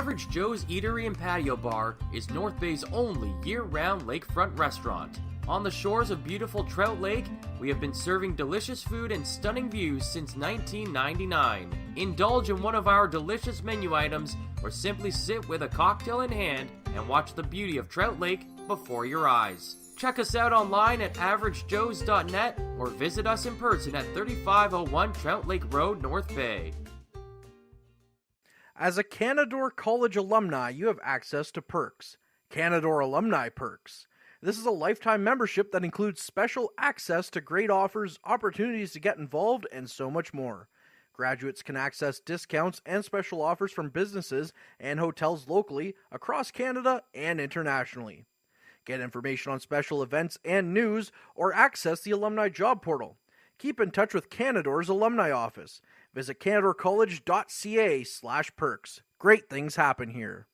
Average Joe's Eatery and Patio Bar is North Bay's only year-round lakefront restaurant. On the shores of beautiful Trout Lake, we have been serving delicious food and stunning views since 1999. Indulge in one of our delicious menu items or simply sit with a cocktail in hand and watch the beauty of Trout Lake before your eyes. Check us out online at averagejoes.net or visit us in person at 3501 Trout Lake Road, North Bay. As a Canadore College alumni, you have access to perks. Canadore Alumni Perks. This is a lifetime membership that includes special access to great offers, opportunities to get involved, and so much more. Graduates can access discounts and special offers from businesses and hotels locally, across Canada, and internationally. Get information on special events and news, or access the alumni job portal. Keep in touch with Canadore's alumni office. Visit canadorecollege.ca/perks. Great things happen here.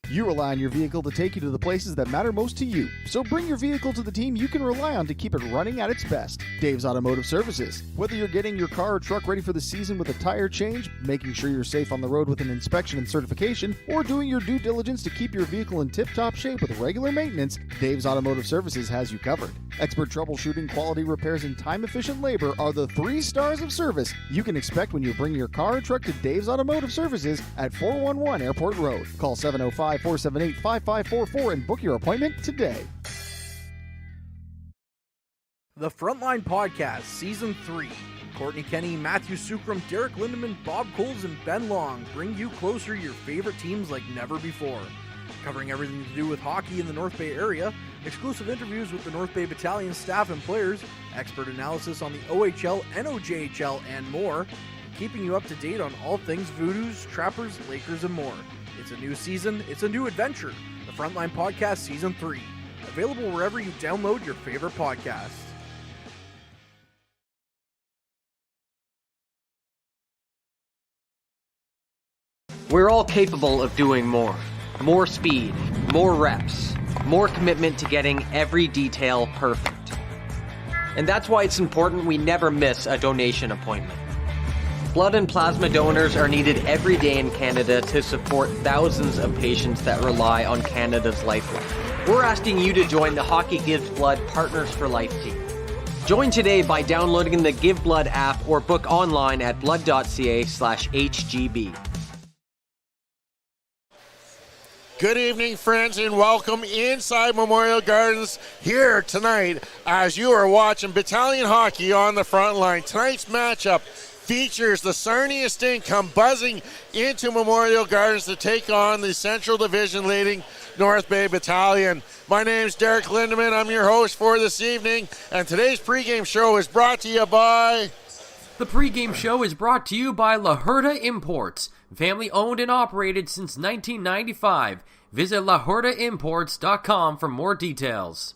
You rely on your vehicle to take you to the places that matter most to you. So bring your vehicle to the team you can rely on to keep it running at its best. Dave's Automotive Services. Whether you're getting your car or truck ready for the season with a tire change, making sure you're safe on the road with an inspection and certification, or doing your due diligence to keep your vehicle in tip-top shape with regular maintenance, Dave's Automotive Services has you covered. Expert troubleshooting, quality repairs, and time-efficient labor are the 3 stars of service you can expect when you bring your car or truck to Dave's Automotive Services at 411 Airport Road. Call 705-478-5544 and book your appointment today. The Frontline Podcast, Season 3. Courtney Kenny, Matthew Sukram, Derek Lindemann, Bob Coles, and Ben Long bring you closer to your favorite teams like never before. Covering everything to do with hockey in the North Bay area, exclusive interviews with the North Bay Battalion staff and players, expert analysis on the OHL, NOJHL, and more, keeping you up to date on all things Voodoos, Trappers, Lakers, and more. It's a new season, it's a new adventure. The Frontline Podcast Season 3. Available wherever you download your favorite podcasts. We're all capable of doing more. More speed, more reps, more commitment to getting every detail perfect. And that's why it's important we never miss a donation appointment. Blood and plasma donors are needed every day in Canada to support thousands of patients that rely on Canada's lifeline. We're asking you to join the Hockey Gives Blood Partners for Life team. Join today by downloading the Give Blood app or book online at blood.ca/HGB. Good evening, friends, and welcome inside Memorial Gardens here tonight as you are watching Battalion Hockey on the front line. Tonight's matchup features the Sarnia Sting come buzzing into Memorial Gardens to take on the Central Division leading North Bay Battalion. My name's Derek Lindemann. I'm your host for this evening, and today's pregame show is brought to you by... The pregame show is brought to you by La Huerta Imports, family owned and operated since 1995. Visit lahuertaimports.com for more details.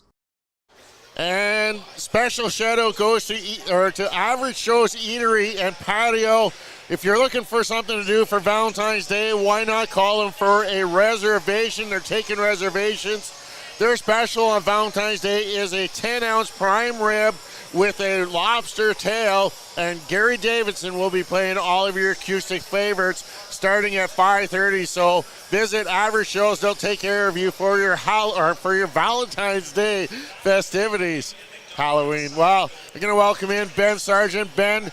And special shout out goes to Average Joe's Eatery and Patio. If you're looking for something to do for Valentine's Day, why not call them for a reservation? They're taking reservations. Their special on Valentine's Day is a 10-ounce prime rib with a lobster tail, and Gary Davidson will be playing all of your acoustic favorites starting at 5:30. So visit Average Joe's; they'll take care of you for your Valentine's Day festivities. Halloween. Well, we're going to welcome in Ben Sargent. Ben,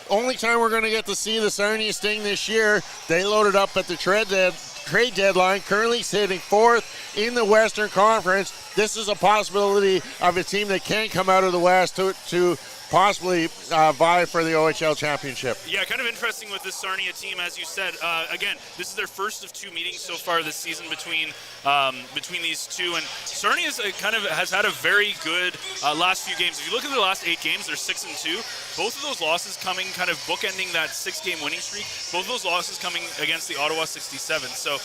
only time we're going to get to see the Sarnia Sting this year. They loaded up at the trade deadline, currently sitting 4th in the Western Conference. This is a possibility of a team that can come out of the West to possibly vie for the OHL championship. Yeah, kind of interesting with this Sarnia team, as you said. Again, this is their first of 2 meetings so far this season between these two, and Sarnia has had a very good last few games. If you look at the last 8 games, they're 6-2. Both of those losses coming kind of bookending that 6-game winning streak. Both of those losses coming against the Ottawa 67. So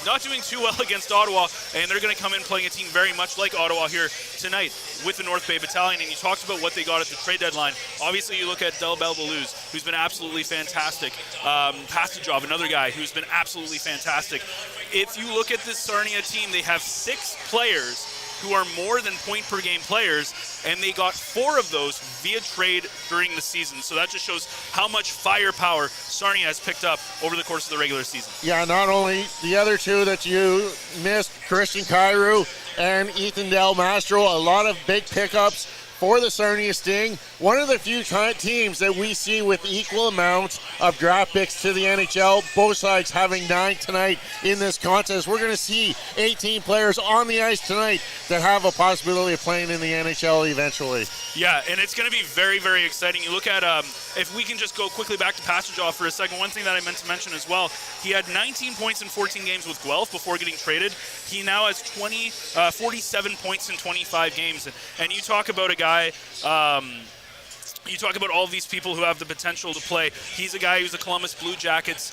not doing too well against Ottawa, and they're going to come in playing a team very much like Ottawa here tonight with the North Bay Battalion. And you talked about what they got at the trade deadline. Obviously, you look at Del Belbaluz, who's been absolutely fantastic. Pastajov, another guy who's been absolutely fantastic. If you look at this Sarnia team, they have 6 players who are more than point-per-game players, and they got 4 of those via trade during the season. So that just shows how much firepower Sarnia has picked up over the course of the regular season. Yeah, not only the other 2 that you missed, Christian Cairo and Ethan Del Mastro, a lot of big pickups for the Sarnia Sting. One of the few teams that we see with equal amounts of draft picks to the NHL, both sides having 9 tonight in this contest. We're going to see 18 players on the ice tonight that have a possibility of playing in the NHL eventually. Yeah, and it's going to be very, very exciting. You look at, if we can just go quickly back to Passageoff for a second, one thing that I meant to mention as well, he had 19 points in 14 games with Guelph before getting traded. He now has 47 points in 25 games. And you talk about a guy, you talk about all these people who have the potential to play. He's a guy who's a Columbus Blue Jackets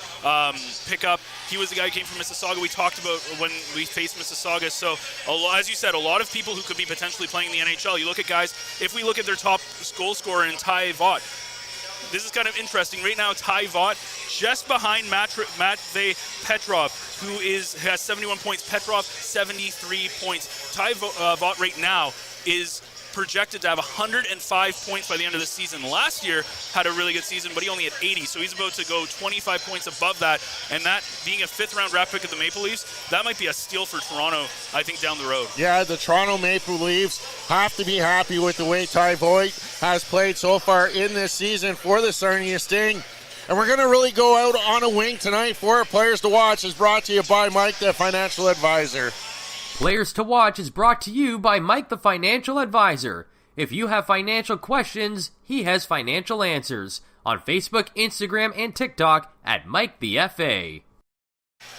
pickup. He was the guy who came from Mississauga. We talked about when we faced Mississauga. So, as you said, a lot of people who could be potentially playing in the NHL. You look at guys, if we look at their top goal scorer in Ty Vaught, this is kind of interesting. Right now, Ty Vaught, just behind Matvey Petrov, who has 71 points. Petrov, 73 points. Ty Vaught right now is projected to have 105 points by the end of the season. Last year had a really good season, but he only had 80, so he's about to go 25 points above that, and that being a 5th-round draft pick of the Maple Leafs, that might be a steal for Toronto, I think, down the road. Yeah, the Toronto Maple Leafs have to be happy with the way Ty Voigt has played so far in this season for the Sarnia Sting. And we're going to really go out on a wing tonight for our Players to Watch, is brought to you by Mike, the financial advisor. Players to Watch is brought to you by Mike the Financial Advisor. If you have financial questions, he has financial answers. On Facebook, Instagram, and TikTok at Mike the FA.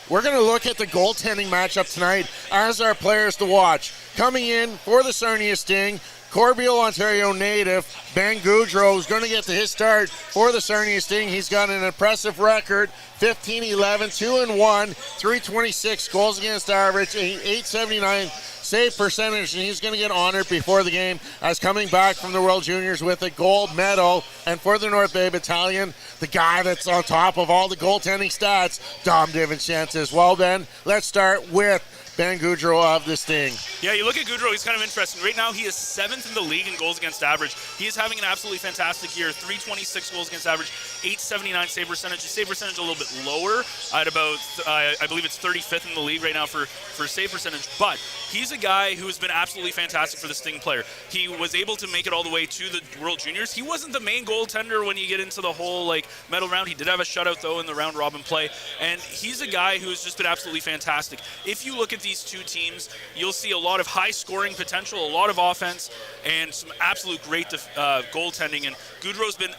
We're going to look at the goaltending matchup tonight as our Players to Watch. Coming in for the Sarnia Sting, Corbeil, Ontario native Ben Gaudreau is going to get to his start for the Sarnia Sting. He's got an impressive record, 15-11, 2-1, 326 goals against average, 879 save percentage, and he's going to get honored before the game as coming back from the World Juniors with a gold medal. And for the North Bay Battalion, the guy that's on top of all the goaltending stats, Dom DiVincentis. Well, Ben, let's start with Ben Gaudreau of the Sting. Yeah, you look at Gaudreau, he's kind of interesting. Right now, he is 7th in the league in goals against average. He is having an absolutely fantastic year. 326 goals against average, 879 save percentage. His save percentage a little bit lower at about, I believe it's 35th in the league right now for save percentage. But he's a guy who has been absolutely fantastic for the Sting player. He was able to make it all the way to the World Juniors. He wasn't the main goaltender when you get into the whole medal round. He did have a shutout, though, in the round robin play. And he's a guy who's just been absolutely fantastic. If you look at these two teams, you'll see a lot of high scoring potential, a lot of offense, and some absolute great goaltending. And Gaudreau's been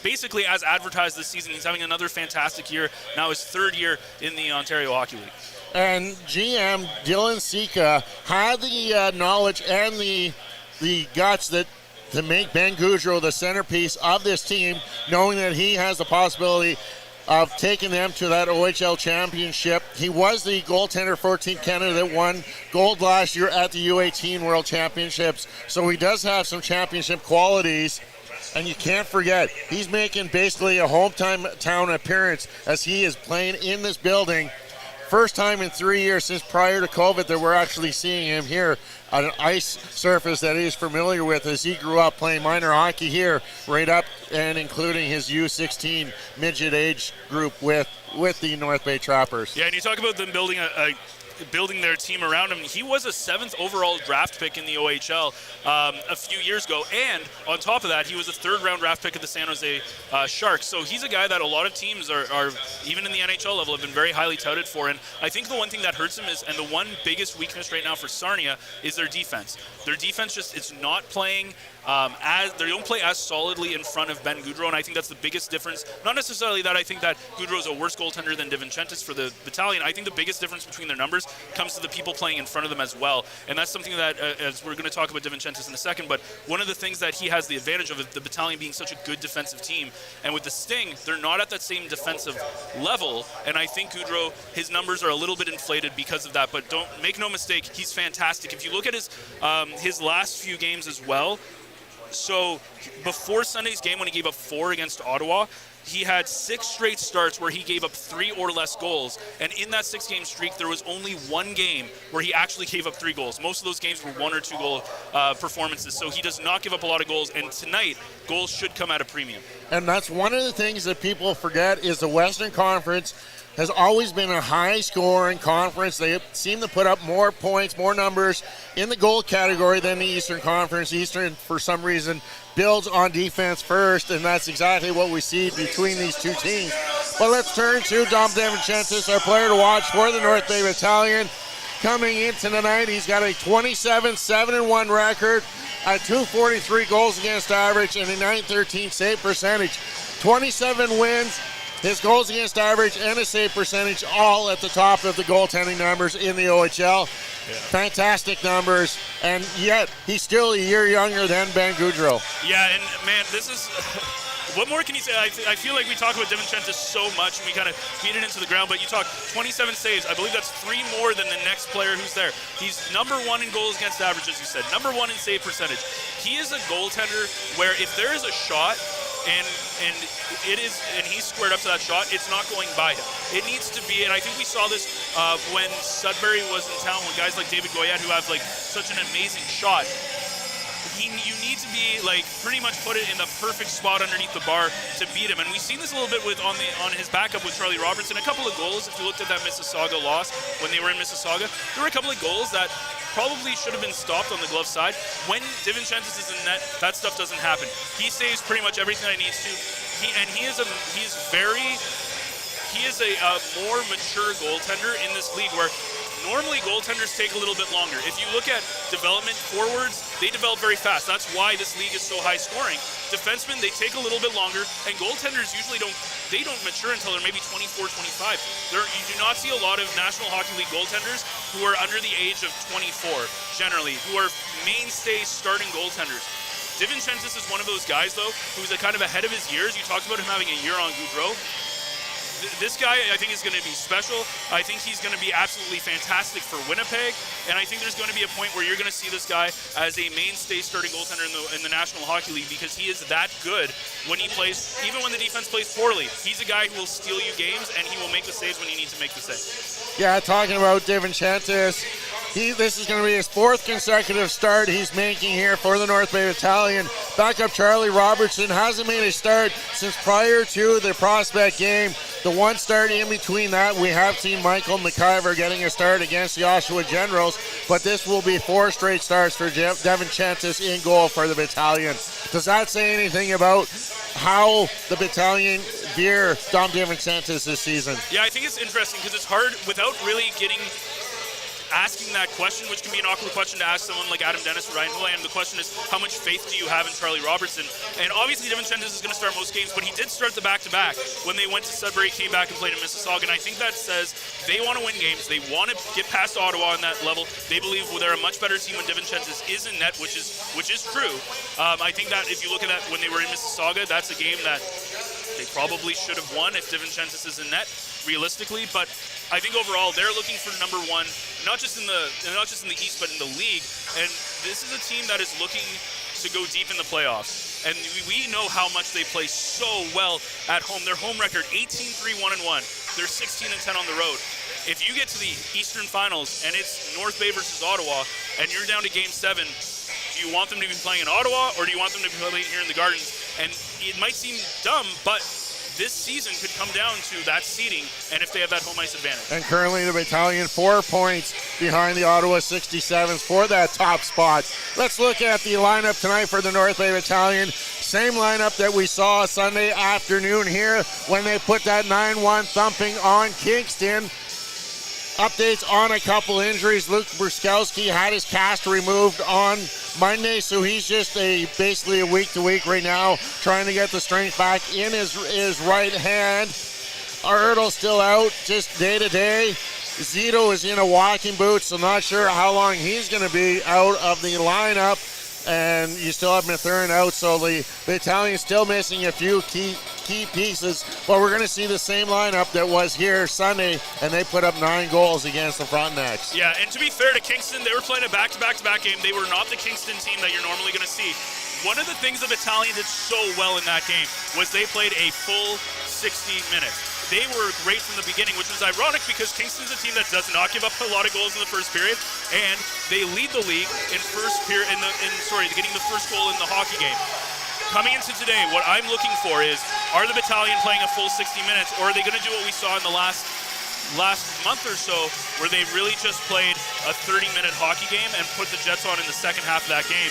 basically as advertised this season. He's having another fantastic year, now his 3rd year in the Ontario Hockey League. And GM Dylan Sika had the knowledge and the guts to make Ben Gaudreau the centerpiece of this team, knowing that he has the possibility of taking them to that OHL championship. He was the goaltender for Team Canada that won gold last year at the U18 World Championships, so he does have some championship qualities. And you can't forget, he's making basically a hometown appearance as he is playing in this building. First time in 3 years since prior to COVID that we're actually seeing him here on an ice surface that he's familiar with, as he grew up playing minor hockey here, right up and including his U16 midget age group with the North Bay Trappers. Yeah, and you talk about them building their team around him. He was a 7th overall draft pick in the OHL a few years ago, and on top of that, he was a 3rd-round draft pick of the San Jose Sharks. So he's a guy that a lot of teams are even in the NHL level, have been very highly touted for. And I think the one thing that hurts him is, and the one biggest weakness right now for Sarnia, is their defense. Their defense it's not playing they don't play as solidly in front of Ben Gaudreau, and I think that's the biggest difference. Not necessarily that I think that Gaudreau is a worse goaltender than DiVincentis for the Battalion. I think the biggest difference between their numbers comes to the people playing in front of them as well, and that's something that, as we're going to talk about DiVincentis in a second, but one of the things that he has the advantage of is the Battalion being such a good defensive team, and with the Sting, they're not at that same defensive level, and I think Gaudreau, his numbers are a little bit inflated because of that, but don't make no mistake, he's fantastic. If you look at his last few games as well, so before Sunday's game when he gave up 4 against Ottawa, he had 6 straight starts where he gave up 3 or less goals. And in that 6-game streak, there was only 1 game where he actually gave up 3 goals. Most of those games were 1 or 2 goal performances. So he does not give up a lot of goals. And tonight, goals should come at a premium. And that's one of the things that people forget is the Western Conference has always been a high-scoring conference. They seem to put up more points, more numbers in the goal category than the Eastern Conference. Eastern, for some reason, builds on defense first, and that's exactly what we see between these two teams. But let's turn to Dom DeVincentis, our player to watch for the North Bay Battalion. Coming into tonight, he's got a 27-7-1 record, a .243 goals against average, and a .913 save percentage. 27 wins. His goals against average and his save percentage all at the top of the goaltending numbers in the OHL. Yeah. Fantastic numbers, and yet he's still a year younger than Ben Gaudreau. Yeah, and man, this is... What more can you say? I feel like we talk about DeVincentis so much, and we kind of beat it into the ground, but you talk 27 saves. I believe that's 3 more than the next player who's there. He's number 1 in goals against average, as you said. Number 1 in save percentage. He is a goaltender where if there is a shot, and he's squared up to that shot, it's not going by him. It needs to be, and I think we saw this when Sudbury was in town with guys like David Goyette who have like such an amazing shot. You need to be like pretty much put it in the perfect spot underneath the bar to beat him, and we've seen this a little bit with on his backup with Charlie Robertson. A couple of goals. If you looked at that Mississauga loss when they were in Mississauga, there were a couple of goals that probably should have been stopped on the glove side. When DeVincentis is in net, that stuff doesn't happen. He saves pretty much everything that he needs to. He is a more mature goaltender in this league where normally goaltenders take a little bit longer. If you look at development forwards, they develop very fast. That's why this league is so high scoring. Defensemen, they take a little bit longer, and goaltenders usually don't mature until they're maybe 24, 25. You do not see a lot of National Hockey League goaltenders who are under the age of 24, generally, who are mainstay starting goaltenders. DeVincentis is one of those guys, though, who's kind of ahead of his years. You talked about him having a year on Gaudreau. This guy, I think, is going to be special. I think he's going to be absolutely fantastic for Winnipeg, and I think there's going to be a point where you're going to see this guy as a mainstay starting goaltender in the National Hockey League because he is that good when he plays, even when the defense plays poorly. He's a guy who will steal you games, and he will make the saves when you need to make the saves. Yeah, talking about DeVincentis, this is going to be his 4th consecutive start he's making here for the North Bay Battalion. Backup Charlie Robertson hasn't made a start since prior to the Prospect game. The one start in between that, we have seen Michael McIver getting a start against the Oshawa Generals, but this will be 4 straight starts for DeVincentis in goal for the Battalion. Does that say anything about how the Battalion veer Dom DeVincentis this season? Yeah, I think it's interesting because it's hard without really asking that question, which can be an awkward question to ask someone like Adam Dennis or Ryan Hulan. The question is, how much faith do you have in Charlie Robertson? And obviously, DeVincentis is going to start most games, but he did start the back-to-back when they went to Sudbury, came back and played in Mississauga. And I think that says they want to win games. They want to get past Ottawa on that level. They believe they're a much better team when DeVincentis is in net, which is true. I think that if you look at that when they were in Mississauga, that's a game that they probably should have won if DeVincentis is in net, realistically. But I think overall they're looking for number 1, not just in the East, but in the league. And this is a team that is looking to go deep in the playoffs. And we know how much they play so well at home. Their home record, 18-3-1-1. They're 16-10 on the road. If you get to the Eastern Finals and it's North Bay versus Ottawa, and you're down to Game 7, do you want them to be playing in Ottawa, or do you want them to be playing here in the Gardens? And it might seem dumb, but this season could come down to that seeding and if they have that home ice advantage. And currently the Battalion 4 points behind the Ottawa 67s for that top spot. Let's look at the lineup tonight for the North Bay Battalion. Same lineup that we saw Sunday afternoon here when they put that 9-1 thumping on Kingston. Updates on a couple injuries. Luke Bruskowski had his cast removed on Monday, so he's just basically a week-to-week right now, trying to get the strength back in his right hand. Ertl's still out, just day-to-day. Zito is in a walking boot, so not sure how long he's going to be out of the lineup. And you still have Mathurin out, so the Battalion's still missing a few key pieces. But we're going to see the same lineup that was here Sunday, and they put up 9 goals against the Frontenacs. Yeah, and to be fair to Kingston, they were playing a back-to-back-to-back game. They were not the Kingston team that you're normally going to see. One of the things the Battalion did so well in that game was they played a full 60 minutes. They were great from the beginning, which was ironic because Kingston's a team that does not give up a lot of goals in the first period, and they lead the league in getting the first goal in the hockey game. Coming into today, what I'm looking for is, are the Battalion playing a full 60 minutes, or are they going to do what we saw in the last month or so, where they really just played a 30-minute hockey game and put the Jets on in the second half of that game?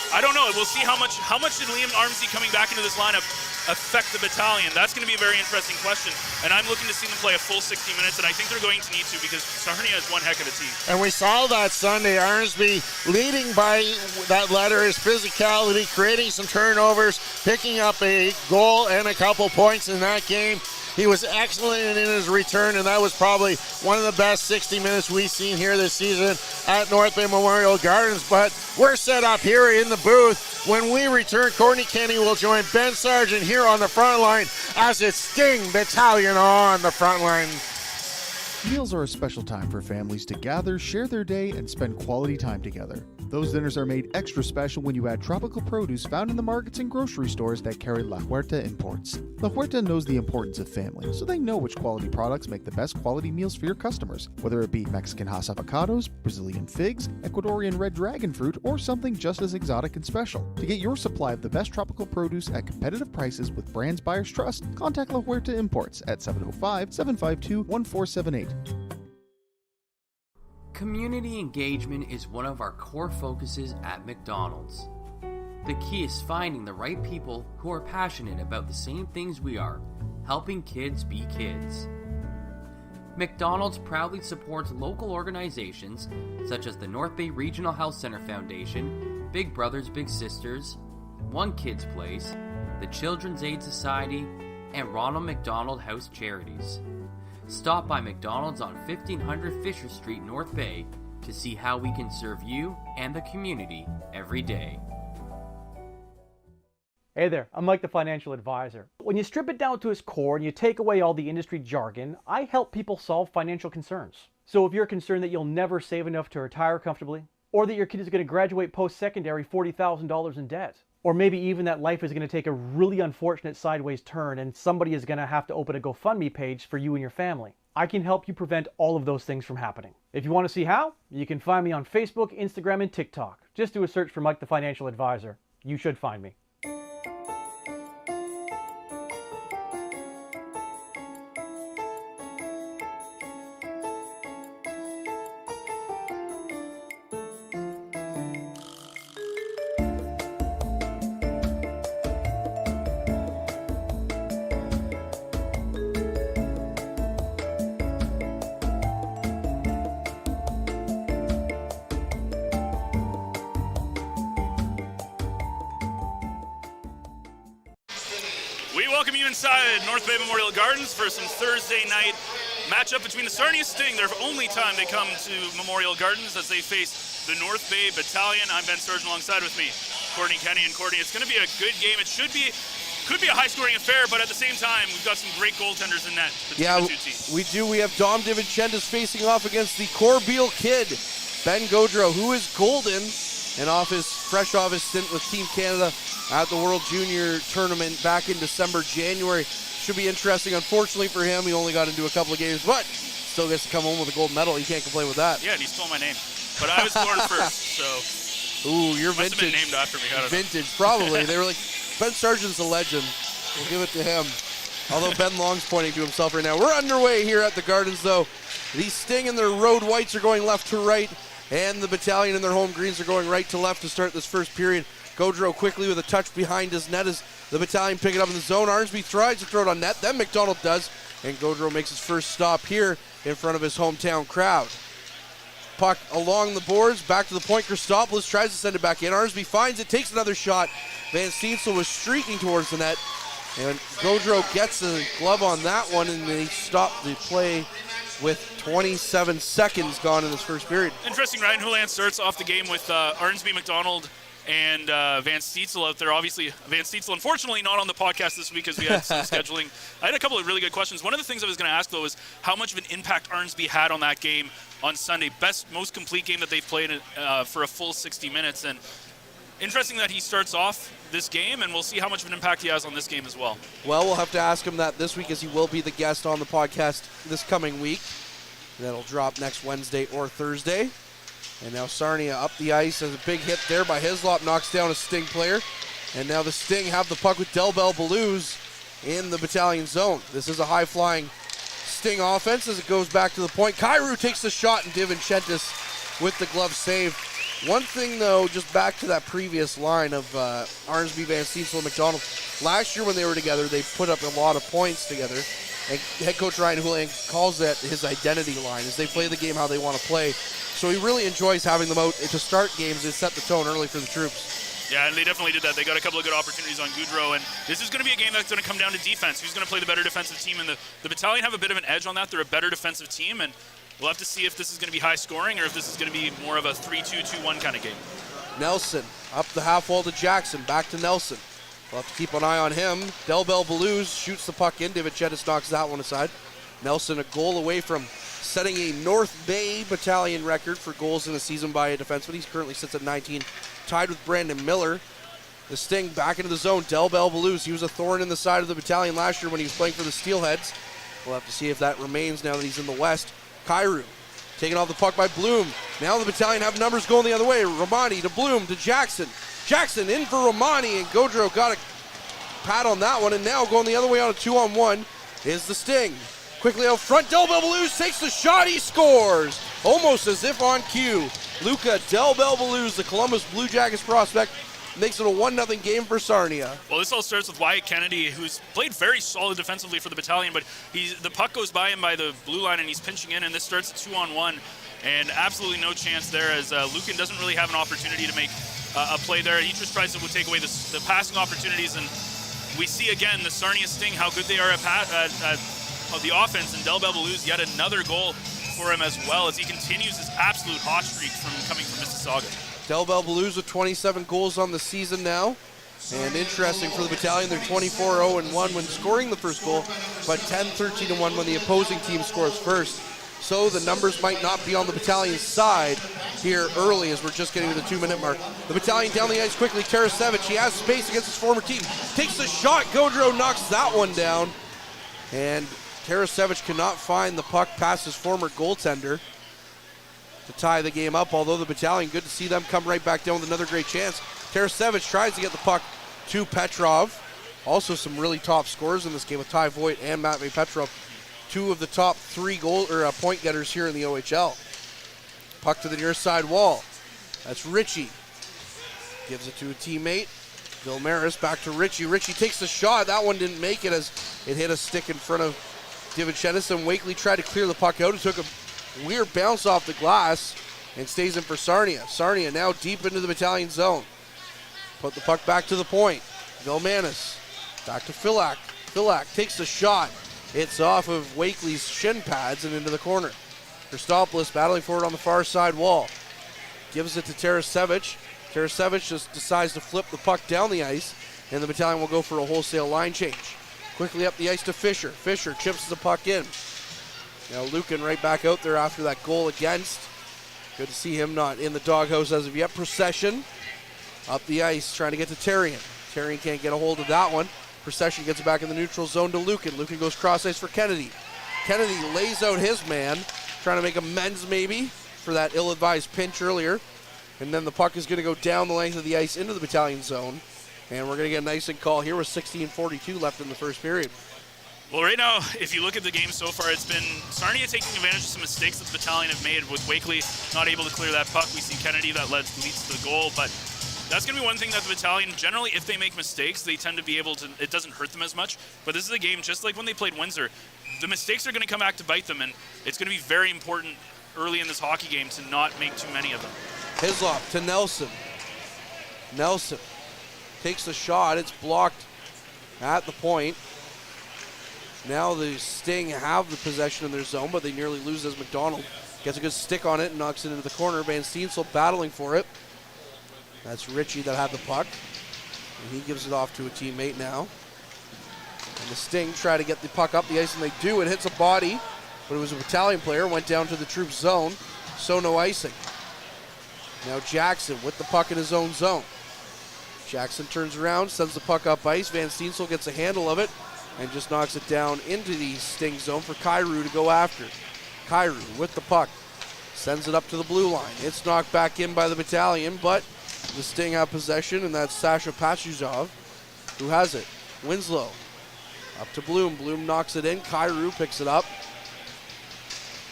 I don't know. We'll see how much did Liam Armsby coming back into this lineup affect the Battalion. That's going to be a very interesting question, and I'm looking to see them play a full 60 minutes, and I think they're going to need to because Sarnia is one heck of a team. And we saw that Sunday, Armsby leading by that letter, his physicality, creating some turnovers, picking up a goal and a couple points in that game. He was excellent in his return, and that was probably one of the best 60 minutes we've seen here this season at North Bay Memorial Gardens. But we're set up here in the booth. When we return, Courtney Kenny will join Ben Sargent here on the front line as it's Sting Battalion on the front line. Meals are a special time for families to gather, share their day, and spend quality time together. Those dinners are made extra special when you add tropical produce found in the markets and grocery stores that carry La Huerta imports. La Huerta knows the importance of family, so they know which quality products make the best quality meals for your customers, whether it be Mexican Hass avocados, Brazilian figs, Ecuadorian red dragon fruit, or something just as exotic and special. To get your supply of the best tropical produce at competitive prices with brands buyers trust, contact La Huerta Imports at 705-752-1478. Community engagement is one of our core focuses at McDonald's. The key is finding the right people who are passionate about the same things we are, helping kids be kids. McDonald's proudly supports local organizations such as the North Bay Regional Health Center Foundation, Big Brothers Big Sisters, One Kids Place, the Children's Aid Society, and Ronald McDonald House Charities. Stop by McDonald's on 1500 Fisher Street, North Bay, to see how we can serve you and the community every day. Hey there, I'm Mike the Financial Advisor. When you strip it down to its core and you take away all the industry jargon, I help people solve financial concerns. So if you're concerned that you'll never save enough to retire comfortably, or that your kid is going to graduate post-secondary $40,000 in debt, or maybe even that life is going to take a really unfortunate sideways turn and somebody is going to have to open a GoFundMe page for you and your family, I can help you prevent all of those things from happening. If you want to see how, you can find me on Facebook, Instagram, and TikTok. Just do a search for Mike the Financial Advisor. You should find me. We welcome you inside North Bay Memorial Gardens for some Thursday night matchup between the Sarnia Sting, their only time they come to Memorial Gardens, as they face the North Bay Battalion. I'm Ben Sargent, alongside with me, Courtney Kenny. And Courtney, it's going to be a good game. It could be a high-scoring affair, but at the same time, we've got some great goaltenders in net between the two teams. We do. We have Dom DiVincentis facing off against the Corbeil kid, Ben Gaudreau, who is golden and fresh off his stint with Team Canada at the World Junior Tournament back in December, January. Should be interesting. Unfortunately for him, he only got into a couple of games, but still gets to come home with a gold medal. He can't complain with that. Yeah, and he stole my name. But I was born first, so... Ooh, you're must vintage. Have been named after me. I don't know. Vintage, probably. They were like, Ben Sargent's a legend. We'll give it to him. Although Ben Long's pointing to himself right now. We're underway here at the Gardens, though. The Sting and their road whites are going left to right, and the Battalion and their home greens are going right to left to start this first period. Gaudreau quickly with a touch behind his net as the Battalion pick it up in the zone. Armsby tries to throw it on net, then McDonald does, and Gaudreau makes his first stop here in front of his hometown crowd. Puck along the boards, back to the point. Christopoulos tries to send it back in. Armsby finds it, takes another shot. Van Steensel was streaking towards the net, and Gaudreau gets the glove on that one, and they stop the play with 27 seconds gone in this first period. Interesting, Ryan Houlihan starts off the game with Armsby, McDonald, and Van Steensel out there. Obviously, Van Steensel, unfortunately, not on the podcast this week because we had some scheduling. I had a couple of really good questions. One of the things I was going to ask, though, is how much of an impact Armsby had on that game on Sunday. Most complete game that they've played for a full 60 minutes. And interesting that he starts off this game, and we'll see how much of an impact he has on this game as well. Well, we'll have to ask him that this week, as he will be the guest on the podcast this coming week. That'll drop next Wednesday or Thursday. And now Sarnia up the ice as a big hit there by Hislop, knocks down a Sting player. And now the Sting have the puck with Del Bell Blues in the Battalion zone. This is a high-flying Sting offense as it goes back to the point. Kyrou takes the shot, and DiVincentis with the glove save. One thing, though, just back to that previous line of Arnsby, Van Steensel, and McDonald. Last year when they were together, they put up a lot of points together. And head coach Ryan Huling calls that his identity line, as they play the game how they want to play. So he really enjoys having them out to start games and set the tone early for the troops. Yeah, and they definitely did that. They got a couple of good opportunities on Gaudreau, and this is going to be a game that's going to come down to defense. Who's going to play the better defensive team? And the Battalion have a bit of an edge on that. They're a better defensive team, and we'll have to see if this is going to be high scoring or if this is going to be more of a 3-2, 2-1 kind of game. Nelson up the half wall to Jackson, back to Nelson. We'll have to keep an eye on him. Del Bell Blues shoots the puck in. DiVincentis knocks that one aside. Nelson a goal away from setting a North Bay Battalion record for goals in a season by a defenseman. He currently sits at 19, tied with Brandon Miller. The Sting back into the zone. Del Bell Blues, he was a thorn in the side of the Battalion last year when he was playing for the Steelheads. We'll have to see if that remains now that he's in the West. Kyrou taking off the puck by Bloom. Now the Battalion have numbers going the other way. Romani to Bloom to Jackson. Jackson in for Romani, and Gaudreau got a pat on that one, and now going the other way on a 2-on-1 is the Sting. Quickly out front, Del Bell Blues takes the shot, he scores! Almost as if on cue. Luca Del Bell Blues, the Columbus Blue Jackets prospect, makes it a 1-0 game for Sarnia. Well, this all starts with Wyatt Kennedy, who's played very solid defensively for the Battalion, but the puck goes by him by the blue line, and he's pinching in, and this starts a 2-on-1, and absolutely no chance there, as Lucan doesn't really have an opportunity to make a play there. He just tries to take away the passing opportunities, and we see again the Sarnia Sting, how good they are at the offense, and Del Bell Blues yet another goal for him as well, as he continues his absolute hot streak coming from Mississauga. Del Bell Blues with 27 goals on the season now. And interesting for the Battalion, they're 24-0-1 when scoring the first goal, but 10-13-1 when the opposing team scores first. So the numbers might not be on the Battalion's side here early as we're just getting to the 2-minute mark. The Battalion down the ice quickly. Tarasevic, he has space against his former team. Takes the shot. Gaudreau knocks that one down. And Tarasevic cannot find the puck past his former goaltender to tie the game up, although the Battalion, good to see them come right back down with another great chance. Tarasevic tries to get the puck to Petrov. Also some really top scorers in this game with Ty Voigt and Matvey Petrov. Two of the top three point getters here in the OHL. Puck to the near side wall. That's Ritchie. Gives it to a teammate. Vilmaris back to Ritchie. Ritchie takes the shot. That one didn't make it as it hit a stick in front of DiVincentis, and Wakely tried to clear the puck out. It took a weird bounce off the glass and stays in for Sarnia. Sarnia now deep into the Battalion zone. Put the puck back to the point. Vilmanis back to Filak. Filak takes the shot. It's off of Wakely's shin pads and into the corner. Christopoulos battling for it on the far side wall. Gives it to Tarasevic. Tarasevic just decides to flip the puck down the ice, and the Battalion will go for a wholesale line change. Quickly up the ice to Fisher. Fisher chips the puck in. Now Lucan right back out there after that goal against. Good to see him not in the doghouse as of yet. Procession up the ice trying to get to Terrian. Terrian can't get a hold of that one. Procession gets it back in the neutral zone to Lucan. Lucan goes cross ice for Kennedy. Kennedy lays out his man, trying to make amends maybe for that ill-advised pinch earlier. And then the puck is going to go down the length of the ice into the Battalion zone. And we're going to get a nice call here with 16:42 left in the first period. Well, right now, if you look at the game so far, it's been Sarnia taking advantage of some mistakes that the Battalion have made, with Wakely not able to clear that puck. We see Kennedy that leads to the goal, but that's going to be one thing that the Battalion, generally, if they make mistakes, they tend to be able to, it doesn't hurt them as much. But this is a game, just like when they played Windsor, the mistakes are going to come back to bite them, and it's going to be very important early in this hockey game to not make too many of them. Hislop to Nelson. Nelson takes the shot. It's blocked at the point. Now the Sting have the possession in their zone, but they nearly lose as McDonald gets a good stick on it and knocks it into the corner. Van Steensel battling for it. That's Ritchie that had the puck. And he gives it off to a teammate now. And the Sting try to get the puck up the ice, and they do. It hits a body, but it was a Battalion player. Went down to the troop zone, so no icing. Now Jackson with the puck in his own zone. Jackson turns around, sends the puck up ice. Van Steensel gets a handle of it and just knocks it down into the Sting zone for Kyrou to go after. Kyrou with the puck, sends it up to the blue line. It's knocked back in by the Battalion, but the Sting have possession, and that's Sasha Pachuzov who has it. Winslow up to Bloom. Bloom knocks it in. Kyrou picks it up.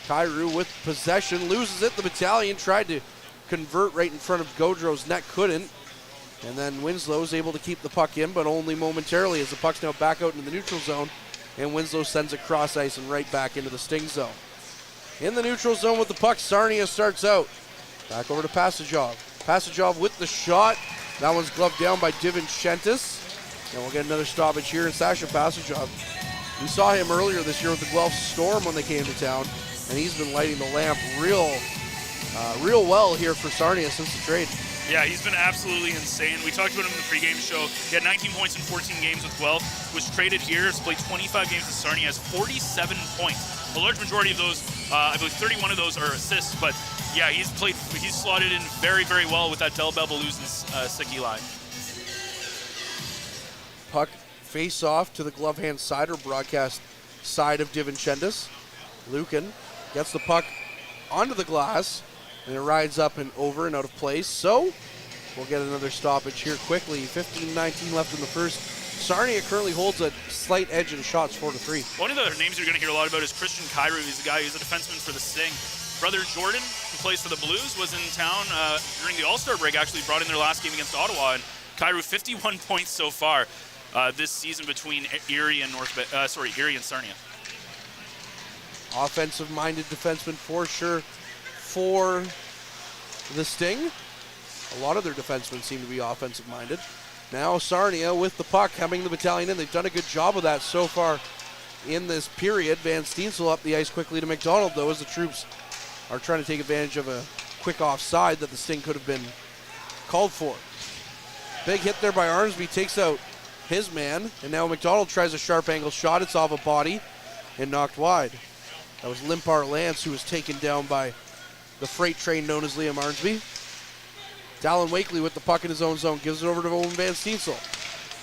Kyrou with possession, loses it. The Battalion tried to convert right in front of Gaudreau's net, couldn't. And then Winslow's able to keep the puck in, but only momentarily, as the puck's now back out into the neutral zone, and Winslow sends it cross ice and right back into the Sting zone. In the neutral zone with the puck, Sarnia starts out. Back over to Passagov. Passagov with the shot. That one's gloved down by Divinchentis. And we'll get another stoppage here in Sasha Passagov. We saw him earlier this year with the Guelph Storm when they came to town, and he's been lighting the lamp real well here for Sarnia since the trade. Yeah, he's been absolutely insane. We talked about him in the pregame show. He had 19 points in 14 games with Guelph, was traded here, has played 25 games with Sarnia, has 47 points. A large majority of those, I believe 31 of those are assists, but yeah, he's slotted in very, very well with that Del Bebelou's Sicky line. Puck face off to the glove hand side or broadcast side of Divinchentis. Lucan gets the puck onto the glass, and it rides up and over and out of place. So we'll get another stoppage here quickly. 15-19 left in the first. Sarnia currently holds a slight edge in shots, 4-3. One of the names you're going to hear a lot about is Christian Kyrou. He's the guy who's a defenseman for the Sting. Brother Jordan, who plays for the Blues, was in town during the All-Star break, actually brought in their last game against Ottawa. And Kyrou, 51 points so far this season between Erie and Erie and Sarnia. Offensive-minded defenseman for sure for the Sting. A lot of their defensemen seem to be offensive-minded. Now Sarnia with the puck, hemming the Battalion in. They've done a good job of that so far in this period. Van Steensel up the ice quickly to McDonald, though, as the troops are trying to take advantage of a quick offside that the Sting could have been called for. Big hit there by Armsby, takes out his man, and now McDonald tries a sharp angle shot. It's off a body and knocked wide. That was Limpar Lance, who was taken down by the freight train known as Liam Armsby. Dallin Wakely with the puck in his own zone, gives it over to Owen Van Steensel.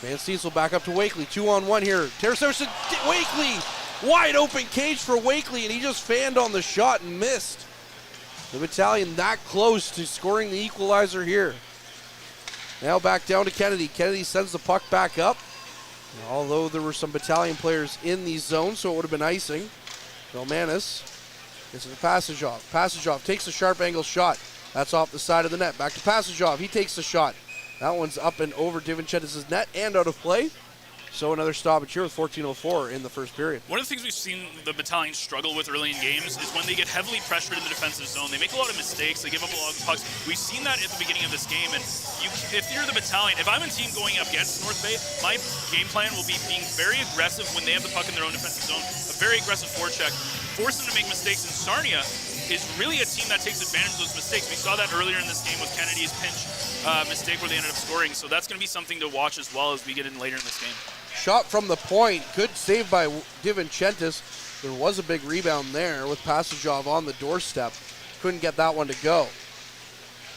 Van Steensel back up to Wakely, 2-on-1 here. Tarasenko, Wakely, wide open cage for Wakely, and he just fanned on the shot and missed. The Battalion that close to scoring the equalizer here. Now back down to Kennedy. Kennedy sends the puck back up. Although there were some Battalion players in these zones, so it would have been icing. Velmanis gets it to Passagov. Passagov takes a sharp angle shot. That's off the side of the net. Back to Passagov. He takes the shot. That one's up and over Divinchentis' net and out of play. So another stoppage here with 14:04 in the first period. One of the things we've seen the Battalion struggle with early in games is when they get heavily pressured in the defensive zone. They make a lot of mistakes. They give up a lot of pucks. We've seen that at the beginning of this game. And if you're the Battalion, if I'm a team going up against North Bay, my game plan will be being very aggressive when they have the puck in their own defensive zone. A very aggressive forecheck. Force them to make mistakes. And Sarnia is really a team that takes advantage of those mistakes. We saw that earlier in this game with Kennedy's pinch mistake where they ended up scoring. So that's going to be something to watch as well as we get in later in this game. Shot from the point. Good save by Divinchentis. There was a big rebound there with Passagov on the doorstep. Couldn't get that one to go.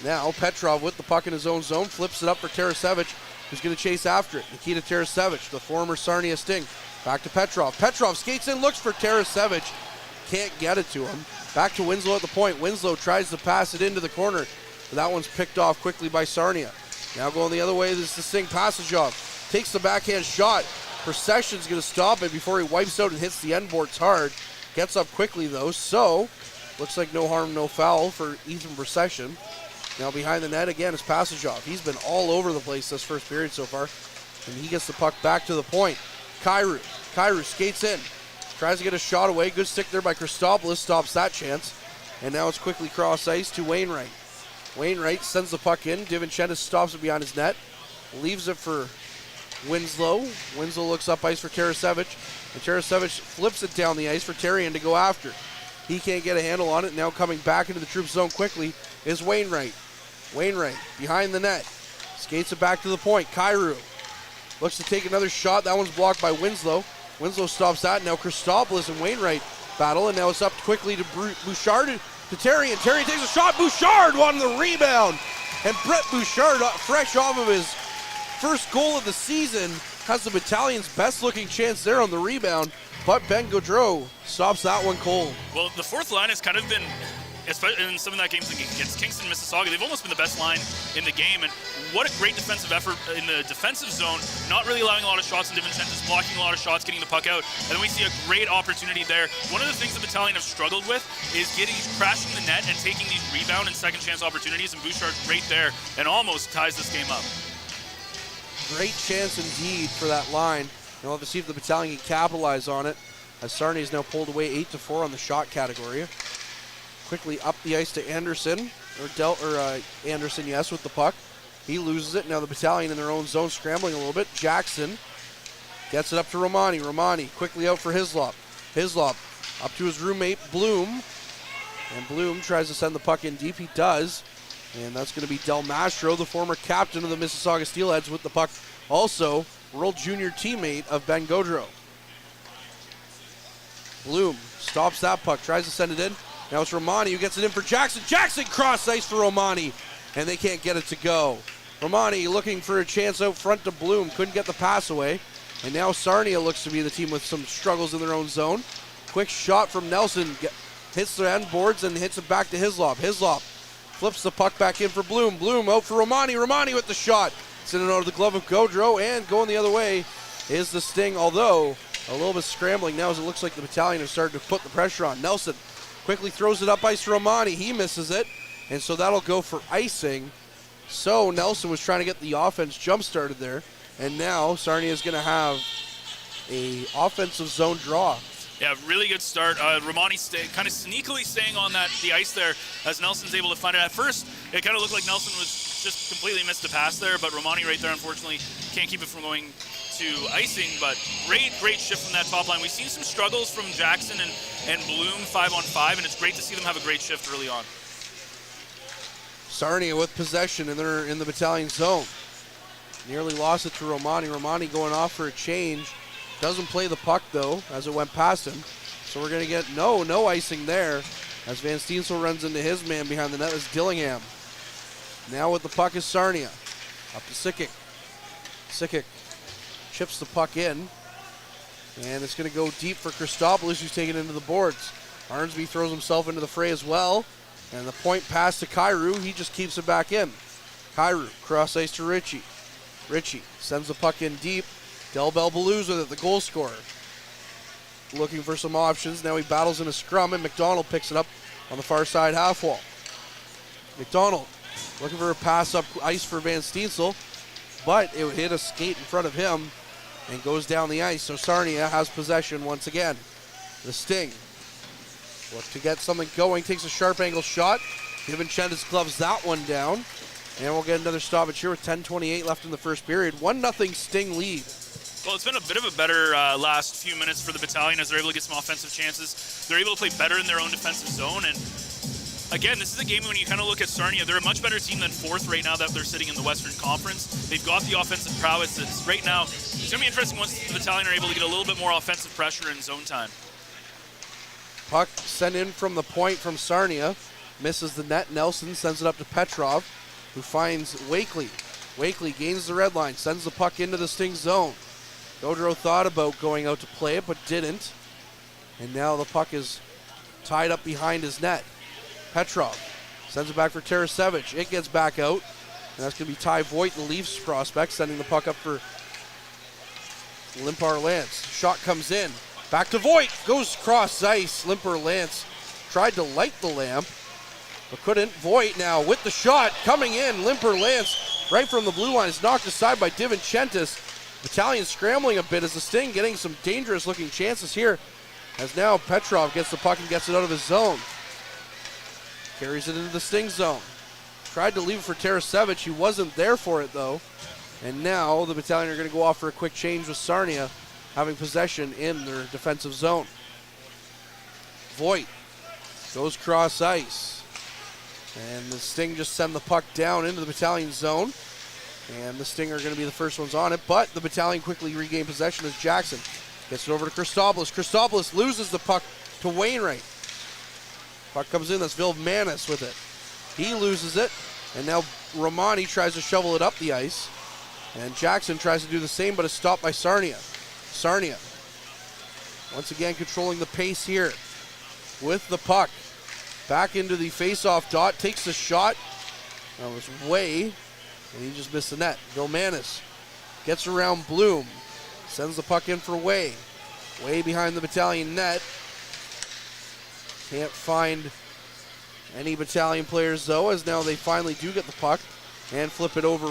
Now Petrov with the puck in his own zone. Flips it up for Tarasenko, who's going to chase after it. Nikita Tarasenko, the former Sarnia Sting. Back to Petrov. Petrov skates in, looks for Tarasenko. Can't get it to him. Back to Winslow at the point. Winslow tries to pass it into the corner. But that one's picked off quickly by Sarnia. Now going the other way, this is the Sting. Passagov takes the backhand shot. Procession's going to stop it before he wipes out and hits the end boards hard. Gets up quickly though, so looks like no harm, no foul for Ethan Procession. Now behind the net again is Passagov. He's been all over the place this first period so far. And he gets the puck back to the point. Kyrou skates in. Tries to get a shot away. Good stick there by Christopoulos. Stops that chance. And now it's quickly cross ice to Wainwright. Wainwright sends the puck in. Divinchentis stops it behind his net. Leaves it for Winslow. Winslow looks up ice for Tarasenko. And Tarasenko flips it down the ice for Terrian to go after. He can't get a handle on it. Now coming back into the troop zone quickly is Wainwright. Wainwright behind the net. Skates it back to the point. Kyrou looks to take another shot. That one's blocked by Winslow. Winslow stops that. Now Christopoulos and Wainwright battle. And now it's up quickly to Bouchard to Terrian. Terrian takes a shot. Bouchard won the rebound. And Brett Bouchard, fresh off of his First goal of the season, has the Battalion's best looking chance there on the rebound, but Ben Gaudreau stops that one cold. Well, the fourth line has kind of been, especially in some of that games against Kingston, Mississauga, they've almost been the best line in the game. And what a great defensive effort in the defensive zone, not really allowing a lot of shots, and DiVincentis blocking a lot of shots, getting the puck out. And then we see a great opportunity there. One of the things the Battalion have struggled with is crashing the net and taking these rebound and second chance opportunities, and Bouchard's right there and almost ties this game up. Great chance indeed for that line. We'll have to see if the Battalion can capitalize on it, as Sarnia is now pulled away 8-4 on the shot category. Quickly up the ice to Anderson, Anderson, yes, with the puck. He loses it. Now the Battalion in their own zone, scrambling a little bit. Jackson gets it up to Romani. Romani quickly out for Hislop. Hislop up to his roommate, Bloom. And Bloom tries to send the puck in deep. He does. And that's going to be Del Mastro, the former captain of the Mississauga Steelheads, with the puck. Also, World Junior teammate of Ben Gaudreau. Bloom stops that puck, tries to send it in. Now it's Romani who gets it in for Jackson. Jackson cross ice for Romani, and they can't get it to go. Romani looking for a chance out front to Bloom, couldn't get the pass away. And now Sarnia looks to be the team with some struggles in their own zone. Quick shot from Nelson, hits the end boards and hits it back to Hislop. Hislop flips the puck back in for Bloom. Bloom out for Romani. Romani with the shot. Sending it out of the glove of Gaudreau, and going the other way is the Sting, although a little bit scrambling now as it looks like the Battalion have started to put the pressure on. Nelson quickly throws it up ice to Romani. He misses it, and so that'll go for icing. So Nelson was trying to get the offense jump-started there, and now Sarnia is going to have a offensive zone draw. Yeah, really good start. Romani kind of sneakily staying on the ice there as Nelson's able to find it. At first, it kind of looked like Nelson was just completely missed a pass there, but Romani right there, unfortunately, can't keep it from going to icing. But great shift from that top line. We've seen some struggles from Jackson and Bloom 5-on-5, and it's great to see them have a great shift early on. Sarnia with possession in the Battalion zone. Nearly lost it to Romani. Romani going off for a change. Doesn't play the puck, though, as it went past him. So we're going to get no icing there as Van Steensel runs into his man behind the net as Dillingham. Now with the puck is Sarnia. Up to Sikic. Sikic chips the puck in. And it's going to go deep for Christopoulos, who's taken into the boards. Arnsby throws himself into the fray as well. And the point pass to Kairu. He just keeps it back in. Kairu cross ice to Ritchie. Ritchie sends the puck in deep. Del Belbaluz with it, the goal scorer. Looking for some options. Now he battles in a scrum, and McDonald picks it up on the far side half wall. McDonald looking for a pass up ice for Van Steensel, but it would hit a skate in front of him and goes down the ice. So Sarnia has possession once again. The Sting look to get something going, takes a sharp angle shot. DiVincentis gloves that one down. And we'll get another stoppage here with 10:28 left in the first period. 1-0 Sting lead. Well, it's been a bit of a better last few minutes for the Battalion as they're able to get some offensive chances. They're able to play better in their own defensive zone. And again, this is a game when you kind of look at Sarnia, they're a much better team than fourth right now that they're sitting in the Western Conference. They've got the offensive prowess. Right now, it's going to be interesting once the Battalion are able to get a little bit more offensive pressure in zone time. Puck sent in from the point from Sarnia. Misses the net. Nelson sends it up to Petrov, who finds Wakely. Wakely gains the red line, sends the puck into the Sting zone. Gaudreau thought about going out to play it, but didn't. And now the puck is tied up behind his net. Petrov sends it back for Tarasevic. It gets back out. And that's going to be Ty Voigt, the Leafs prospect, sending the puck up for Limpar Lance. Shot comes in. Back to Voigt. Goes cross ice. Limpar Lance tried to light the lamp, but couldn't. Voigt now with the shot coming in. Limpar Lance right from the blue line is knocked aside by DiVincentis. Battalion scrambling a bit as the Sting getting some dangerous looking chances here, as now Petrov gets the puck and gets it out of his zone. Carries it into the Sting zone. Tried to leave it for Tarasevic. He wasn't there for it though. And now the Battalion are going to go off for a quick change with Sarnia having possession in their defensive zone. Voigt goes cross ice. And the Sting just send the puck down into the Battalion zone. And the Sting are going to be the first ones on it, but the Battalion quickly regain possession as Jackson gets it over to Christopoulos. Christopoulos loses the puck to Wainwright. Puck comes in, that's Vilmanis with it. He loses it, and now Romani tries to shovel it up the ice. And Jackson tries to do the same, but is stopped by Sarnia. Sarnia, once again, controlling the pace here with the puck. Back into the face-off dot, takes the shot. That was Way, and he just missed the net. Vilmanis gets around Bloom, sends the puck in for Way. Way behind the Battalion net. Can't find any Battalion players though, as now they finally do get the puck and flip it over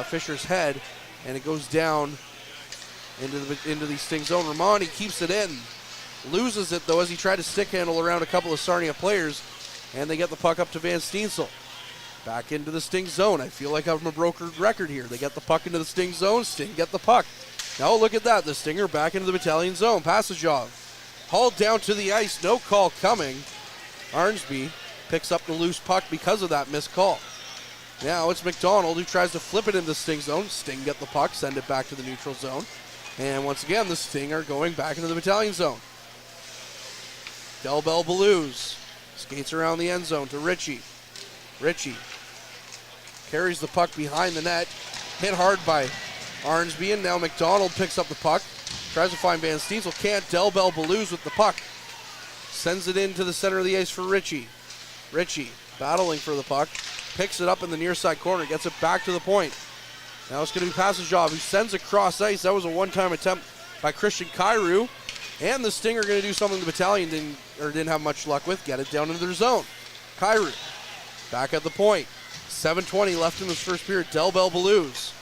Fisher's head, and it goes down into the Sting zone. Romani keeps it in, loses it though as he tried to stick handle around a couple of Sarnia players, and they get the puck up to Van Steensel. Back into the Sting zone. I feel like I'm a broken record here. They get the puck into the Sting zone. Sting get the puck. Now look at that. The Stinger back into the Battalion zone. Passagov hauled down to the ice. No call coming. Arnsby picks up the loose puck because of that missed call. Now it's McDonald who tries to flip it into the Sting zone. Sting get the puck, send it back to the neutral zone. And once again, the Sting are going back into the Battalion zone. Del Bell Blues skates around the end zone to Ritchie. Ritchie carries the puck behind the net. Hit hard by Arnsby, and now McDonald picks up the puck. Tries to find Van Steensel. Can't. Del Bell Blues with the puck. Sends it into the center of the ice for Ritchie. Ritchie battling for the puck. Picks it up in the near side corner. Gets it back to the point. Now it's going to be Passagov who sends it cross ice. That was a one-time attempt by Christian Kyrou. And the Sting are going to do something the Battalion didn't have much luck with. Get it down into their zone. Kyrou back at the point. 7:20 left in this first period. Del Bell Blues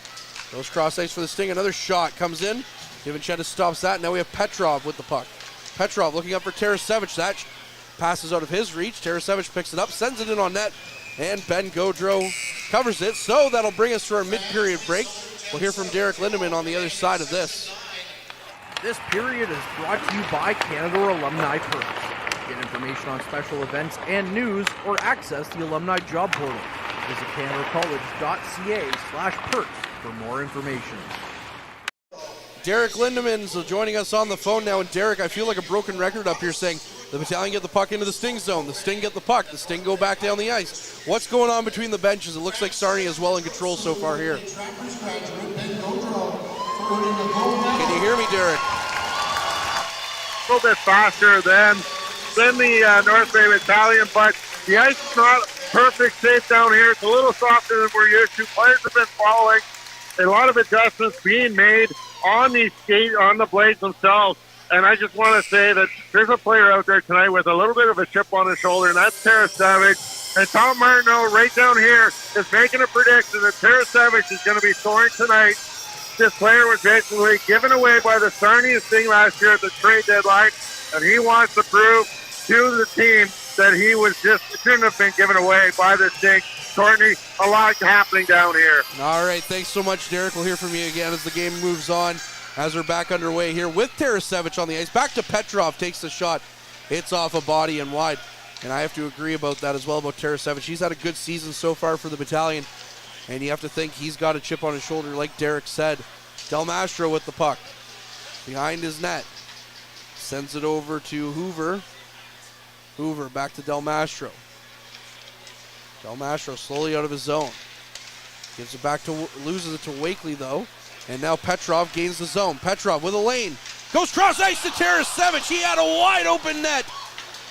goes cross ice for the Sting. Another shot comes in. Divinchentis stops that. Now we have Petrov with the puck. Petrov looking up for Tarasevich. That passes out of his reach. Tarasevich picks it up, sends it in on net, and Ben Gaudreau covers it. So that'll bring us to our mid-period break. We'll hear from Derek Lindemann on the other side of this. This period is brought to you by Canada Alumni Perks. Get information on special events and news, or access the alumni job portal. Visit canadacollege.ca/perks for more information. Derek Lindemann's joining us on the phone now. And Derek, I feel like a broken record up here saying the Battalion get the puck into the Sting zone. The Sting get the puck. The Sting go back down the ice. What's going on between the benches? It looks like Sarnia is well in control so far here. Can you hear me, Derek? A little bit faster than the North Bay Battalion, but the ice is not perfect safe down here. It's a little softer than we're used to. Players have been following. A lot of adjustments being made on the blades themselves. And I just want to say that there's a player out there tonight with a little bit of a chip on his shoulder, and that's Tarasevich. And Tom Martineau right down here is making a prediction that Tarasevich is going to be scoring tonight. This player was basically given away by the Sarnia Sting last year at the trade deadline, and he wants to prove to the team that he shouldn't have been given away by the Sting. Courtney, a lot happening down here. All right, thanks so much, Derek. We'll hear from you again as the game moves on, as we're back underway here with Tarasevich on the ice. Back to Petrov, takes the shot. It's off a body and wide. And I have to agree about that as well about Tarasevich. He's had a good season so far for the Battalion, and you have to think he's got a chip on his shoulder, like Derek said. Del Mastro with the puck behind his net. Sends it over to Hoover. Hoover back to Del Mastro. Del Mastro slowly out of his zone. Gives it back to, loses it to Wakely though. And now Petrov gains the zone. Petrov with a lane. Goes cross ice to Tarasevich. He had a wide open net.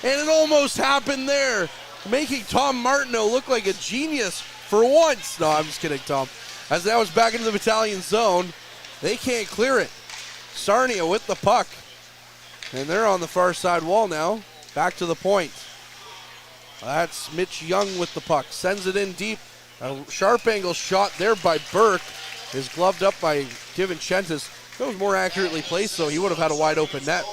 And it almost happened there. Making Tom Martineau look like a genius for once. No, I'm just kidding, Tom. As now it's back into the Battalion zone. They can't clear it. Sarnia with the puck. And they're on the far side wall now. Back to the point. That's Mitch Young with the puck. Sends it in deep. A sharp angle shot there by Burke. Is gloved up by Divinchentis. If it was more accurately placed, though, he would have had a wide open net.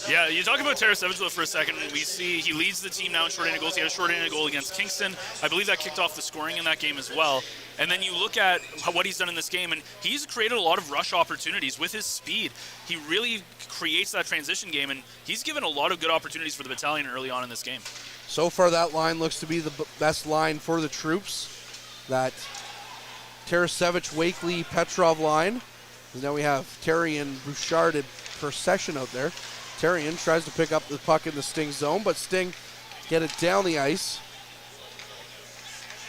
Yeah, you talk about Tarasevich for a second. We see he leads the team now in short-handed goals. He had a short-handed goal against Kingston. I believe that kicked off the scoring in that game as well. And then you look at what he's done in this game, and he's created a lot of rush opportunities with his speed. He really creates that transition game, and he's given a lot of good opportunities for the Battalion early on in this game. So far, that line looks to be the best line for the troops. That Tarasevich, Wakely, Petrov line. And now we have Terry and Bouchard and Procession out there. Terrian tries to pick up the puck in the Sting zone, but Sting get it down the ice.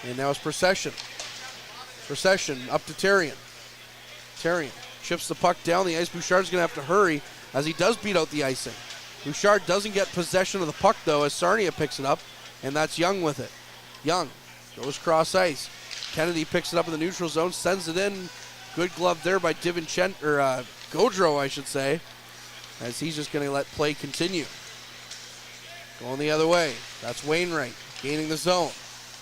And now it's Procession. Procession up to Terrian. Therrien chips the puck down the ice. Bouchard's going to have to hurry as he does beat out the icing. Bouchard doesn't get possession of the puck, though, as Sarnia picks it up, and that's Young with it. Young goes cross ice. Kennedy picks it up in the neutral zone, sends it in. Good glove there by Gaudreau, I should say, as he's just going to let play continue. Going the other way. That's Wainwright gaining the zone.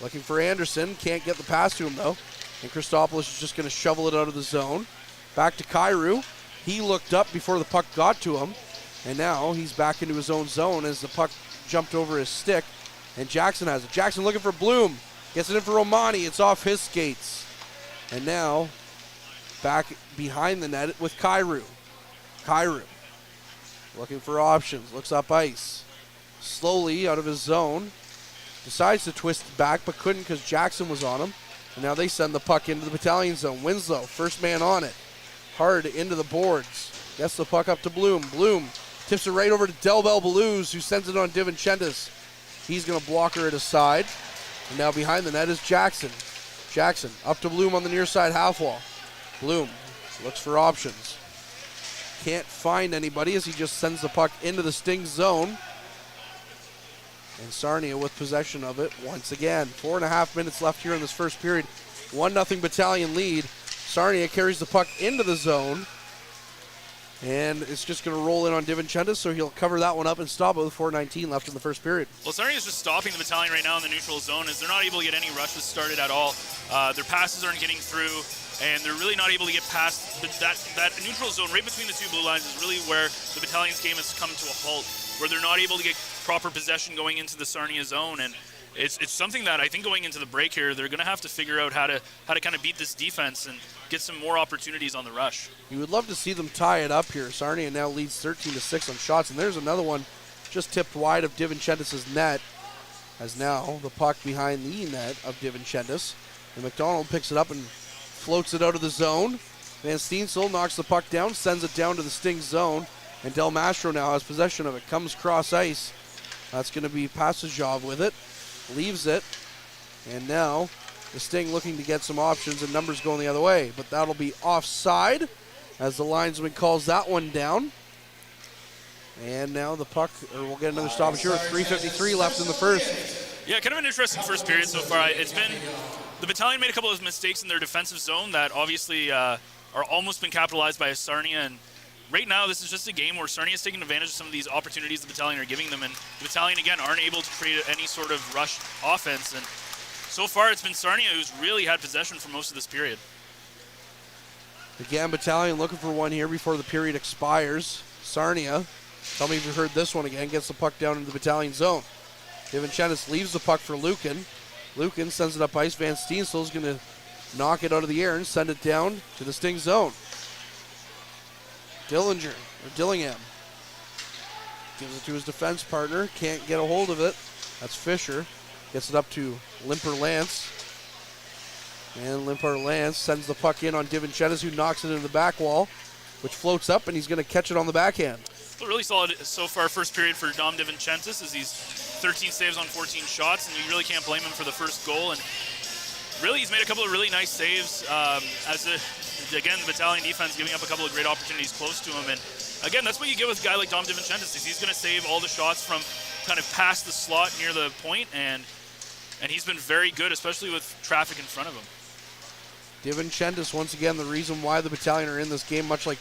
Looking for Anderson. Can't get the pass to him, though. And Christopoulos is just going to shovel it out of the zone. Back to Kyrou. He looked up before the puck got to him. And now he's back into his own zone as the puck jumped over his stick. And Jackson has it. Jackson looking for Bloom. Gets it in for Romani. It's off his skates. And now back behind the net with Kyrou. Kyrou looking for options. Looks up ice. Slowly out of his zone. Decides to twist back, but couldn't because Jackson was on him. And now they send the puck into the Battalion zone. Winslow, first man on it. Hard into the boards. Gets the puck up to Bloom. Bloom tips it right over to Delbel Belouz, who sends it on DiVincentis. He's going to block her at his side. And now behind the net is Jackson. Jackson up to Bloom on the near side half wall. Bloom looks for options. Can't find anybody as he just sends the puck into the Sting zone. And Sarnia with possession of it once again. 4.5 minutes left here in this first period. 1-0 Battalion lead. Sarnia carries the puck into the zone. And it's just going to roll in on DiVincentis, so he'll cover that one up and stop it with 4:19 left in the first period. Well, Sarnia's just stopping the Battalion right now in the neutral zone as they're not able to get any rushes started at all. Their passes aren't getting through, and they're really not able to get past that neutral zone right between the two blue lines is really where the Battalion's game has come to a halt, where they're not able to get proper possession going into the Sarnia zone. And it's something that I think going into the break here, they're going to have to figure out how to kind of beat this defense and get some more opportunities on the rush. You would love to see them tie it up here. Sarnia now leads 13-6 on shots, and there's another one just tipped wide of DiVincentis' net, as now the puck behind the net of DiVincentis. And McDonald picks it up and floats it out of the zone. Van Steensel knocks the puck down, sends it down to the Sting zone, and Del Mastro now has possession of it. Comes cross ice. That's going to be Passajov with it. Leaves it, and now the Sting looking to get some options and numbers going the other way, but that'll be offside as the linesman calls that one down. And now the puck, or we'll get another stoppage here with 3:53 left in the first. Yeah, kind of an interesting first period so far. It's been, the Battalion made a couple of mistakes in their defensive zone that obviously are almost been capitalized by Sarnia, and right now this is just a game where Sarnia is taking advantage of some of these opportunities the Battalion are giving them, and the Battalion again aren't able to create any sort of rush offense, and so far it's been Sarnia who's really had possession for most of this period. Again, Battalion looking for one here before the period expires. Sarnia, tell me if you heard this one again, gets the puck down into the Battalion zone. DiVincentis leaves the puck for Lucan. Lucan sends it up ice. Van Steensel is going to knock it out of the air and send it down to the Sting zone. Dillingham gives it to his defense partner. Can't get a hold of it. That's Fisher. Gets it up to Limper Lance. And Limper Lance sends the puck in on DiVincentis, who knocks it into the back wall, which floats up, and he's going to catch it on the backhand. Well, really solid so far first period for Dom DiVincentis as he's 13 saves on 14 shots, and you really can't blame him for the first goal. And really, he's made a couple of really nice saves again, the Battalion defense giving up a couple of great opportunities close to him. And again, that's what you get with a guy like Dom DiVincentis, is he's going to save all the shots from kind of past the slot near the point, and he's been very good, especially with traffic in front of him. DiVincentis, once again, the reason why the Battalion are in this game, much like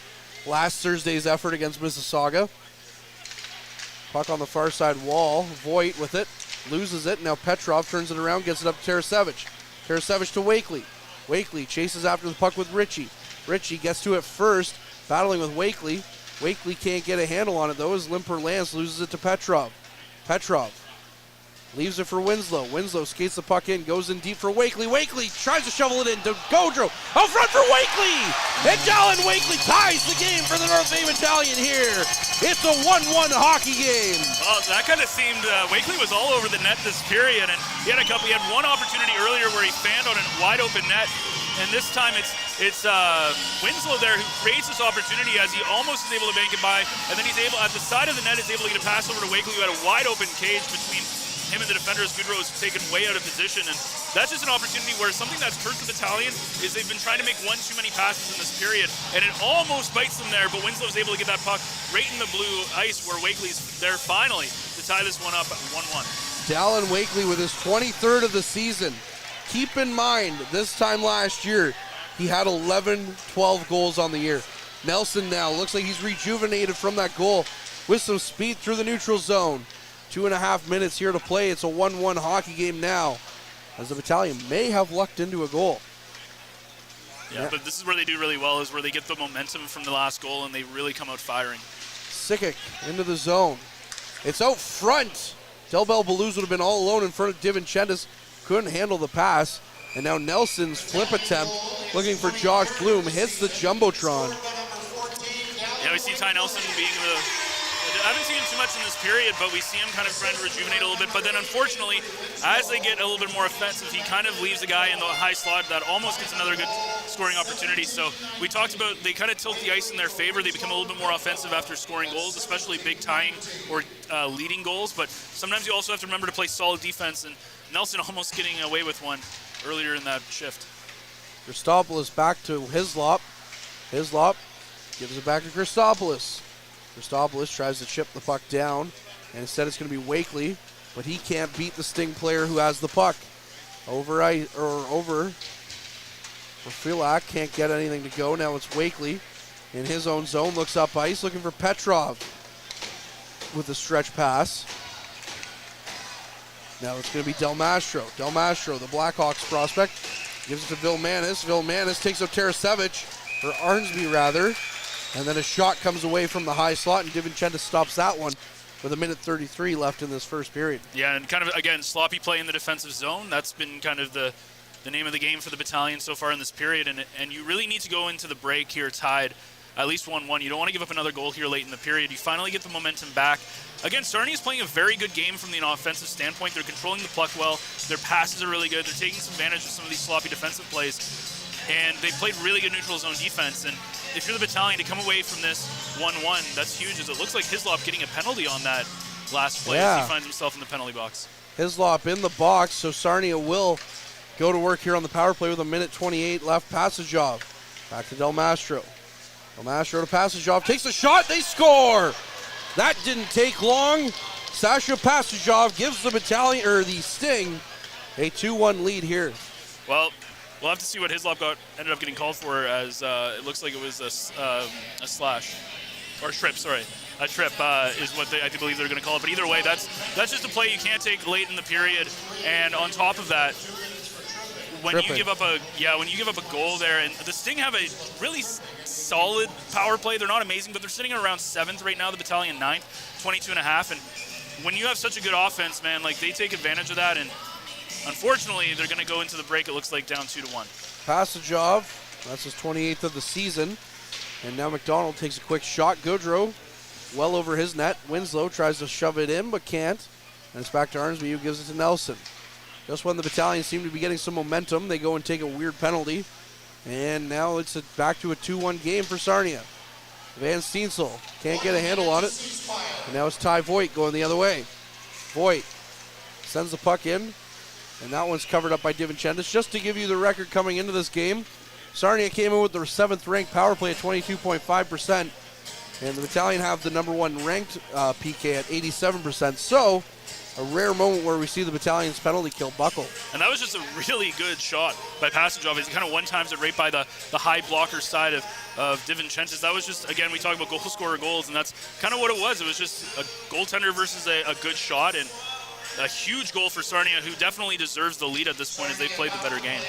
last Thursday's effort against Mississauga. Puck on the far side wall. Voigt with it, loses it. Now Petrov turns it around, gets it up to Tarasevich. Tarasevich to Wakely. Wakely chases after the puck with Ritchie. Ritchie gets to it first, battling with Wakely. Wakely can't get a handle on it, though, as Limper Lance loses it to Petrov. Petrov leaves it for Winslow. Winslow skates the puck in, goes in deep for Wakely. Wakely tries to shovel it in to Gaudreau. Out front for Wakely! And Dallin Wakely ties the game for the North Bay Battalion here. It's a 1-1 hockey game. Well, that kind of seemed, Wakely was all over the net this period, and he had one opportunity earlier where he fanned on a wide open net, and this time it's Winslow there who creates this opportunity as he almost is able to make it by, and then he's able, at the side of the net, is able to get a pass over to Wakely, who had a wide open cage between him and the defenders, Gaudreau, is taken way out of position, and that's just an opportunity where something that's hurt the Battalion is they've been trying to make one too many passes in this period, and it almost bites them there, but Winslow's able to get that puck right in the blue ice where Wakely's there finally to tie this one up at 1-1. Dallin Wakely with his 23rd of the season. Keep in mind, this time last year, he had 11-12 goals on the year. Nelson now looks like he's rejuvenated from that goal with some speed through the neutral zone. 2.5 minutes here to play. It's a 1-1 hockey game now, as the Battalion may have lucked into a goal. Yeah, but this is where they do really well, is where they get the momentum from the last goal and they really come out firing. Sikic into the zone. It's out front. Del Bell Blues would have been all alone in front of DiVincentis. Couldn't handle the pass. And now Nelson's flip attempt, looking for Josh Bloom, hits the Jumbotron. Yeah, we see Ty Nelson being I haven't seen him too much in this period, but we see him kind of trying to rejuvenate a little bit. But then unfortunately, as they get a little bit more offensive, he kind of leaves the guy in the high slot that almost gets another good scoring opportunity. So we talked about they kind of tilt the ice in their favor. They become a little bit more offensive after scoring goals, especially big tying or leading goals. But sometimes you also have to remember to play solid defense, and Nelson almost getting away with one earlier in that shift. Christopoulos back to Hislop. Hislop gives it back to Christopoulos. Christopoulos tries to chip the puck down, and instead it's going to be Wakely, but he can't beat the Sting player who has the puck. Over. Filak can't get anything to go. Now it's Wakely in his own zone, looks up ice, looking for Petrov with a stretch pass. Now it's going to be Del Mastro. Del Mastro, the Blackhawks prospect, gives it to Vilmanis. Vilmanis takes out Tarasevic, or Arnsby rather, and then a shot comes away from the high slot, and DiVincentis stops that one with 1:33 left in this first period. Yeah, and kind of, again, sloppy play in the defensive zone. That's been kind of the name of the game for the Battalion so far in this period, and you really need to go into the break here tied at least 1-1. You don't want to give up another goal here late in the period. You finally get the momentum back. Again, Sarnia is playing a very good game from the offensive standpoint. They're controlling the puck well. Their passes are really good. They're taking some advantage of some of these sloppy defensive plays. And they played really good neutral zone defense. And if you're the Battalion, to come away from this 1-1, that's huge, as it looks like Hislop getting a penalty on that last play as he finds himself in the penalty box. Hislop in the box, so Sarnia will go to work here on the power play with 1:28 left. Passagov back to Del Mastro. Del Mastro to Passagov, takes a shot, they score! That didn't take long. Sasha Passagov gives the Battalion, or the Sting, a 2-1 lead here. Well, we'll have to see what Hislop ended up getting called for, as it looks like it was a slash. Or trip, sorry. A trip is what I believe they're going to call it. But either way, that's just a play you can't take late in the period. And on top of that, when you give up a goal there, and the Sting have a really solid power play. They're not amazing, but they're sitting at around 7th right now, the Battalion 9th, 22.5. And when you have such a good offense, man, like, they take advantage of that. And unfortunately, they're going to go into the break, it looks like, down 2-1. Passagov, that's his 28th of the season. And now McDonald takes a quick shot. Gaudreau well over his net. Winslow tries to shove it in, but can't. And it's back to Arnsby, who gives it to Nelson. Just when the Battalion seem to be getting some momentum, they go and take a weird penalty. And now it's back to a 2-1 game for Sarnia. Van Steensel can't get a handle on it. And now it's Ty Voigt going the other way. Voigt sends the puck in. And that one's covered up by DiVincentis. Just to give you the record coming into this game, Sarnia came in with their 7th ranked power play at 22.5%. And the Battalion have the number 1 ranked PK at 87%. So, a rare moment where we see the Battalion's penalty kill buckle. And that was just a really good shot by Passagov. He kind of one-times it right by the high blocker side of DiVincentis. That was just, again, we talk about goal scorer goals, and that's kind of what it was. It was just a goaltender versus a good shot, and a huge goal for Sarnia, who definitely deserves the lead at this point as they played the better game.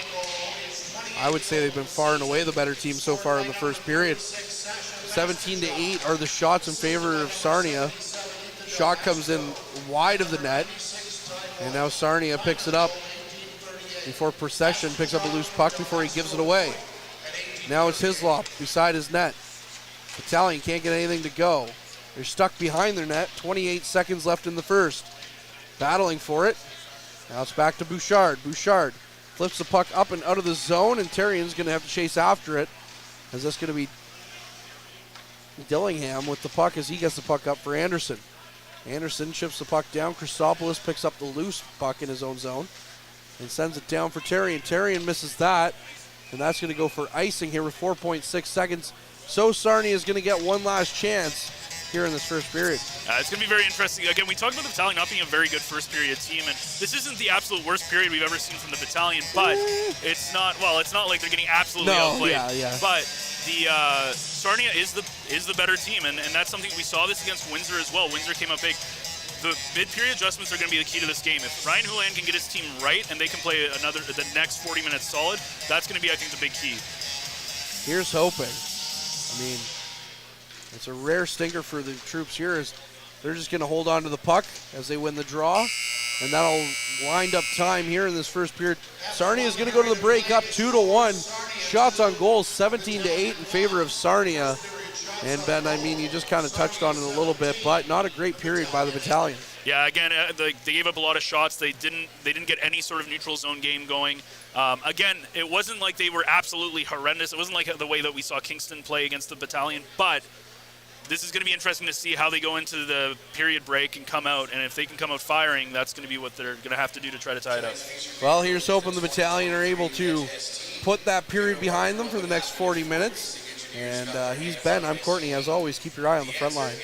I would say they've been far and away the better team so far in the first period. 17-8 are the shots in favor of Sarnia. Shot comes in wide of the net, and now Sarnia picks it up before Procession picks up a loose puck before he gives it away. Now it's Hislop beside his net. Battalion can't get anything to go. They're stuck behind their net. 28 seconds left in the first. Battling for it. Now it's back to Bouchard. Bouchard flips the puck up and out of the zone, and Terrian's going to have to chase after it, as that's going to be Dillingham with the puck as he gets the puck up for Anderson. Anderson chips the puck down. Christopoulos picks up the loose puck in his own zone and sends it down for Terrian. Terrian misses that, and that's going to go for icing here with 4.6 seconds. So Sarnia is going to get one last chance here in this first period. It's going to be very interesting. Again, we talked about the Battalion not being a very good first period team, and this isn't the absolute worst period we've ever seen from the Battalion, but it's not like they're getting absolutely outplayed. But the Sarnia is the better team, and that's something we saw this against Windsor as well. Windsor came up big. The mid-period adjustments are going to be the key to this game. If Ryan Houlihan can get his team right and they can play the next 40 minutes solid, that's going to be, I think, the big key. Here's hoping. I mean, it's a rare stinker for the troops here as they're just going to hold on to the puck as they win the draw, and that'll wind up time here in this first period. Sarnia is going to go to the break up 2-1. Shots on goal 17-8 in favor of Sarnia. And Ben, I mean, you just kind of touched on it a little bit, but not a great period by the Battalion. Yeah, again, they gave up a lot of shots. They didn't get any sort of neutral zone game going. Again, it wasn't like they were absolutely horrendous. It wasn't like the way that we saw Kingston play against the Battalion, but this is going to be interesting to see how they go into the period break and come out. And if they can come out firing, that's going to be what they're going to have to do to try to tie it up. Well, here's hoping the Battalion are able to put that period behind them for the next 40 minutes. And he's Ben. I'm Courtney. As always, keep your eye on the front line.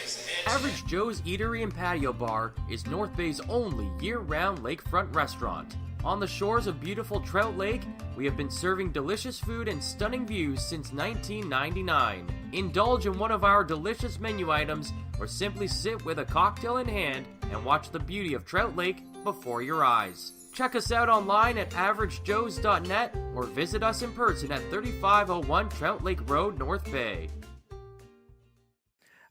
Average Joe's Eatery and Patio Bar is North Bay's only year-round lakefront restaurant. On the shores of beautiful Trout Lake, we have been serving delicious food and stunning views since 1999. Indulge in one of our delicious menu items or simply sit with a cocktail in hand and watch the beauty of Trout Lake before your eyes. Check us out online at averagejoes.net or visit us in person at 3501 Trout Lake Road, North Bay.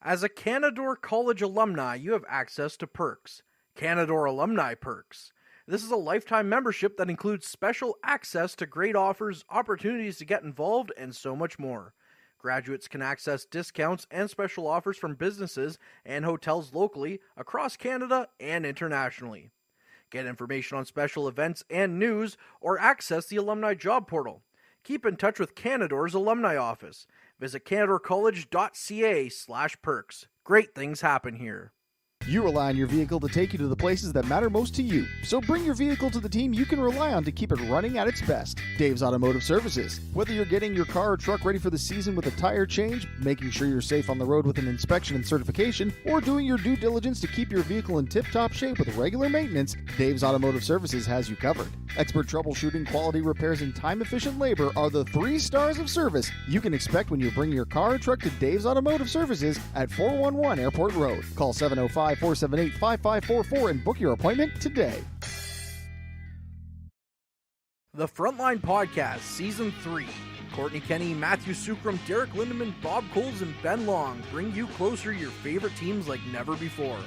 As a Canadore College alumni, you have access to perks. Canadore Alumni Perks. This is a lifetime membership that includes special access to great offers, opportunities to get involved, and so much more. Graduates can access discounts and special offers from businesses and hotels locally, across Canada, and internationally. Get information on special events and news, or access the alumni job portal. Keep in touch with Canadore's alumni office. Visit canadorecollege.ca/perks. Great things happen here. You rely on your vehicle to take you to the places that matter most to you. So bring your vehicle to the team you can rely on to keep it running at its best. Dave's Automotive Services. Whether you're getting your car or truck ready for the season with a tire change, making sure you're safe on the road with an inspection and certification, or doing your due diligence to keep your vehicle in tip-top shape with regular maintenance, Dave's Automotive Services has you covered. Expert troubleshooting, quality repairs, and time-efficient labor are the 3 stars of service you can expect when you bring your car or truck to Dave's Automotive Services at 411 Airport Road. Call 705-478-5544 and book your appointment today. The Frontline Podcast, Season 3. Courtney Kenny, Matthew Sukram, Derek Lindemann, Bob Coles, and Ben Long bring you closer to your favorite teams like never before.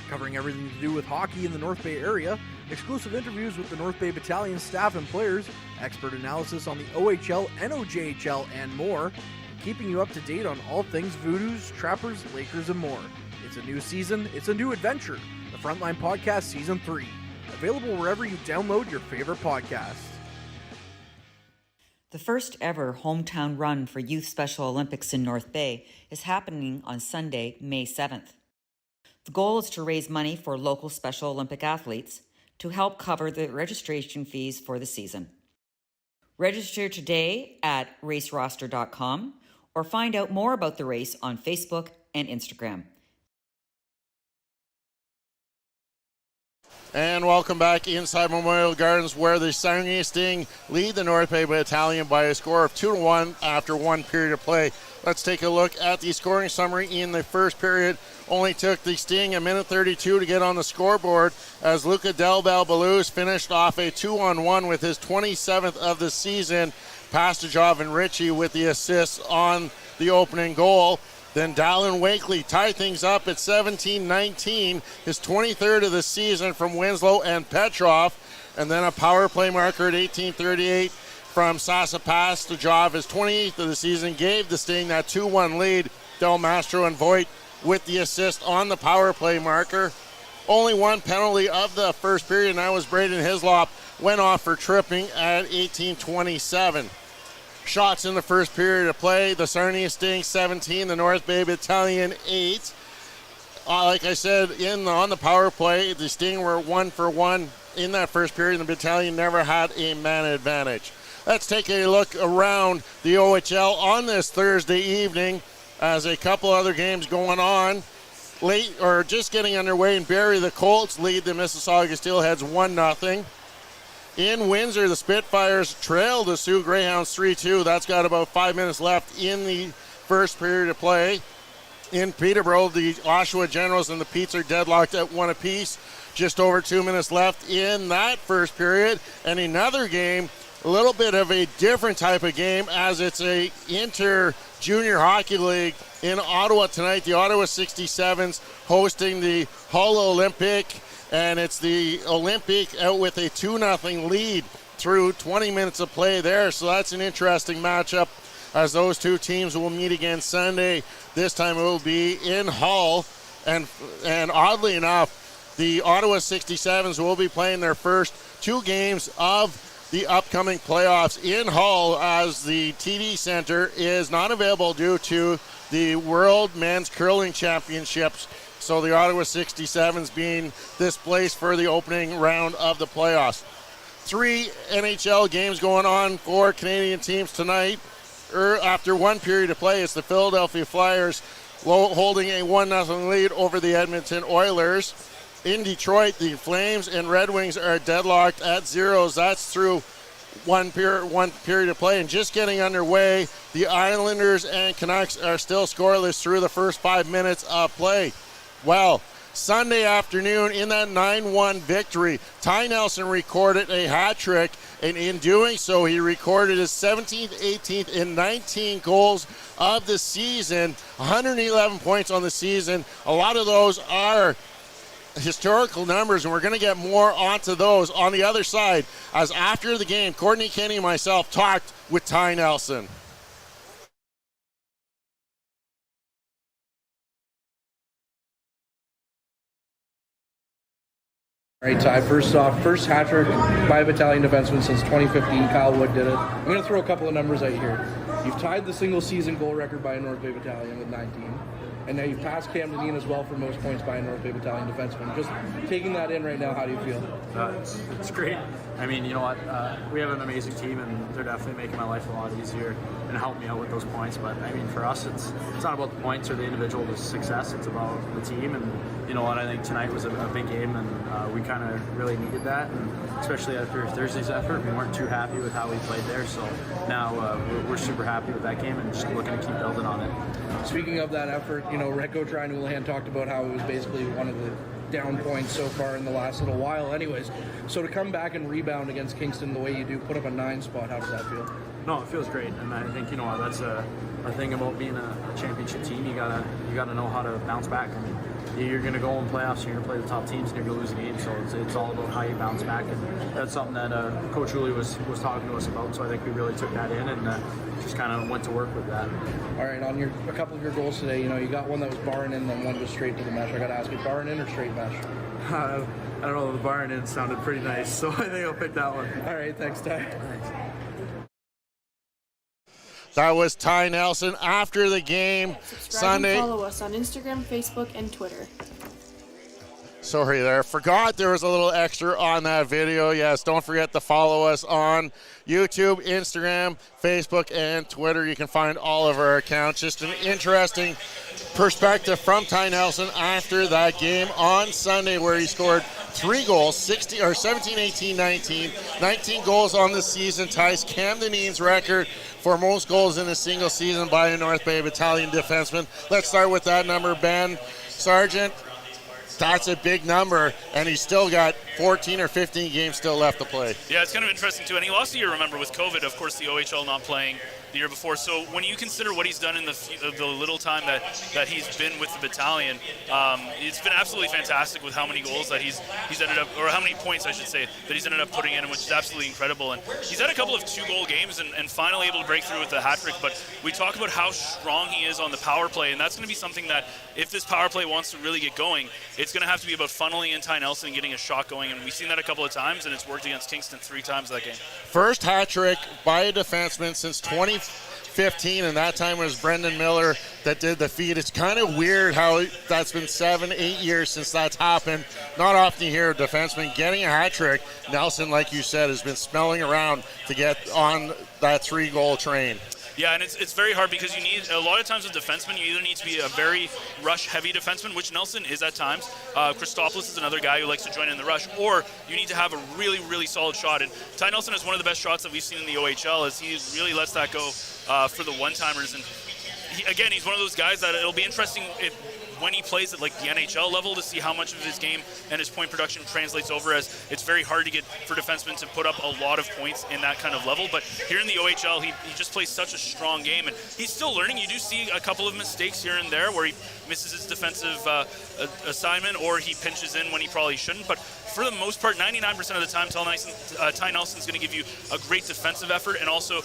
Covering everything to do with hockey in the North Bay area, exclusive interviews with the North Bay Battalion staff and players, expert analysis on the OHL, NOJHL, and more, keeping you up to date on all things Voodoos, Trappers, Lakers, and more. It's a new season, it's a new adventure. The Frontline Podcast Season 3. Available wherever you download your favorite podcasts. The first ever hometown run for Youth Special Olympics in North Bay is happening on Sunday, May 7th. The goal is to raise money for local Special Olympic athletes to help cover the registration fees for the season. Register today at raceroster.com or find out more about the race on Facebook and Instagram. And welcome back inside Memorial Gardens, where the Sarnia Sting lead the North Bay Battalion by a score of 2-1 after one period of play. Let's take a look at the scoring summary in the first period. Only took the Sting a minute 32 to get on the scoreboard as Luca Del Balbaluz finished off a 2-on-1 with his 27th of the season. Pastajov and Ritchie with the assists on the opening goal. Then Dallin Wakely tied things up at 17-19, his 23rd of the season from Winslow and Petrov. And then a power play marker at 18:38 from Sasa Pastajov, his 28th of the season, gave the Sting that 2-1 lead. Del Mastro and Voigt with the assist on the power play marker. Only one penalty of the first period, and that was Braden Hislop, went off for tripping at 18:27. Shots in the first period of play, the Sarnia Sting 17, the North Bay Battalion 8. like I said, on the power play, the Sting were 1 for 1 in that first period. The Battalion never had a man advantage. Let's take a look around the OHL on this Thursday evening as a couple other games going on. Late or just getting underway in Barrie, the Colts lead the Mississauga Steelheads 1-0. In Windsor, the Spitfires trail the Sioux Greyhounds 3-2. That's got about 5 minutes left in the first period of play. In Peterborough, the Oshawa Generals and the Petes are deadlocked at 1 apiece. Just over 2 minutes left in that first period. And another game, a little bit of a different type of game as it's a inter-junior hockey league in Ottawa tonight. The Ottawa 67s hosting the Hull Olympic, and it's the Olympic out with a 2-0 lead through 20 minutes of play there. So that's an interesting matchup as those two teams will meet again Sunday. This time it will be in Hull, and oddly enough, the Ottawa 67s will be playing their first 2 games of the upcoming playoffs in Hull, as the TD Center is not available due to the World Men's Curling Championships. So the Ottawa 67s being displaced for the opening round of the playoffs. 3 NHL games going on for Canadian teams tonight. After 1 period of play, it's the Philadelphia Flyers holding a 1-0 lead over the Edmonton Oilers. In Detroit, the Flames and Red Wings are deadlocked at 0s. That's through one period of play. And just getting underway, the Islanders and Canucks are still scoreless through the first 5 minutes of play. Well, Sunday afternoon in that 9-1 victory, Ty Nelson recorded a hat trick, and in doing so, he recorded his 17th, 18th, and 19 goals of the season, 111 points on the season. A lot of those are historical numbers, and we're going to get more onto those on the other side, as after the game, Courtney Kenny and myself talked with Ty Nelson. All right, Ty, first off, first hat trick by a Battalion defenseman since 2015. Kyle Wood did it. I'm going to throw a couple of numbers out here. You've tied the single season goal record by a North Bay Battalion with 19. And now you've passed Cam Deneen as well for most points by a North Bay Battalion defenseman. Just taking that in right now, how do you feel? It's great. I mean, you know what? We have an amazing team, and they're definitely making my life a lot easier and help me out with those points. But I mean, for us, it's not about the points or the individual success. It's about the team. And you know what? I think tonight was a big game, and we kind of really needed that. And especially after Thursday's effort, we weren't too happy with how we played there. So now we're super happy with that game and just looking to keep building on it. Speaking of that effort, you know, Recco Trianulahan talked about how it was basically one of the down points so far in the last little while anyways. So to come back and rebound against Kingston the way you do, put up a 9 spot, how does that feel? No, it feels great, and I think, you know, that's a thing about being a championship team. You gotta know how to bounce back. I mean, you're going to go in playoffs, you're going to play the top teams, and you're going to lose a game. So it's all about how you bounce back, and that's something that Coach Hooley was talking to us about. So I think we really took that in and just kind of went to work with that. All right, on a couple of your goals today, you know, you got one that was barring in, then one just straight to the mesh. I got to ask you, barring in or straight mesh? I don't know, the barring in sounded pretty nice, so I think I'll pick that one. All right, thanks, Ty. Thanks. That was Ty Nelson after the game Sunday. And follow us on Instagram, Facebook, and Twitter. Sorry there. Forgot there was a little extra on that video. Yes, don't forget to follow us on YouTube, Instagram, Facebook, and Twitter. You can find all of our accounts. Just an interesting perspective from Ty Nelson after that game on Sunday where he scored 3 goals, 17, 18, 19. 19 goals on the season, ties Cam Deneen's record for most goals in a single season by a North Bay Battalion defenseman. Let's start with that number, Ben Sargent. That's a big number, and he's still got 14 or 15 games still left to play. Yeah, it's kind of interesting, too. And he lost a year, remember, with COVID, of course, the OHL not playing the year before. So when you consider what he's done in the little time that he's been with the Battalion, it's been absolutely fantastic with how many goals that he's ended up, or how many points, I should say, that he's ended up putting in, which is absolutely incredible. And he's had a couple of 2-goal games and finally able to break through with the hat trick. But we talk about how strong he is on the power play, and that's going to be something that, if this power play wants to really get going, it's going to have to be about funneling in Ty Nelson and getting a shot going, and we've seen that a couple of times, and it's worked against Kingston 3 times that game. First hat trick by a defenseman since 2015, and that time it was Brendan Miller that did the feed. It's kind of weird how that's been 7-8 years since that's happened. Not often you hear a defenseman getting a hat trick. Nelson, like you said, has been smelling around to get on that 3-goal train. Yeah, and it's very hard because you need, a lot of times with defensemen, you either need to be a very rush-heavy defenseman, which Nelson is at times. Christopoulos is another guy who likes to join in the rush, or you need to have a really, really solid shot. And Ty Nelson is one of the best shots that we've seen in the OHL, as he really lets that go for the one-timers. And he's one of those guys that it'll be interesting when he plays at like the NHL level to see how much of his game and his point production translates over, as it's very hard to get for defensemen to put up a lot of points in that kind of level. But here in the OHL, he just plays such a strong game, and he's still learning. You do see a couple of mistakes here and there where he misses his defensive assignment, or he pinches in when he probably shouldn't. But for the most part, 99% of the time, Ty Nelson's going to give you a great defensive effort, and also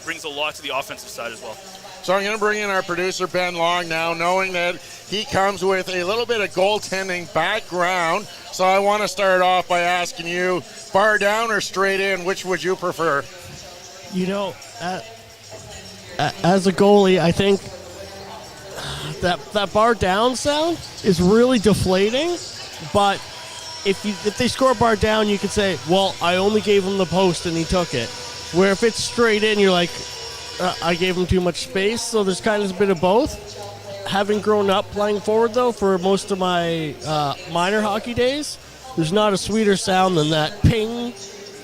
brings a lot to the offensive side as well. So I'm going to bring in our producer, Ben Long, now, knowing that he comes with a little bit of goaltending background. So I want to start off by asking you, bar down or straight in, which would you prefer? You know, as a goalie, I think that bar down sound is really deflating. But if they score a bar down, you could say, well, I only gave him the post and he took it. Where if it's straight in, you're like, I gave him too much space. So there's kind of a bit of both. Having grown up playing forward, though, for most of my minor hockey days, there's not a sweeter sound than that ping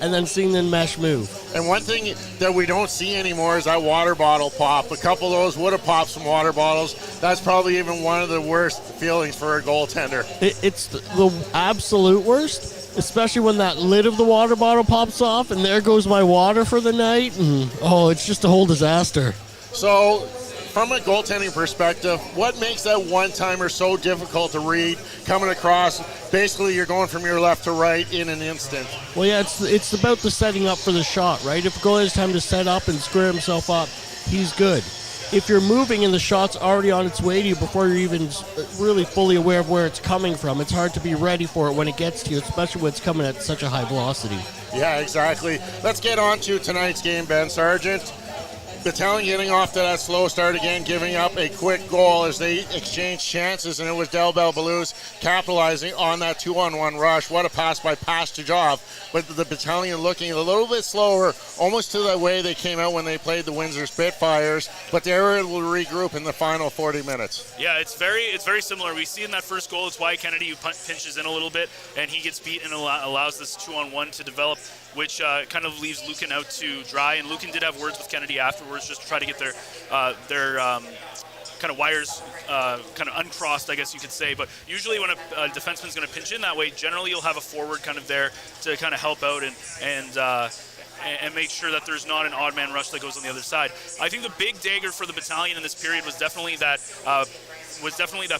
and then seeing the mesh move. And one thing that we don't see anymore is that water bottle pop. A couple of those would have popped some water bottles. That's probably even one of the worst feelings for a goaltender. It's the absolute worst, especially when that lid of the water bottle pops off and there goes my water for the night. And, it's just a whole disaster. So, from a goaltending perspective, what makes that one-timer so difficult to read coming across? Basically, you're going from your left to right in an instant. Well, yeah, it's about the setting up for the shot, right? If a goalie has time to set up and square himself up, he's good. If you're moving and the shot's already on its way to you before you're even really fully aware of where it's coming from, it's hard to be ready for it when it gets to you, especially when it's coming at such a high velocity. Yeah, exactly. Let's get on to tonight's game, Ben Sargent. Battalion getting off to that slow start again, giving up a quick goal as they exchange chances, and it was Del Belbaluz capitalizing on that 2-on-1 rush. What a pass by Pastujov, but the Battalion looking a little bit slower, almost to the way they came out when they played the Windsor Spitfires, but they were able to regroup in the final 40 minutes. Yeah, it's very similar. We see in that first goal, it's Wyatt Kennedy who pinches in a little bit, and he gets beat and allows this 2-on-1 to develop, which kind of leaves Lucan out to dry. And Lucan did have words with Kennedy afterwards just to try to get their kind of wires kind of uncrossed, I guess you could say. But usually when a defenseman's going to pinch in that way, generally you'll have a forward kind of there to kind of help out and make sure that there's not an odd man rush that goes on the other side. I think the big dagger for the Battalion in this period was definitely that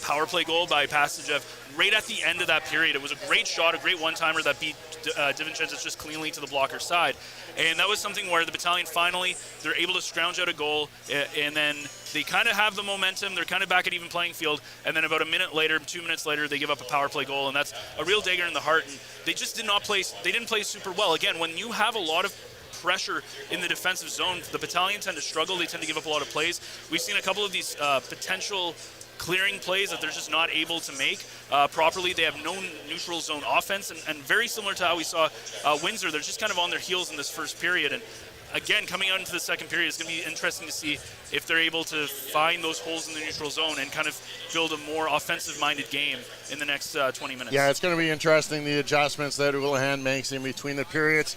power play goal by Pastujov right at the end of that period. It was a great shot, a great one-timer that beat DiVincenzo just cleanly to the blocker's side. And that was something where the Battalion finally, they're able to scrounge out a goal, and then they kind of have the momentum. They're kind of back at even playing field, and then about 2 minutes later, they give up a power play goal, and that's a real dagger in the heart. And they just didn't play super well. Again, when you have a lot of pressure in the defensive zone, the Battalion tend to struggle. They tend to give up a lot of plays. We've seen a couple of these potential clearing plays that they're just not able to make properly. They have no neutral zone offense, and very similar to how we saw Windsor, they're just kind of on their heels in this first period. And again, coming out into the second period, it's going to be interesting to see if they're able to find those holes in the neutral zone and kind of build a more offensive-minded game in the next 20 minutes. Yeah, it's going to be interesting, the adjustments that Houlihan makes in between the periods.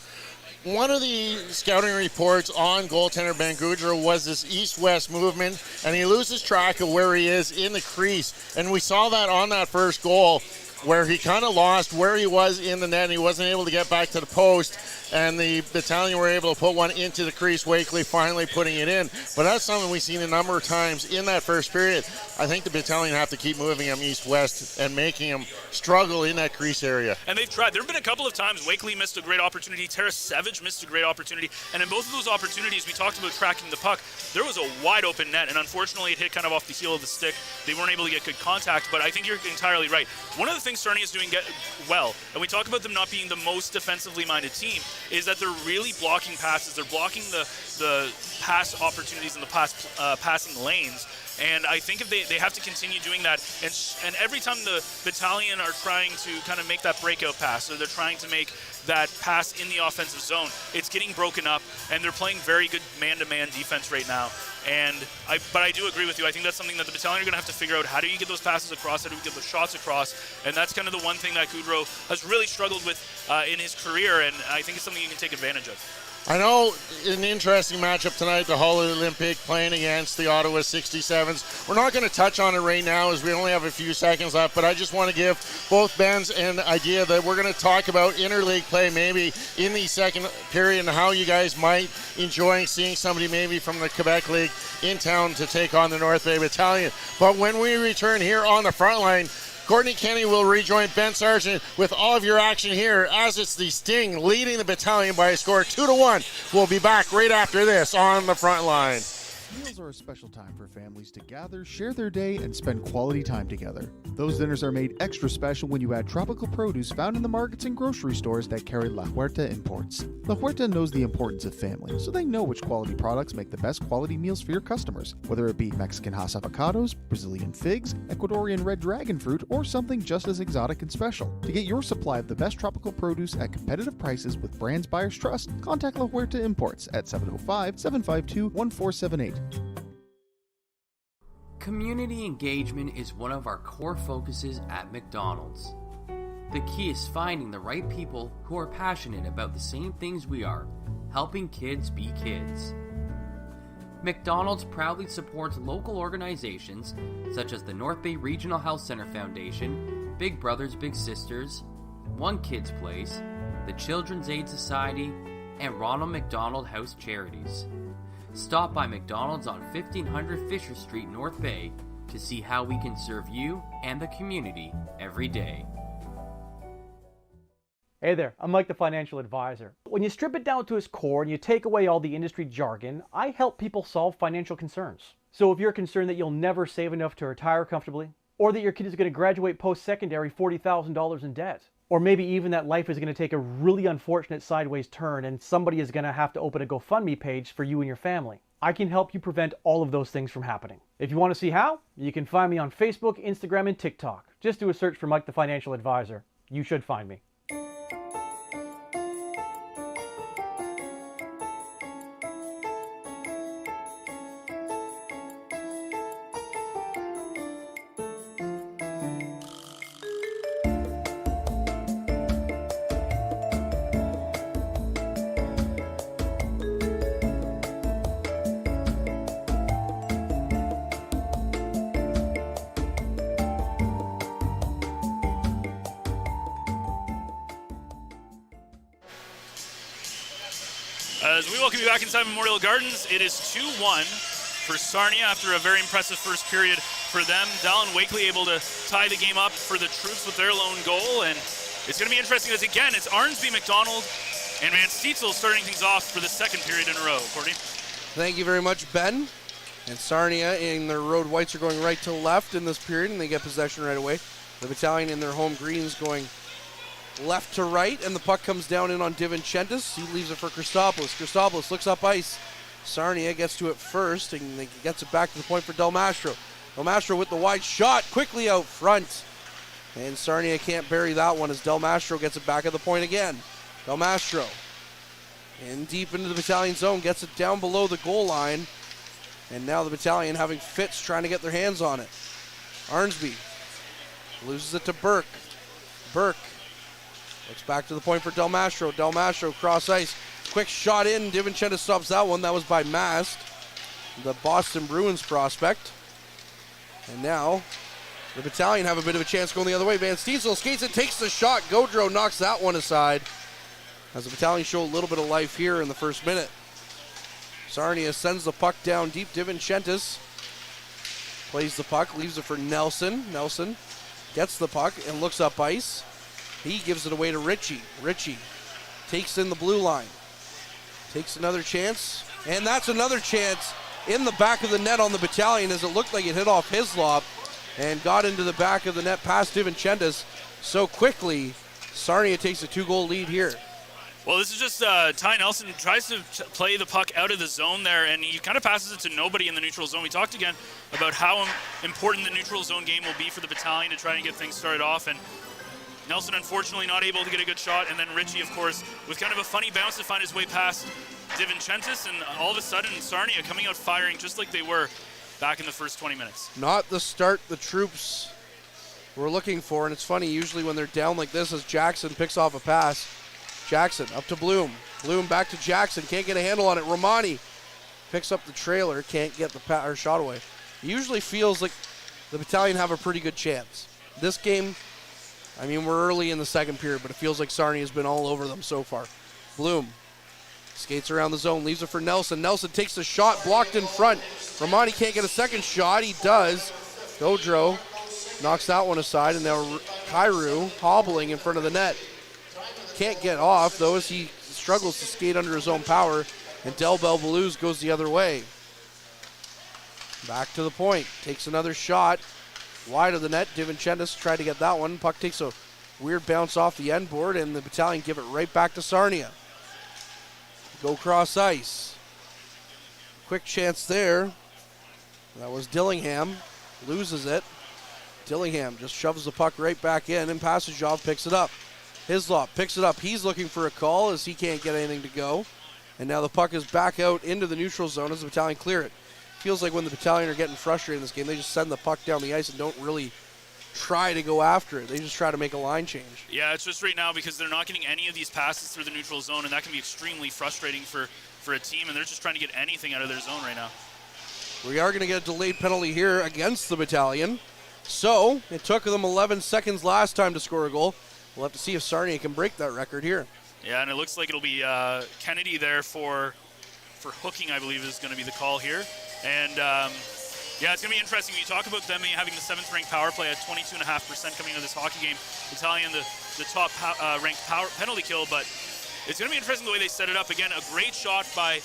One of the scouting reports on goaltender Ben Gaudreau was this east-west movement, and he loses track of where he is in the crease. And we saw that on that first goal, where he kind of lost where he was in the net, and he wasn't able to get back to the post, and the Battalion were able to put one into the crease, Wakely finally putting it in. But that's something we've seen a number of times in that first period. I think the Battalion have to keep moving him east-west and making him struggle in that crease area. And they've tried. There have been a couple of times Wakely missed a great opportunity, Tara Savage missed a great opportunity, and in both of those opportunities, we talked about tracking the puck. There was a wide open net, and unfortunately it hit kind of off the heel of the stick. They weren't able to get good contact, but I think you're entirely right. One of the things Sarnia is doing well, and we talk about them not being the most defensively minded team, is that they're really blocking passes. They're blocking the pass opportunities and the passing lanes. And I think if they have to continue doing that, and every time the Battalion are trying to kind of make that breakout pass, or they're trying to make that pass in the offensive zone, it's getting broken up, and they're playing very good man-to-man defense right now. But I do agree with you. I think that's something that the Battalion are going to have to figure out. How do you get those passes across? How do you get those shots across? And that's kind of the one thing that Gaudreau has really struggled with in his career, and I think it's something you can take advantage of. I know an interesting matchup tonight, the Hull Olympic playing against the Ottawa 67s. We're not going to touch on it right now as we only have a few seconds left, but I just want to give both Bens an idea that we're going to talk about interleague play maybe in the second period and how you guys might enjoy seeing somebody maybe from the Quebec League in town to take on the North Bay Battalion. But when we return here on the front line, Courtney Kenny will rejoin Ben Sargent with all of your action here as it's the Sting leading the Battalion by a score 2-1. We'll be back right after this on the front line. Meals are a special time for families to gather, share their day, and spend quality time together. Those dinners are made extra special when you add tropical produce found in the markets and grocery stores that carry La Huerta imports. La Huerta knows the importance of family, so they know which quality products make the best quality meals for your customers, whether it be Mexican Hass avocados, Brazilian figs, Ecuadorian red dragon fruit, or something just as exotic and special. To get your supply of the best tropical produce at competitive prices with brands buyers trust, contact La Huerta Imports at 705-752-1478. Community engagement is one of our core focuses at McDonald's. The key is finding the right people who are passionate about the same things we are, helping kids be kids. McDonald's proudly supports local organizations such as the North Bay Regional Health Center Foundation, Big Brothers Big Sisters, One Kids Place, the Children's Aid Society, and Ronald McDonald House Charities. Stop by McDonald's on 1500 Fisher Street, North Bay, to see how we can serve you and the community every day. Hey there, I'm Mike the Financial Advisor. When you strip it down to its core and you take away all the industry jargon, I help people solve financial concerns. So if you're concerned that you'll never save enough to retire comfortably, or that your kid is going to graduate post-secondary $40,000 in debt, or maybe even that life is going to take a really unfortunate sideways turn and somebody is going to have to open a GoFundMe page for you and your family, I can help you prevent all of those things from happening. If you want to see how, you can find me on Facebook, Instagram, and TikTok. Just do a search for Mike the Financial Advisor. You should find me. As we welcome you back inside Memorial Gardens, it is 2-1 for Sarnia after a very impressive first period for them. Dallin Wakely able to tie the game up for the troops with their lone goal, and it's going to be interesting as, again, it's Arnsby, McDonald, and Van Stietzel starting things off for the second period in a row. Courtney? Thank you very much, Ben. And Sarnia in their road whites are going right to left in this period, and they get possession right away. The Battalion in their home greens going left to right, and the puck comes down in on DiVincentis. He leaves it for Christopoulos. Christopoulos looks up ice. Sarnia gets to it first, and he gets it back to the point for Del Mastro. Del Mastro with the wide shot, quickly out front. And Sarnia can't bury that one as Del Mastro gets it back at the point again. Del Mastro in deep into the Battalion zone, gets it down below the goal line. And now the Battalion having fits trying to get their hands on it. Arnsby loses it to Burke. Burke looks back to the point for Del Mastro. Del Mastro cross ice. Quick shot in. DiVincentis stops that one. That was by Mast, the Boston Bruins prospect. And now the Battalion have a bit of a chance going the other way. Van Stiesel skates it, takes the shot. Gaudreau knocks that one aside. As the Battalion show a little bit of life here in the first minute. Sarnia sends the puck down deep. DiVincentis plays the puck, leaves it for Nelson. Nelson gets the puck and looks up ice. He gives it away to Ritchie. Ritchie takes in the blue line. Takes another chance. And that's another chance in the back of the net on the Battalion as it looked like it hit off Hislop and got into the back of the net past DiVincentis. so quickly. Sarnia takes a 2-goal lead here. Well, this is just Ty Nelson tries to play the puck out of the zone there, and he kind of passes it to nobody in the neutral zone. We talked again about how important the neutral zone game will be for the Battalion to try and get things started off, and Nelson unfortunately not able to get a good shot, and then Richie, of course, with kind of a funny bounce to find his way past DiVincentis, and all of a sudden Sarnia coming out firing just like they were back in the first 20 minutes. Not the start the troops were looking for, and it's funny, usually when they're down like this, as Jackson picks off a pass, Jackson up to Bloom. Bloom back to Jackson. Can't get a handle on it. Romani picks up the trailer. Can't get the shot away. It usually feels like the Battalion have a pretty good chance. This game, I mean, we're early in the second period, but it feels like Sarnia has been all over them so far. Bloom skates around the zone. Leaves it for Nelson. Nelson takes the shot. Blocked in front. Romani can't get a second shot. He does. Gaudreau knocks that one aside, and now Kairu hobbling in front of the net. Can't get off, though, as he struggles to skate under his own power, and Del Belbaluz goes the other way. Back to the point. Takes another shot. Wide of the net. DiVincentis tried to get that one. Puck takes a weird bounce off the end board, and the Battalion give it right back to Sarnia. Go cross ice. Quick chance there. That was Dillingham. Loses it. Dillingham just shoves the puck right back in, and Passagov picks it up. Hislop picks it up. He's looking for a call as he can't get anything to go. And now the puck is back out into the neutral zone as the Battalion clear it. Feels like when the Battalion are getting frustrated in this game, they just send the puck down the ice and don't really try to go after it. They just try to make a line change. Yeah, it's just right now because they're not getting any of these passes through the neutral zone, and that can be extremely frustrating for a team, and they're just trying to get anything out of their zone right now. We are going to get a delayed penalty here against the Battalion. So, it took them 11 seconds last time to score a goal. We'll have to see if Sarnia can break that record here. Yeah, and it looks like it'll be Kennedy there for hooking, I believe, is going to be the call here. And, yeah, it's going to be interesting. When you talk about them having the 7th-ranked power play at 22.5% coming into this hockey game. Battalion, the top ranked penalty kill, but it's going to be interesting the way they set it up. Again, a great shot by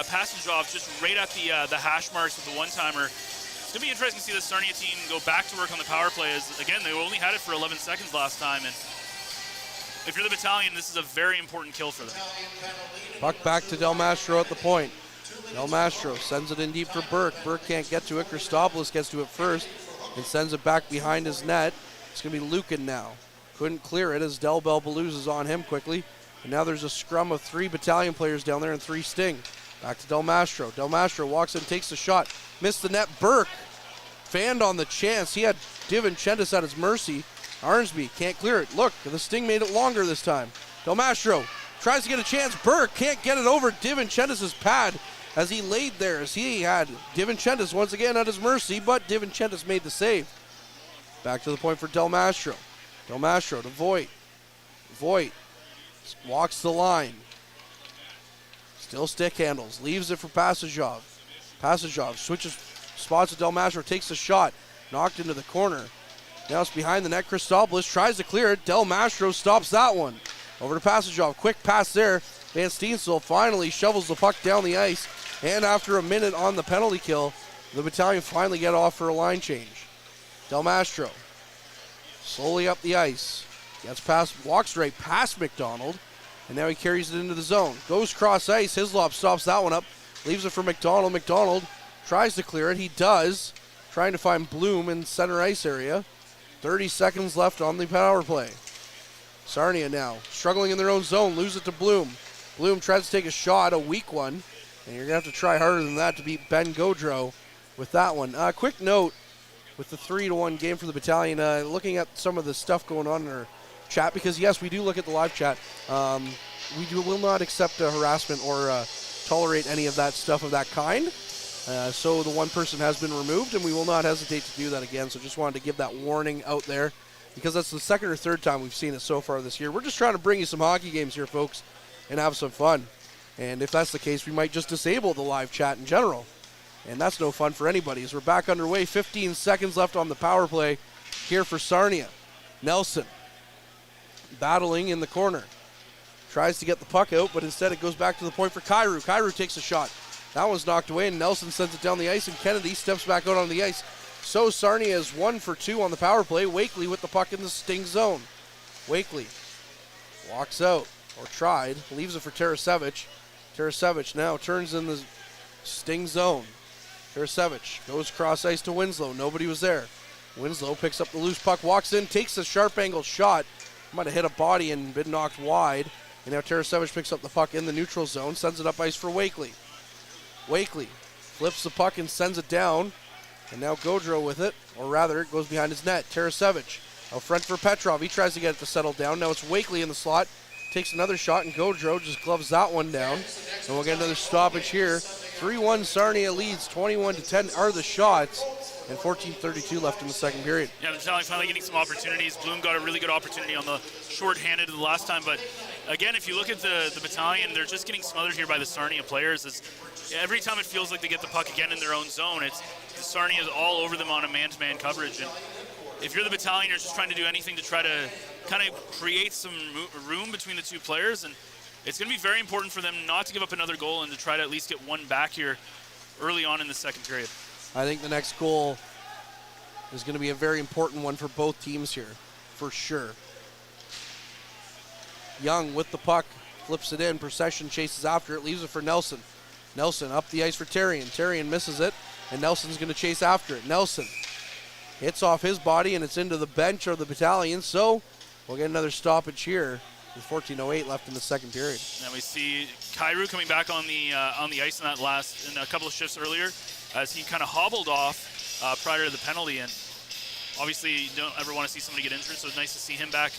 Passagov just right at the hash marks with the one-timer. It's going to be interesting to see the Sarnia team go back to work on the power play. As, again, they only had it for 11 seconds last time, and if you're the Battalion, this is a very important kill for them. Puck back to Del Mastro at the point. Del Mastro sends it in deep for Burke. Burke can't get to it. Christopoulos gets to it first and sends it back behind his net. It's going to be Lukin now. Couldn't clear it as Del Belbaluz is on him quickly. And now there's a scrum of 3 Battalion players down there and 3 Sting. Back to Del Mastro. Del Mastro walks in, takes the shot. Missed the net. Burke fanned on the chance. He had DiVincentis at his mercy. Arnsby can't clear it. Look, the Sting made it longer this time. Del Mastro tries to get a chance. Burke can't get it over DiVincentis' pad as he laid there, as he had DiVincentis once again at his mercy, but DiVincentis made the save. Back to the point for Del Mastro. Del Mastro to Voigt. Voigt walks the line. Still stick handles. Leaves it for Passagov. Passagov switches spots to Del Mastro. Takes the shot. Knocked into the corner. Now it's behind the net. Christopoulos tries to clear it. Del Mastro stops that one. Over to Passagov. Quick pass there. Van Steensel finally shovels the puck down the ice. And after a minute on the penalty kill, the Battalion finally get off for a line change. Del Mastro slowly up the ice. Gets past, walks right past McDonald. And now he carries it into the zone. Goes cross ice. Hislop stops that one up. Leaves it for McDonald. McDonald tries to clear it. He does. Trying to find Bloom in center ice area. 30 seconds left on the power play. Sarnia now struggling in their own zone. Lose it to Bloom. Bloom tries to take a shot, a weak one. And you're going to have to try harder than that to beat Ben Gaudreau with that one. Quick note with the 3-1 game for the Battalion. Looking at some of the stuff going on in our chat, because yes, we do look at the live chat. We will not accept harassment or tolerate any of that stuff of that kind. So the one person has been removed, and we will not hesitate to do that again. So just wanted to give that warning out there, because that's the second or third time we've seen it so far this year. We're just trying to bring you some hockey games here, folks, and have some fun. And if that's the case, we might just disable the live chat in general. And that's no fun for anybody. As we're back underway, 15 seconds left on the power play here for Sarnia. Nelson battling in the corner. Tries to get the puck out, but instead it goes back to the point for Kairu. Kairu takes a shot. That one's knocked away, and Nelson sends it down the ice, and Kennedy steps back out on the ice. So Sarnia is 1 for 2 on the power play. Wakely with the puck in the Sting zone. Wakely walks out, or tried, leaves it for Tarasevic. Tarasevic now turns in the Sting zone. Tarasevic goes cross ice to Winslow. Nobody was there. Winslow picks up the loose puck, walks in, takes a sharp angle shot. Might have hit a body and been knocked wide. And now Tarasevic picks up the puck in the neutral zone, sends it up ice for Wakely. Wakely flips the puck and sends it down. And now Gaudreau with it, or rather, it goes behind his net. Tarasevic out front for Petrov. He tries to get it to settle down. Now it's Wakely in the slot. Takes another shot, and Gaudreau just gloves that one down. And we'll get another stoppage here. 3-1 Sarnia leads. 21-10 are the shots. And 14:32 left in the second period. Yeah, the Battalion finally getting some opportunities. Bloom got a really good opportunity on the short-handed the last time. But again, if you look at the Battalion, they're just getting smothered here by the Sarnia players. Every time it feels like they get the puck again in their own zone, Sarnia is all over them on a man-to-man coverage. And if you're the Battalion, you're just trying to do anything to try to kind of create some room between the two players. And it's going to be very important for them not to give up another goal and to try to at least get one back here early on in the second period. I think the next goal is going to be a very important one for both teams here, for sure. Young with the puck, flips it in. Procession chases after it, leaves it for Nelson. Nelson up the ice for Terrian. Terrian misses it, and Nelson's going to chase after it. Nelson hits off his body, and it's into the bench of the Battalion, so we'll get another stoppage here with 14:08 left in the second period. And we see Kairu coming back on the ice in a couple of shifts earlier, as he kind of hobbled off prior to the penalty. And obviously, you don't ever want to see somebody get injured, so it's nice to see him back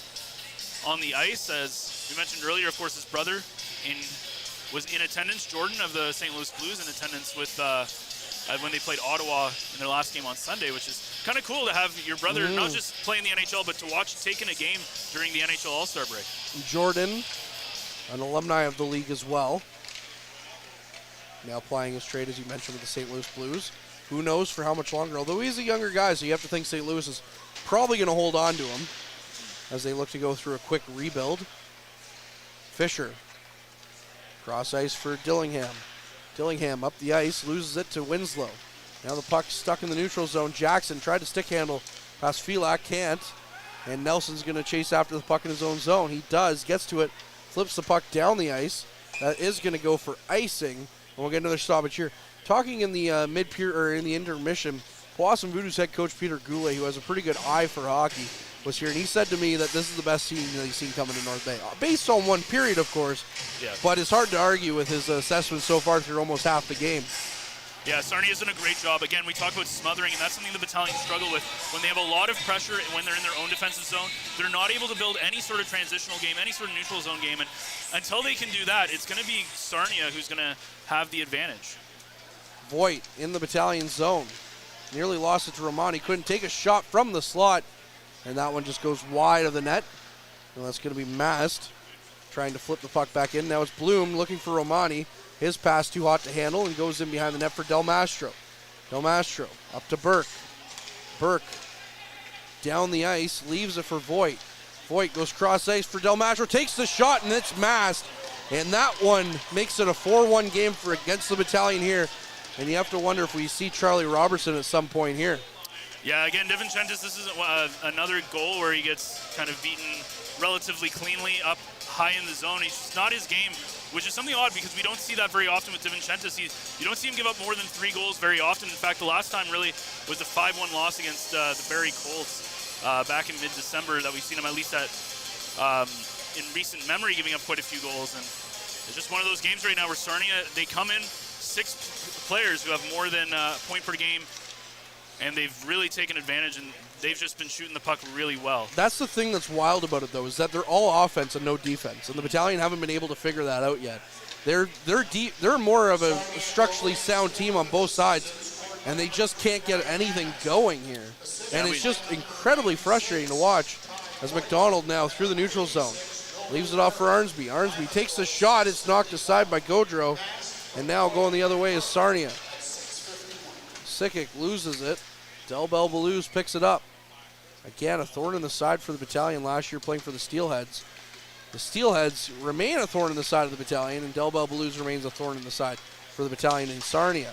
on the ice. As we mentioned earlier, of course, his brother was in attendance. Jordan of the St. Louis Blues in attendance with when they played Ottawa in their last game on Sunday, which is kind of cool to have your brother not just play in the NHL, but to watch taking a game during the NHL All-Star break. Jordan, an alumni of the league as well. Now plying his trade, as you mentioned, with the St. Louis Blues. Who knows for how much longer, although he's a younger guy, so you have to think St. Louis is probably going to hold on to him as they look to go through a quick rebuild. Fisher, cross ice for Dillingham. Dillingham up the ice, loses it to Winslow. Now the puck stuck in the neutral zone. Jackson tried to stick handle past Felak, can't. And Nelson's going to chase after the puck in his own zone. He does, gets to it, flips the puck down the ice. That is going to go for icing. And we'll get another stoppage here. Talking in the mid-period or in the intermission, Powassan Voodoo's head coach Peter Goulet, who has a pretty good eye for hockey, was here, and he said to me that this is the best team that he's seen coming to North Bay. Based on one period, of course, but it's hard to argue with his assessment so far through almost half the game. Yeah, Sarnia's done a great job. Again, we talk about smothering, and that's something the Battalion struggle with. When they have a lot of pressure and when they're in their own defensive zone, they're not able to build any sort of transitional game, any sort of neutral zone game, and until they can do that, it's going to be Sarnia who's going to have the advantage. Voigt in the Battalion zone. Nearly lost it to Romani. Couldn't take a shot from the slot, and that one just goes wide of the net. And that's going to be Mast trying to flip the puck back in. Now it's Bloom looking for Romani. His pass too hot to handle and goes in behind the net for Del Mastro. Del Mastro up to Burke. Burke down the ice, leaves it for Voigt. Voigt goes cross ice for Del Mastro, takes the shot, and it's Mast. And that one makes it a 4-1 game against the Battalion here. And you have to wonder if we see Charlie Robertson at some point here. Yeah, again, DeVincentis, this is another goal where he gets kind of beaten relatively cleanly up high in the zone. It's just not his game, which is something odd because we don't see that very often with DeVincentis. You don't see him give up more than 3 goals very often. In fact, the last time really was the 5-1 loss against the Barrie Colts back in mid-December that we've seen him at least at in recent memory giving up quite a few goals. And it's just one of those games right now where Sarnia, they come in 6 players who have more than a point per game, and they've really taken advantage, and they've just been shooting the puck really well. That's the thing that's wild about it, though, is that they're all offense and no defense, and the Battalion haven't been able to figure that out yet. They're more of a structurally sound team on both sides, and they just can't get anything going here. And it's just incredibly frustrating to watch as McDonald now through the neutral zone. Leaves it off for Arnsby. Arnsby takes the shot. It's knocked aside by Gaudreau. And now going the other way is Sarnia. Sikic loses it. Del Belbalouse picks it up. Again, a thorn in the side for the Battalion last year playing for the Steelheads. The Steelheads remain a thorn in the side of the Battalion, and Del Belbalouse remains a thorn in the side for the Battalion in Sarnia.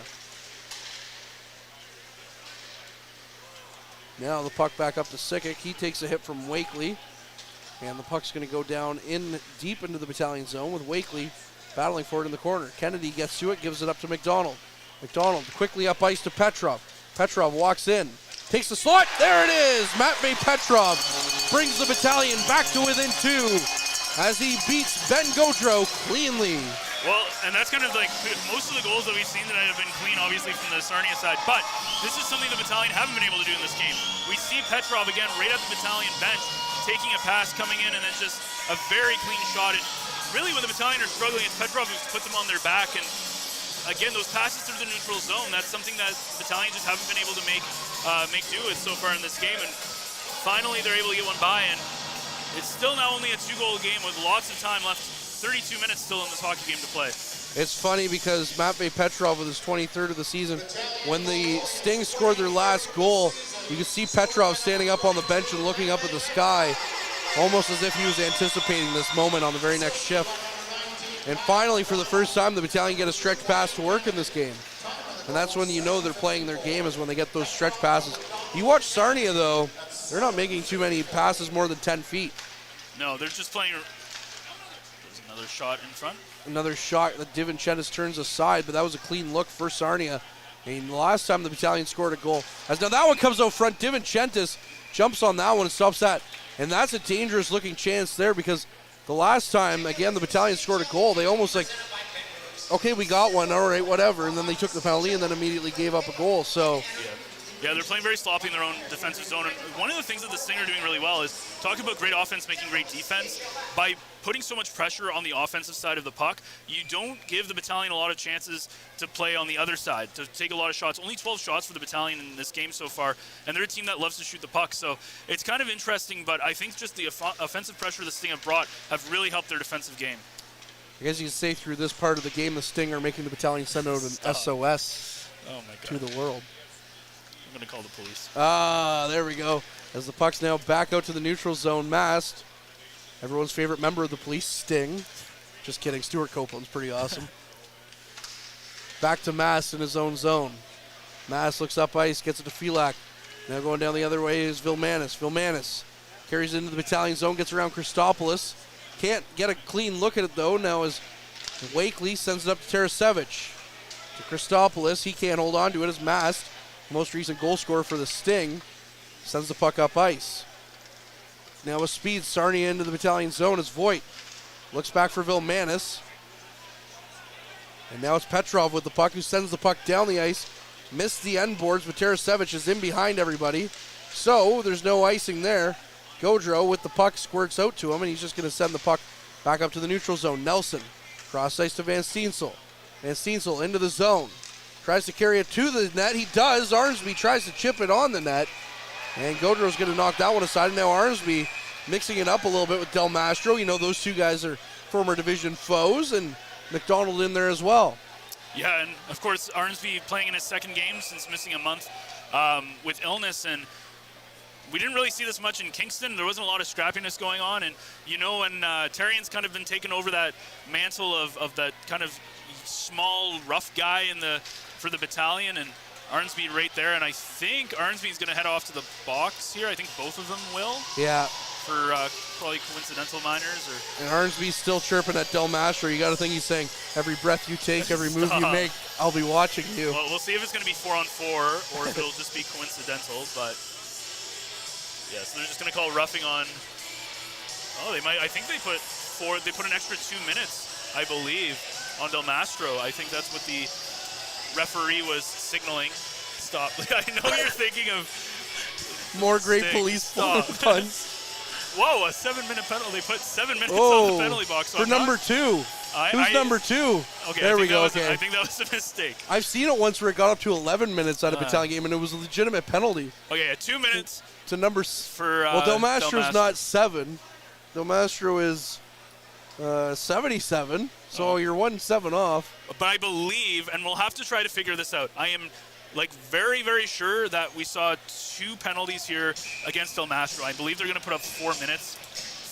Now the puck back up to Sikic. He takes a hit from Wakely. And the puck's going to go down in deep into the Battalion zone with Wakely battling for it in the corner. Kennedy gets to it, gives it up to McDonald. McDonald quickly up ice to Petrov. Petrov walks in, takes the slot. There it is. Matvey Petrov brings the Battalion back to within 2 as he beats Ben Gaudreau cleanly. Well, and that's kind of like most of the goals that we've seen tonight have been clean, obviously, from the Sarnia side. But this is something the Battalion haven't been able to do in this game. We see Petrov again right at the Battalion bench, taking a pass, coming in, and then just a very clean shot. And really, when the Battalion are struggling, it's Petrov who's put them on their back. And again, those passes through the neutral zone, that's something that the Battalion just haven't been able to make do with so far in this game. And finally, they're able to get one by. And it's still now only a 2-goal game with lots of time left. 32 minutes still in this hockey game to play. It's funny because Matvey Petrov with his 23rd of the season, when the Sting scored their last goal, you could see Petrov standing up on the bench and looking up at the sky, almost as if he was anticipating this moment on the very next shift. And finally, for the first time, the Battalion get a stretch pass to work in this game. And that's when you know they're playing their game, is when they get those stretch passes. You watch Sarnia, though, they're not making too many passes more than 10 feet. No, they're just playing. Another shot in front. Another shot that DiVincentis turns aside, but that was a clean look for Sarnia. And the last time the Battalion scored a goal, as now that one comes out front, DiVincentis jumps on that one and stops that. And that's a dangerous looking chance there, because the last time, again, the Battalion scored a goal, they almost like, okay, we got one, all right, whatever. And then they took the penalty and then immediately gave up a goal. So. Yeah, they're playing very sloppy in their own defensive zone. And one of the things that the Sting are doing really well is talk about great offense making great defense. By putting so much pressure on the offensive side of the puck, you don't give the Battalion a lot of chances to play on the other side, to take a lot of shots. Only 12 shots for the Battalion in this game so far, and they're a team that loves to shoot the puck. So it's kind of interesting, but I think just the offensive pressure the Sting have brought have really helped their defensive game. I guess you can say through this part of the game, the Sting are making the Battalion send out an SOS to the world. I'm going to call the police. There we go. As the puck's now back out to the neutral zone, Mast. Everyone's favorite member of the police, Sting. Just kidding, Stuart Copeland's pretty awesome. Back to Mast in his own zone. Mast looks up ice, gets it to Filak. Now going down the other way is Vilmanis. Vilmanis carries it into the Battalion zone, gets around Christopoulos. Can't get a clean look at it though, now as Wakely sends it up to Tarasevic. To Christopoulos, he can't hold on to it as Mast, most recent goal scorer for the Sting, sends the puck up ice. Now with speed, Sarnia into the Battalion zone as Voigt looks back for Vilmanis. And now it's Petrov with the puck, who sends the puck down the ice. Missed the end boards, but Tarasevic is in behind everybody. So there's no icing there. Gaudreau with the puck squirts out to him, and he's just going to send the puck back up to the neutral zone. Nelson cross ice to Van Steensel. Van Steensel into the zone. Tries to carry it to the net. He does. Armsby tries to chip it on the net. And Gaudreau's going to knock that one aside. And now Armsby mixing it up a little bit with Del Mastro. You know, those two guys are former division foes. And McDonald in there as well. Yeah, and of course, Armsby playing in his second game since missing a month with illness. And we didn't really see this much in Kingston. There wasn't a lot of scrappiness going on. And, you know, when Terrian's kind of been taking over that mantle of that kind of small, rough guy for the Battalion, and Armsby right there, and I think Armsby's going to head off to the box here. I think both of them will. Yeah. For probably coincidental minors. And Armsby's still chirping at Del Mastro. You got to think he's saying, every breath you take, every move you make, I'll be watching you. Well, we'll see if it's going to be 4-on-4 or if it'll just be coincidental, but yeah, so they're just going to call roughing on. Oh, they might. I think they put an extra 2 minutes, I believe, on Del Mastro. I think that's what the referee was signaling. Stop. I know you're thinking of more great police punts. Whoa, a 7-minute penalty. They put 7 minutes on the penalty box. So for number 2. Who's number 2? Okay, there we go. I think that was a mistake. I've seen it once where it got up to 11 minutes on a Battalion game, and it was a legitimate penalty. Okay, yeah, 2 minutes. To number for well, Del Mastro's not 7. Del Mastro is 77. So you're 1-7 off. But I believe, and we'll have to try to figure this out, I am very, very sure that we saw 2 penalties here against Del Mastro. I believe they're going to put up 4 minutes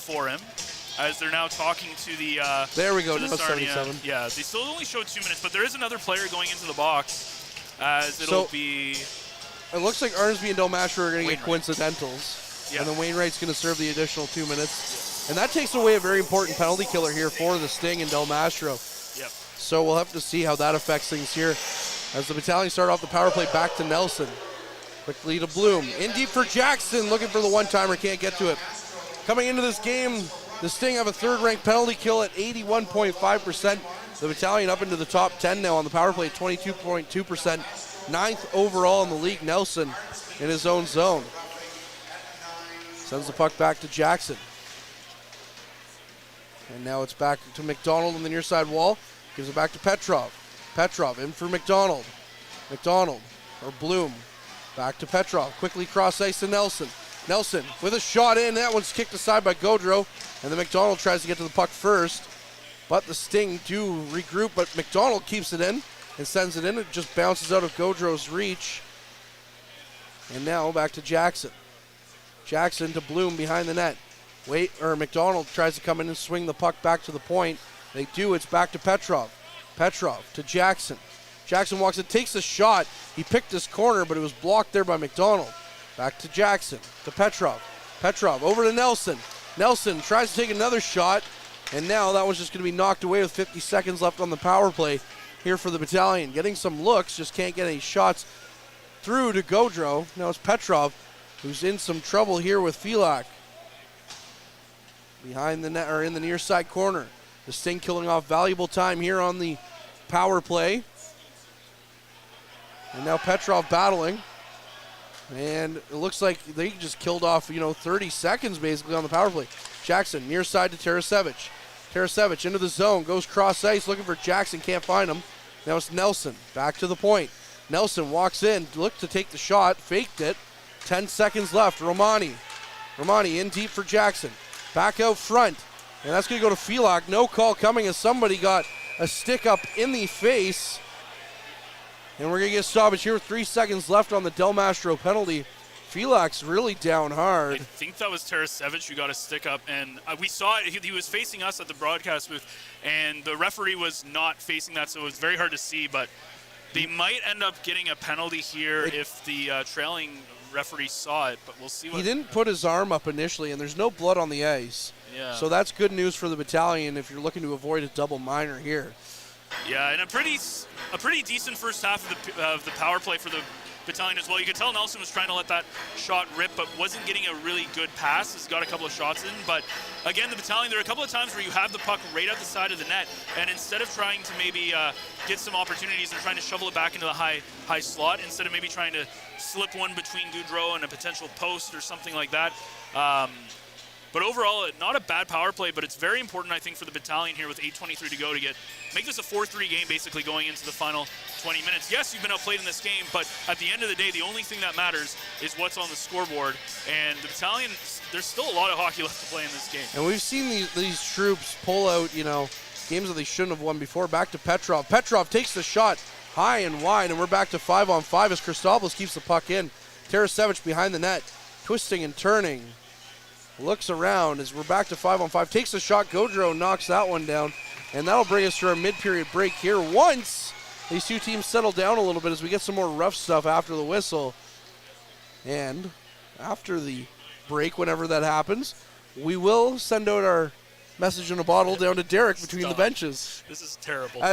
for him, as they're now talking to the there we go, to the Sarnia. 77. Yeah, they still only showed 2 minutes, but there is another player going into the box, as it'll be... It looks like Armsby and Del Mastro are going to get coincidentals. Yeah. And then Wainwright's going to serve the additional 2 minutes. And that takes away a very important penalty killer here for the Sting and Del Mastro. Yep. So we'll have to see how that affects things here. As the Battalion start off the power play, back to Nelson. Quickly to Bloom. In deep for Jackson, looking for the one-timer, can't get to it. Coming into this game, the Sting have a third-ranked penalty kill at 81.5%. The Battalion up into the top 10 now on the power play, 22.2%. Ninth overall in the league, Nelson in his own zone. Sends the puck back to Jackson. And now it's back to McDonald on the near side wall. Gives it back to Petrov. Petrov in for McDonald. McDonald, or Bloom. Back to Petrov. Quickly cross ice to Nelson. Nelson with a shot in. That one's kicked aside by Gaudreau. And then McDonald tries to get to the puck first. But the Sting do regroup, but McDonald keeps it in and sends it in. It just bounces out of Gaudreau's reach. And now back to Jackson. Jackson to Bloom behind the net. McDonald tries to come in and swing the puck back to the point. They do. It's back to Petrov. Petrov to Jackson. Jackson walks it, takes a shot. He picked his corner, but it was blocked there by McDonald. Back to Jackson, to Petrov. Petrov over to Nelson. Nelson tries to take another shot, and now that one's just going to be knocked away with 50 seconds left on the power play here for the Battalion. Getting some looks, just can't get any shots through to Gaudreau. Now it's Petrov, who's in some trouble here with Filak. Behind the net, or in the near side corner. The Sting killing off valuable time here on the power play. And now Petrov battling. And it looks like they just killed off, 30 seconds basically on the power play. Jackson near side to Tarasevic. Tarasevic into the zone, goes cross ice, looking for Jackson, can't find him. Now it's Nelson, back to the point. Nelson walks in, looked to take the shot, faked it. 10 seconds left, Romani in deep for Jackson. Back out front, and that's going to go to Filak. No call coming as somebody got a stick up in the face. And we're going to get stoppage here with 3 seconds left on the Del Mastro penalty. Filak's really down hard. I think that was Tarasevic who got a stick up, and we saw it. He was facing us at the broadcast booth, and the referee was not facing that, so it was very hard to see, but they might end up getting a penalty here if the trailing referee saw it, but we'll see what... He didn't put his arm up initially, and there's no blood on the ice. Yeah. So that's good news for the Battalion if you're looking to avoid a double minor here. Yeah, and a pretty decent first half of the power play for the Battalion as well. You could tell Nelson was trying to let that shot rip, but wasn't getting a really good pass. He's got a couple of shots in, but again, the Battalion, there are a couple of times where you have the puck right at the side of the net, and instead of trying to maybe get some opportunities, they're trying to shovel it back into the high slot instead of maybe trying to slip one between Gaudreau and a potential post or something like that. But overall, not a bad power play, but it's very important, I think, for the Battalion here with 8:23 to go to make this a 4-3 game basically going into the final 20 minutes. Yes, you've been outplayed in this game, but at the end of the day, the only thing that matters is what's on the scoreboard. And the Battalion, there's still a lot of hockey left to play in this game. And we've seen these troops pull out, games that they shouldn't have won before. Back to Petrov. Petrov takes the shot high and wide, and we're back to 5-on-5 as Christopoulos keeps the puck in. Tarasevic behind the net, twisting and turning. Looks around as we're back to 5-on-5. Takes the shot. Gaudreau knocks that one down. And that'll bring us to our mid-period break here. Once these two teams settle down a little bit as we get some more rough stuff after the whistle. And after the break, whenever that happens, we will send out our message in a bottle down to Derek between the benches. This is terrible.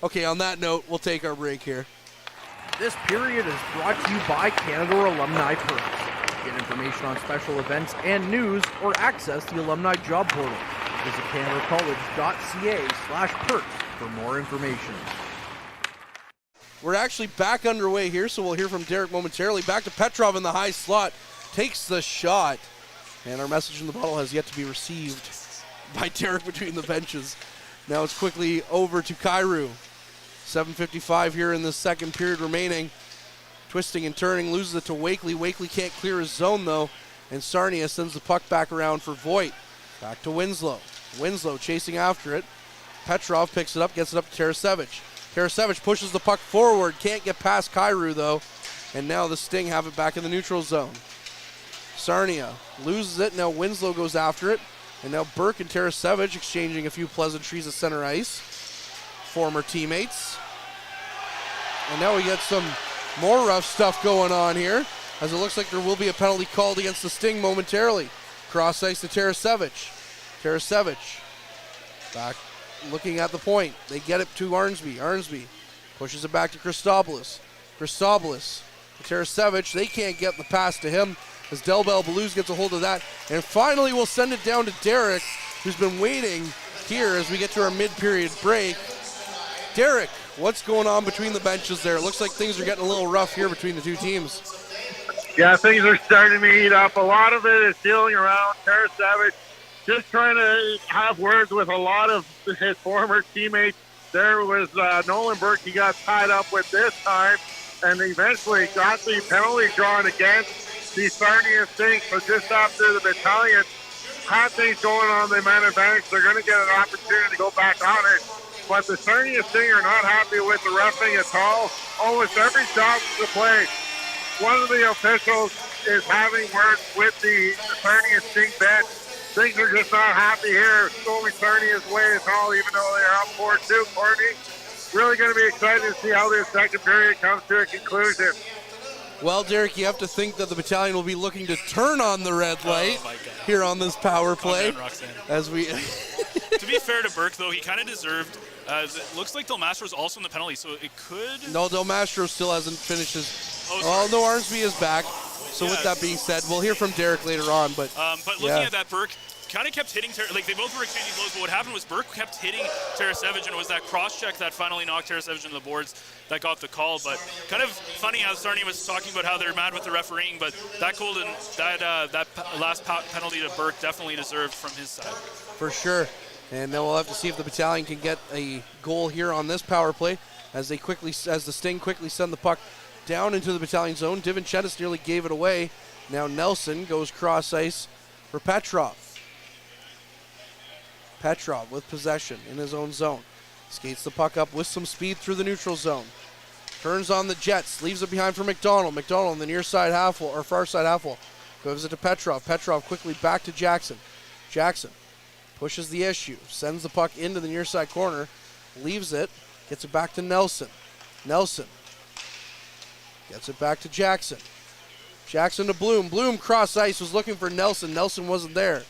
Okay, on that note, we'll take our break here. This period is brought to you by Canada Alumni Perks. Get information on special events and news or access the alumni job portal. Visit canadacollege.ca/perks for more information. We're actually back underway here, so we'll hear from Derek momentarily. Back to Petrov in the high slot. Takes the shot. And our message in the bottle has yet to be received by Derek between the benches. Now it's quickly over to Kyrou. 7:55 here in the second period remaining. Twisting and turning, loses it to Wakely. Wakely can't clear his zone, though, and Sarnia sends the puck back around for Voigt. Back to Winslow. Winslow chasing after it. Petrov picks it up, gets it up to Tarasevic. Tarasevic pushes the puck forward, can't get past Kyrou, though, and now the Sting have it back in the neutral zone. Sarnia loses it, now Winslow goes after it, and now Burke and Tarasevic exchanging a few pleasantries at center ice. Former teammates. And now we get some more rough stuff going on here, as it looks like there will be a penalty called against the Sting momentarily. Cross ice to Tarasevic. Tarasevich back looking at the point. They get it to Arnsby. Arnsby pushes it back to Christopoulos. Christopoulos to Tarasevich. They can't get the pass to him as Del Bell Blues gets a hold of that. And finally we'll send it down to Derek, who's been waiting here as we get to our mid-period break. Derek, what's going on between the benches there? It looks like things are getting a little rough here between the two teams. Yeah, things are starting to heat up. A lot of it is dealing around. Tarasevich just trying to have words with a lot of his former teammates. There was Nolan Burke he got tied up with this time, and eventually got the penalty drawn against the Sarnia Sting. So just after the Battalion had things going on the man advantage, they're going to get an opportunity to go back on it. But the Sarnia Sting are not happy with the reffing at all. Almost every shot to play, one of the officials is having words with the Sarnia Sting bench. Things are just not happy here. Going Sarnia's way at all, even though they're up 4-2. Courtney, really going to be excited to see how this second period comes to a conclusion. Well, Derek, you have to think that the Battalion will be looking to turn on the red light here on this power play. As we To be fair to Burke, though, he kind of deserved. It looks like Del Mastro's also in the penalty, so it could. No, Del Mastro still hasn't finished his. Oh, no, Arnsby is back. So with that being said, we'll hear from Derek later on. But looking at that, Burke kind of kept hitting. Like they both were exchanging blows, but what happened was Burke kept hitting Tarasevich, and it was that cross check that finally knocked Tarasevich into the boards that got the call. But kind of funny how Sarnia was talking about how they're mad with the refereeing, but that golden that last penalty to Burke definitely deserved from his side. For sure. And then we'll have to see if the Battalion can get a goal here on this power play as the Sting quickly send the puck down into the Battalion zone. DiVincentis nearly gave it away. Now Nelson goes cross ice for Petrov. Petrov with possession in his own zone. Skates the puck up with some speed through the neutral zone. Turns on the Jets, leaves it behind for McDonald. McDonald in the near side half wall, or far side half wall. Gives it to Petrov. Petrov quickly back to Jackson. Jackson pushes the issue, sends the puck into the near side corner, leaves it, gets it back to Nelson. Nelson gets it back to Jackson. Jackson to Bloom. Bloom cross ice, was looking for Nelson. Nelson wasn't there.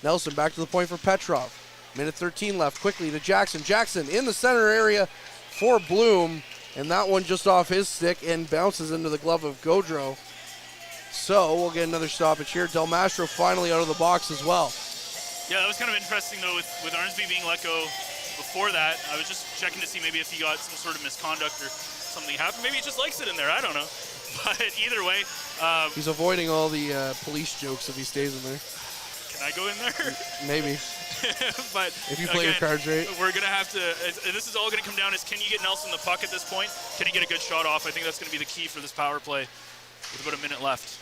Nelson back to the point for Petrov. Minute 13 left, quickly to Jackson. Jackson in the center area for Bloom, and that one just off his stick and bounces into the glove of Gaudreau. So we'll get another stoppage here. Del Mastro finally out of the box as well. Yeah, that was kind of interesting, though, with Arnsby being let go before that. I was just checking to see maybe if he got some sort of misconduct or something happened. Maybe he just likes it in there. I don't know. But either way. He's avoiding all the police jokes if he stays in there. Can I go in there? Maybe. But if you play your cards right. We're going to have to, this is all going to come down is can you get Nelson the puck at this point? Can he get a good shot off? I think that's going to be the key for this power play with about a minute left.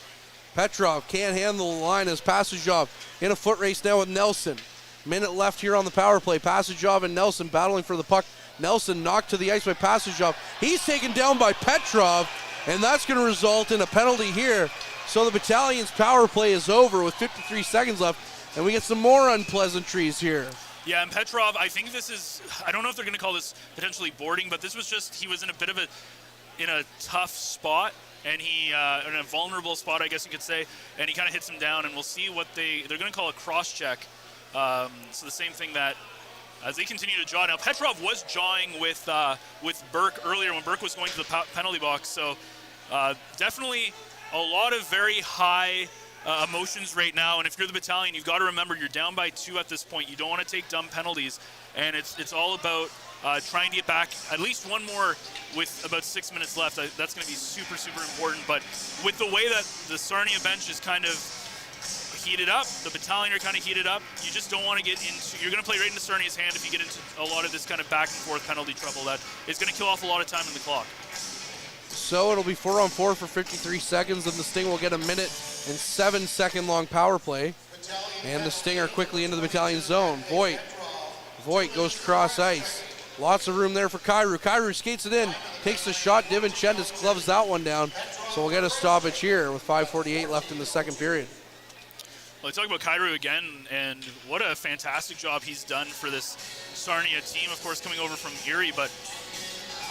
Petrov can't handle the line as Passagov in a foot race now with Nelson. Minute left here on the power play. Passagov and Nelson battling for the puck. Nelson knocked to the ice by Passagov. He's taken down by Petrov, and that's going to result in a penalty here. So the Battalion's power play is over with 53 seconds left, and we get some more unpleasantries here. Yeah, and Petrov, I think this is, I don't know if they're going to call this potentially boarding, but this was just, he was in a bit of a tough spot. And he, in a vulnerable spot, I guess you could say, and he kind of hits him down, and we'll see what they're going to call a cross-check. So the same thing that, as they continue to jaw. Now, Petrov was jawing with Burke earlier when Burke was going to the penalty box, so definitely a lot of very high emotions right now, and if you're the Battalion, you've got to remember you're down by 2 at this point. You don't want to take dumb penalties, and it's all about trying to get back at least one more with about 6 minutes left. That's going to be super, super important. But with the way that the Sarnia bench is kind of heated up, the Battalion are kind of heated up, you just don't want to get into, you're going to play right into Sarnia's hand if you get into a lot of this kind of back and forth penalty trouble that is going to kill off a lot of time in the clock. So it'll be 4-on-4 for 53 seconds, and the Sting will get a minute and 7-second long power play. And the Sting are quickly into the Battalion zone. Voigt goes cross ice. Lots of room there for Kyrou. Kyrou skates it in, takes the shot. DiVincentis gloves that one down. So we'll get a stoppage here with 5:48 left in the second period. Well, talk about Kyrou again, and what a fantastic job he's done for this Sarnia team, of course, coming over from Erie. But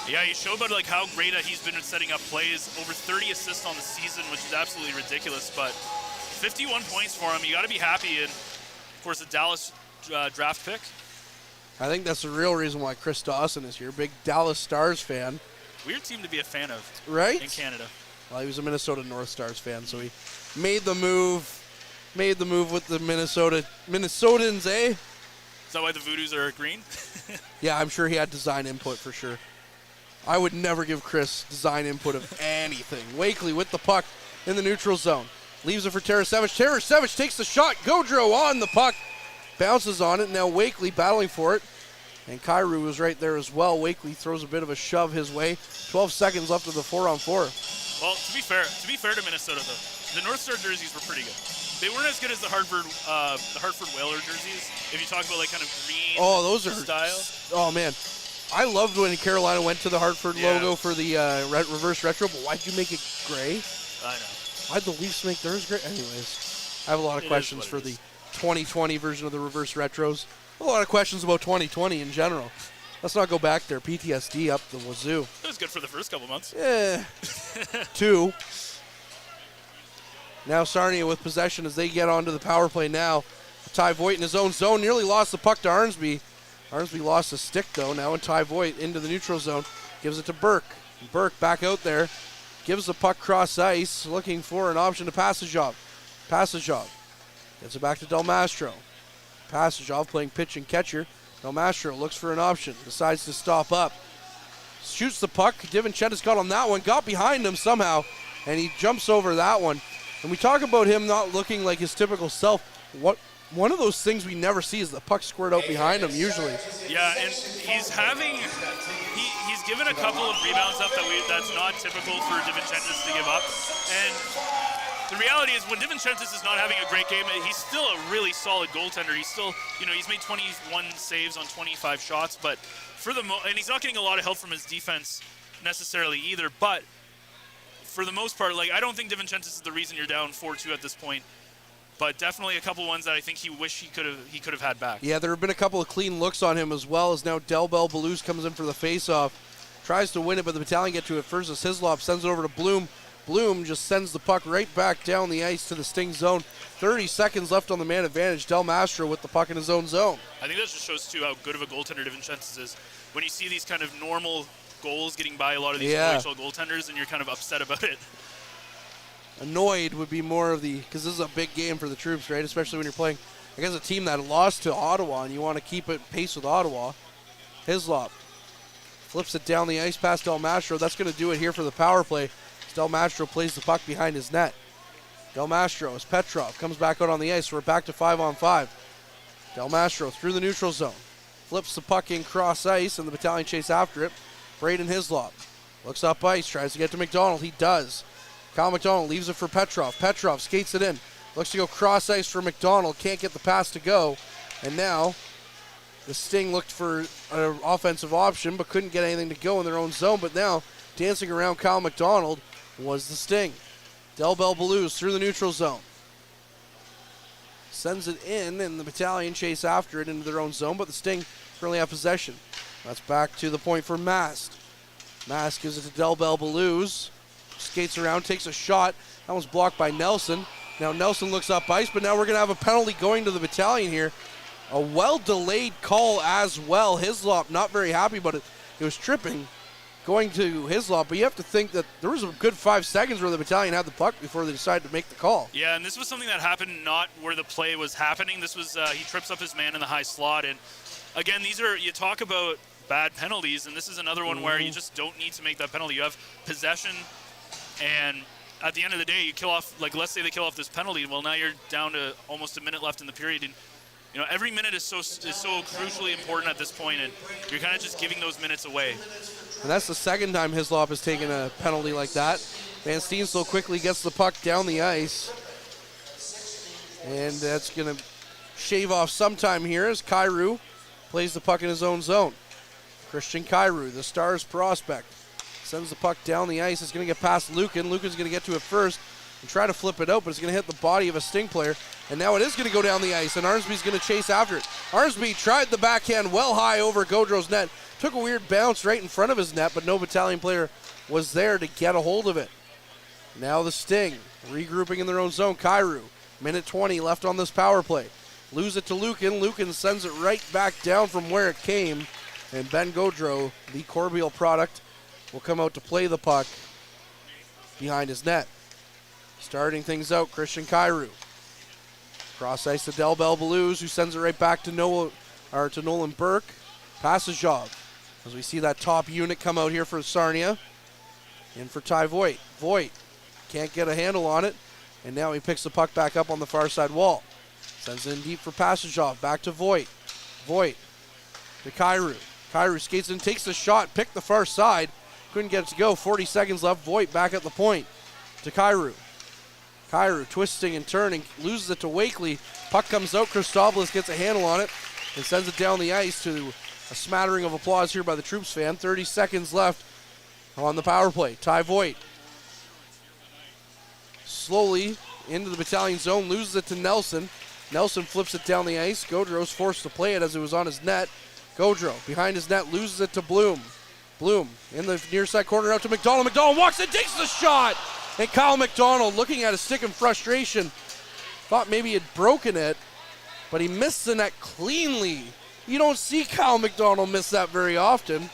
yeah, he showed about like how great he's been at setting up plays. Over 30 assists on the season, which is absolutely ridiculous. But 51 points for him. You got to be happy. And of course, the Dallas draft pick. I think that's the real reason why Chris Dawson is here. Big Dallas Stars fan. Weird team to be a fan of. Right? In Canada. Well, he was a Minnesota North Stars fan, so he made the move. Made the move with the Minnesotans, eh? Is that why the Voodoos are green? Yeah, I'm sure he had design input for sure. I would never give Chris design input of anything. Wakely with the puck in the neutral zone. Leaves it for Tarasevic. Tarasevic takes the shot. Gaudreau on the puck. Bounces on it. Now Wakely battling for it. And Kyrou was right there as well. Wakely throws a bit of a shove his way. 12 seconds left of the 4-on-4. Well, to be fair to Minnesota though, the North Star jerseys were pretty good. They weren't as good as the Hartford Whaler jerseys. If you talk about like kind of green those are style. Oh man, I loved when Carolina went to the Hartford logo for the reverse retro. But why'd you make it gray? I know. Why'd the Leafs make theirs gray? Anyways, I have a lot of questions for the 2020 version of the reverse retros. A lot of questions about 2020 in general. Let's not go back there. PTSD up the wazoo. It was good for the first couple months. Yeah. 2. Now Sarnia with possession as they get onto the power play now. Ty Voigt in his own zone. Nearly lost the puck to Arnsby. Arnsby lost a stick though. Now in Ty Voigt into the neutral zone. Gives it to Burke. Burke back out there. Gives the puck cross ice. Looking for an option to Passagov. Passagov gets it back to Del Mastro. Passagov playing pitch and catcher. Del Mastro looks for an option. Decides to stop up. Shoots the puck. DiVincentis got on that one. Got behind him somehow. And he jumps over that one. And we talk about him not looking like his typical self. One of those things we never see is the puck squirt out behind him usually. Yeah, and he's given a couple of rebounds up that's not typical for DiVincentis to give up. And the reality is when DiVincentis is not having a great game, he's still a really solid goaltender. He's still, he's made 21 saves on 25 shots, but and he's not getting a lot of help from his defense necessarily either, but for the most part, I don't think DiVincentis is the reason you're down 4-2 at this point, but definitely a couple ones that I think he could have had back. Yeah, there have been a couple of clean looks on him as well as now Delbel Balouse comes in for the faceoff. Tries to win it, but the Battalion get to it first as Hislop sends it over to Bloom. Bloom just sends the puck right back down the ice to the Sting zone. 30 seconds left on the man advantage. Del Mastro with the puck in his own zone. I think that just shows, too, how good of a goaltender DiVincentis is. When you see these kind of normal goals getting by a lot of these OHL goaltenders, and you're kind of upset about it. Annoyed would be more of the, because this is a big game for the troops, right? Especially when you're playing against a team that lost to Ottawa, and you want to keep it pace with Ottawa. Hislop flips it down the ice past Del Mastro. That's going to do it here for the power play. Del Mastro plays the puck behind his net. Del Mastro as Petrov comes back out on the ice. We're back to 5-on-5. Del Mastro through the neutral zone. Flips the puck in cross ice, and the Battalion chase after it. Braden Hislop looks up ice, tries to get to McDonald. He does. Kyle McDonald leaves it for Petrov. Petrov skates it in. Looks to go cross ice for McDonald. Can't get the pass to go. And now the Sting looked for an offensive option, but couldn't get anything to go in their own zone. But now, dancing around Kyle McDonald was the Sting. Delbel Balouse through the neutral zone. Sends it in, and the Battalion chase after it into their own zone, but the Sting currently have possession. That's back to the point for Mast. Mast gives it to Delbel Balouse. Skates around, takes a shot. That one's blocked by Nelson. Now Nelson looks up ice, but now we're going to have a penalty going to the Battalion here. A well-delayed call as well. Hislop not very happy, but it was tripping going to Hislop. But you have to think that there was a good 5 seconds where the Battalion had the puck before they decided to make the call. Yeah, and this was something that happened not where the play was happening. This was he trips up his man in the high slot. And again, you talk about bad penalties, and this is another one where you just don't need to make that penalty. You have possession, and at the end of the day, you kill off, let's say they kill off this penalty. Well, now you're down to almost a minute left in the period, and every minute is so crucially important at this point, and you're kind of just giving those minutes away. And that's the second time Hislop has taken a penalty like that. Van Steensel quickly gets the puck down the ice, and that's going to shave off some time here as Kyrou plays the puck in his own zone. Christian Kyrou, the Stars prospect, sends the puck down the ice. It's going to get past Lucan. Lucan's going to get to it first and try to flip it out, but it's going to hit the body of a Sting player. And now it is going to go down the ice, and Arnsby's going to chase after it. Arnsby tried the backhand well high over Gaudreau's net. Took a weird bounce right in front of his net, but no Battalion player was there to get a hold of it. Now the Sting regrouping in their own zone. Kyrou, minute 20 left on this power play. Lose it to Lucan. Lucan sends it right back down from where it came. And Ben Gaudreau, the Corbeil product, will come out to play the puck behind his net. Starting things out, Christian Kyrou. Cross ice to Del Bell Blues, who sends it right back to Nolan Burke. Passagov, as we see that top unit come out here for Sarnia. In for Ty Voigt. Voigt can't get a handle on it, and now he picks the puck back up on the far side wall. Sends it in deep for Passagov. Back to Voigt. Voigt to Kyrou. Kyrou skates in, takes the shot, picked the far side. Couldn't get it to go. 40 seconds left. Voigt back at the point to Kyrou. Kyrou twisting and turning, loses it to Wakely. Puck comes out. Christopoulos gets a handle on it and sends it down the ice to a smattering of applause here by the Troops fan. 30 seconds left on the power play. Ty Voigt slowly into the Battalion zone, loses it to Nelson. Nelson flips it down the ice. Gaudreau's forced to play it as it was on his net. Gaudreau behind his net, loses it to Bloom. Bloom in the near side corner out to McDonald. McDonald walks in, takes the shot! And Kyle McDonald, looking at his stick in frustration, thought maybe he had broken it, but he missed the net cleanly. You don't see Kyle McDonald miss that very often.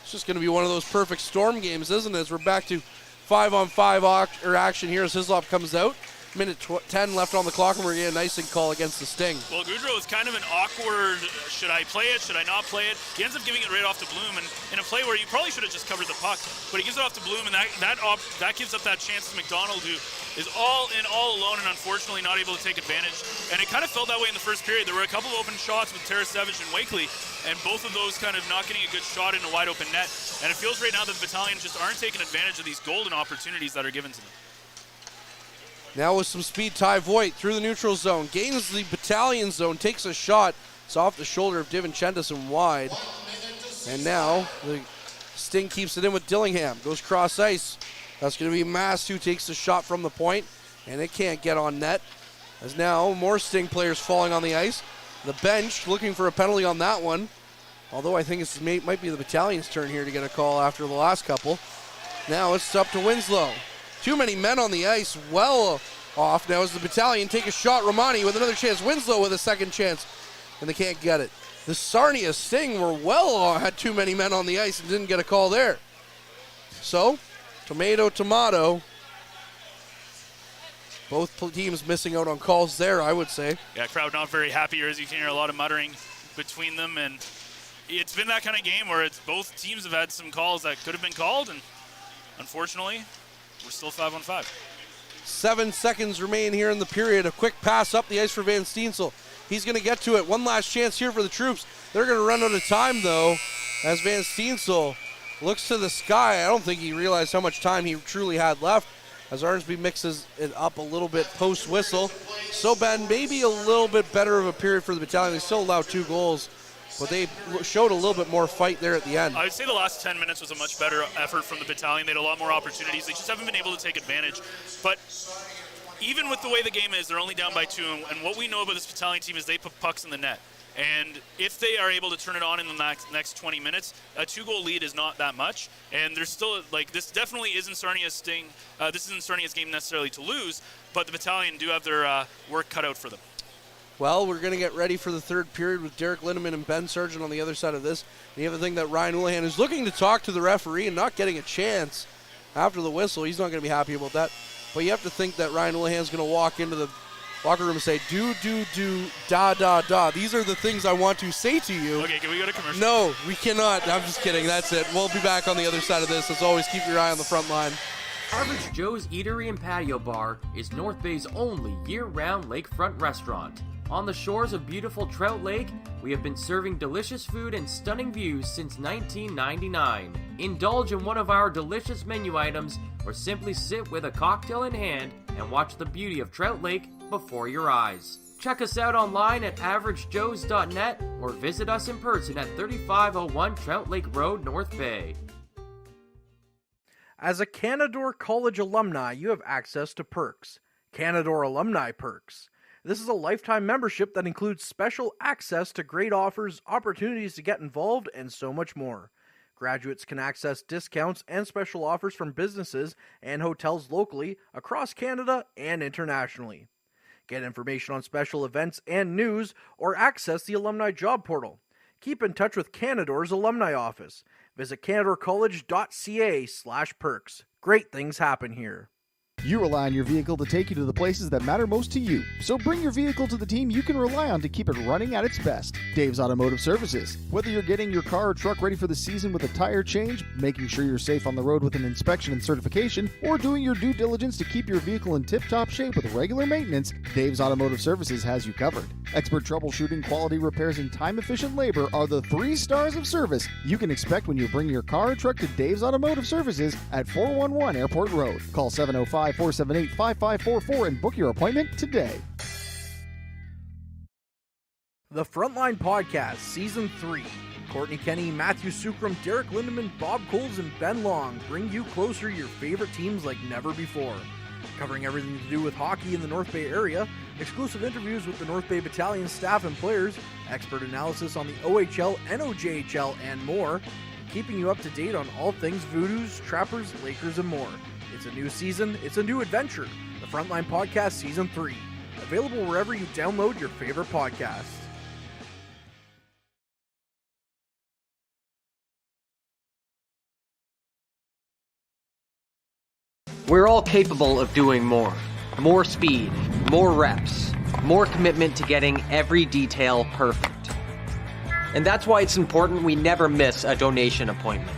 It's just going to be one of those perfect Storm games, isn't it? As we're back to 5-on-5 action here as Hislop comes out. Minute 10 left on the clock, and we're getting an icing call against the Sting. Well, Gaudreau is kind of an awkward, should I play it, should I not play it? He ends up giving it right off to Bloom, and in a play where you probably should have just covered the puck, but he gives it off to Bloom, and that gives up that chance to McDonald, who is all alone and unfortunately not able to take advantage. And it kind of felt that way in the first period. There were a couple of open shots with Tarasevich and Wakely, and both of those kind of not getting a good shot in a wide open net. And it feels right now that the Battalion just aren't taking advantage of these golden opportunities that are given to them. Now with some speed, Ty Voigt through the neutral zone, gains the Battalion zone, takes a shot. It's off the shoulder of Divinchentis and wide. And now the Sting keeps it in with Dillingham. Goes cross ice. That's going to be Mast who takes the shot from the point, and it can't get on net. As now more Sting players falling on the ice. The bench looking for a penalty on that one. Although I think it might be the Battalion's turn here to get a call after the last couple. Now it's up to Winslow. Too many men on the ice, well off now as the Battalion take a shot. Romani with another chance. Winslow with a second chance, and they can't get it. The Sarnia Sting were had too many men on the ice and didn't get a call there. So, tomato. Both teams missing out on calls there, I would say. Yeah, crowd not very happy, or as you can hear a lot of muttering between them, and it's been that kind of game where both teams have had some calls that could have been called, and unfortunately, we're still 5-on-5. 7 seconds remain here in the period. A quick pass up the ice for Van Steensel. He's going to get to it. One last chance here for the Troops. They're going to run out of time, though, as Van Steensel looks to the sky. I don't think he realized how much time he truly had left, as Arnsby mixes it up a little bit post-whistle. So, Ben, maybe a little bit better of a period for the Battalion. They still allowed 2 goals, but they showed a little bit more fight there at the end. I would say the last 10 minutes was a much better effort from the Battalion. They had a lot more opportunities. They just haven't been able to take advantage. But even with the way the game is, they're only down by 2. And what we know about this Battalion team is they put pucks in the net. And if they are able to turn it on in the next 20 minutes, a 2-goal lead is not that much. And there's still, this definitely isn't Sarnia's Sting. This isn't Sarnia's game necessarily to lose, but the Battalion do have their work cut out for them. Well, we're going to get ready for the third period with Derek Lindemann and Ben Sargent on the other side of this. And you have the thing that Ryan Houlihan is looking to talk to the referee and not getting a chance after the whistle. He's not going to be happy about that. But you have to think that Ryan Houlihan is going to walk into the locker room and say, do, da. These are the things I want to say to you. Okay, can we go to commercial? No, we cannot. I'm just kidding. That's it. We'll be back on the other side of this. As always, keep your eye on the front line. Average Joe's Eatery and Patio Bar is North Bay's only year-round lakefront restaurant. On the shores of beautiful Trout Lake, we have been serving delicious food and stunning views since 1999. Indulge in one of our delicious menu items, or simply sit with a cocktail in hand and watch the beauty of Trout Lake before your eyes. Check us out online at averagejoes.net or visit us in person at 3501 Trout Lake Road, North Bay. As a Canadore College alumni, you have access to perks. Canadore Alumni Perks. This is a lifetime membership that includes special access to great offers, opportunities to get involved, and so much more. Graduates can access discounts and special offers from businesses and hotels locally, across Canada, and internationally. Get information on special events and news, or access the alumni job portal. Keep in touch with Canador's alumni office. Visit canadorcollege.ca/perks. Great things happen here. You rely on your vehicle to take you to the places that matter most to you. So bring your vehicle to the team you can rely on to keep it running at its best. Dave's Automotive Services. Whether you're getting your car or truck ready for the season with a tire change, making sure you're safe on the road with an inspection and certification, or doing your due diligence to keep your vehicle in tip-top shape with regular maintenance, Dave's Automotive Services has you covered. Expert troubleshooting, quality repairs, and time-efficient labor are the 3 stars of service you can expect when you bring your car or truck to Dave's Automotive Services at 411 Airport Road. Call 705-478-5544 and book your appointment today. The Frontline Podcast, Season 3. Courtney Kenny, Matthew Sukram, Derek Lindemann, Bob Coles, and Ben Long bring you closer your favorite teams like never before. Covering everything to do with hockey in the North Bay area, exclusive interviews with the North Bay Battalion staff and players, expert analysis on the OHL, NOJHL, and more, keeping you up to date on all things Voodoos, Trappers, Lakers, and more. It's a new season, it's a new adventure. The Frontline Podcast Season 3. Available wherever you download your favorite podcasts. We're all capable of doing more. More speed, more reps, more commitment to getting every detail perfect. And that's why it's important we never miss a donation appointment.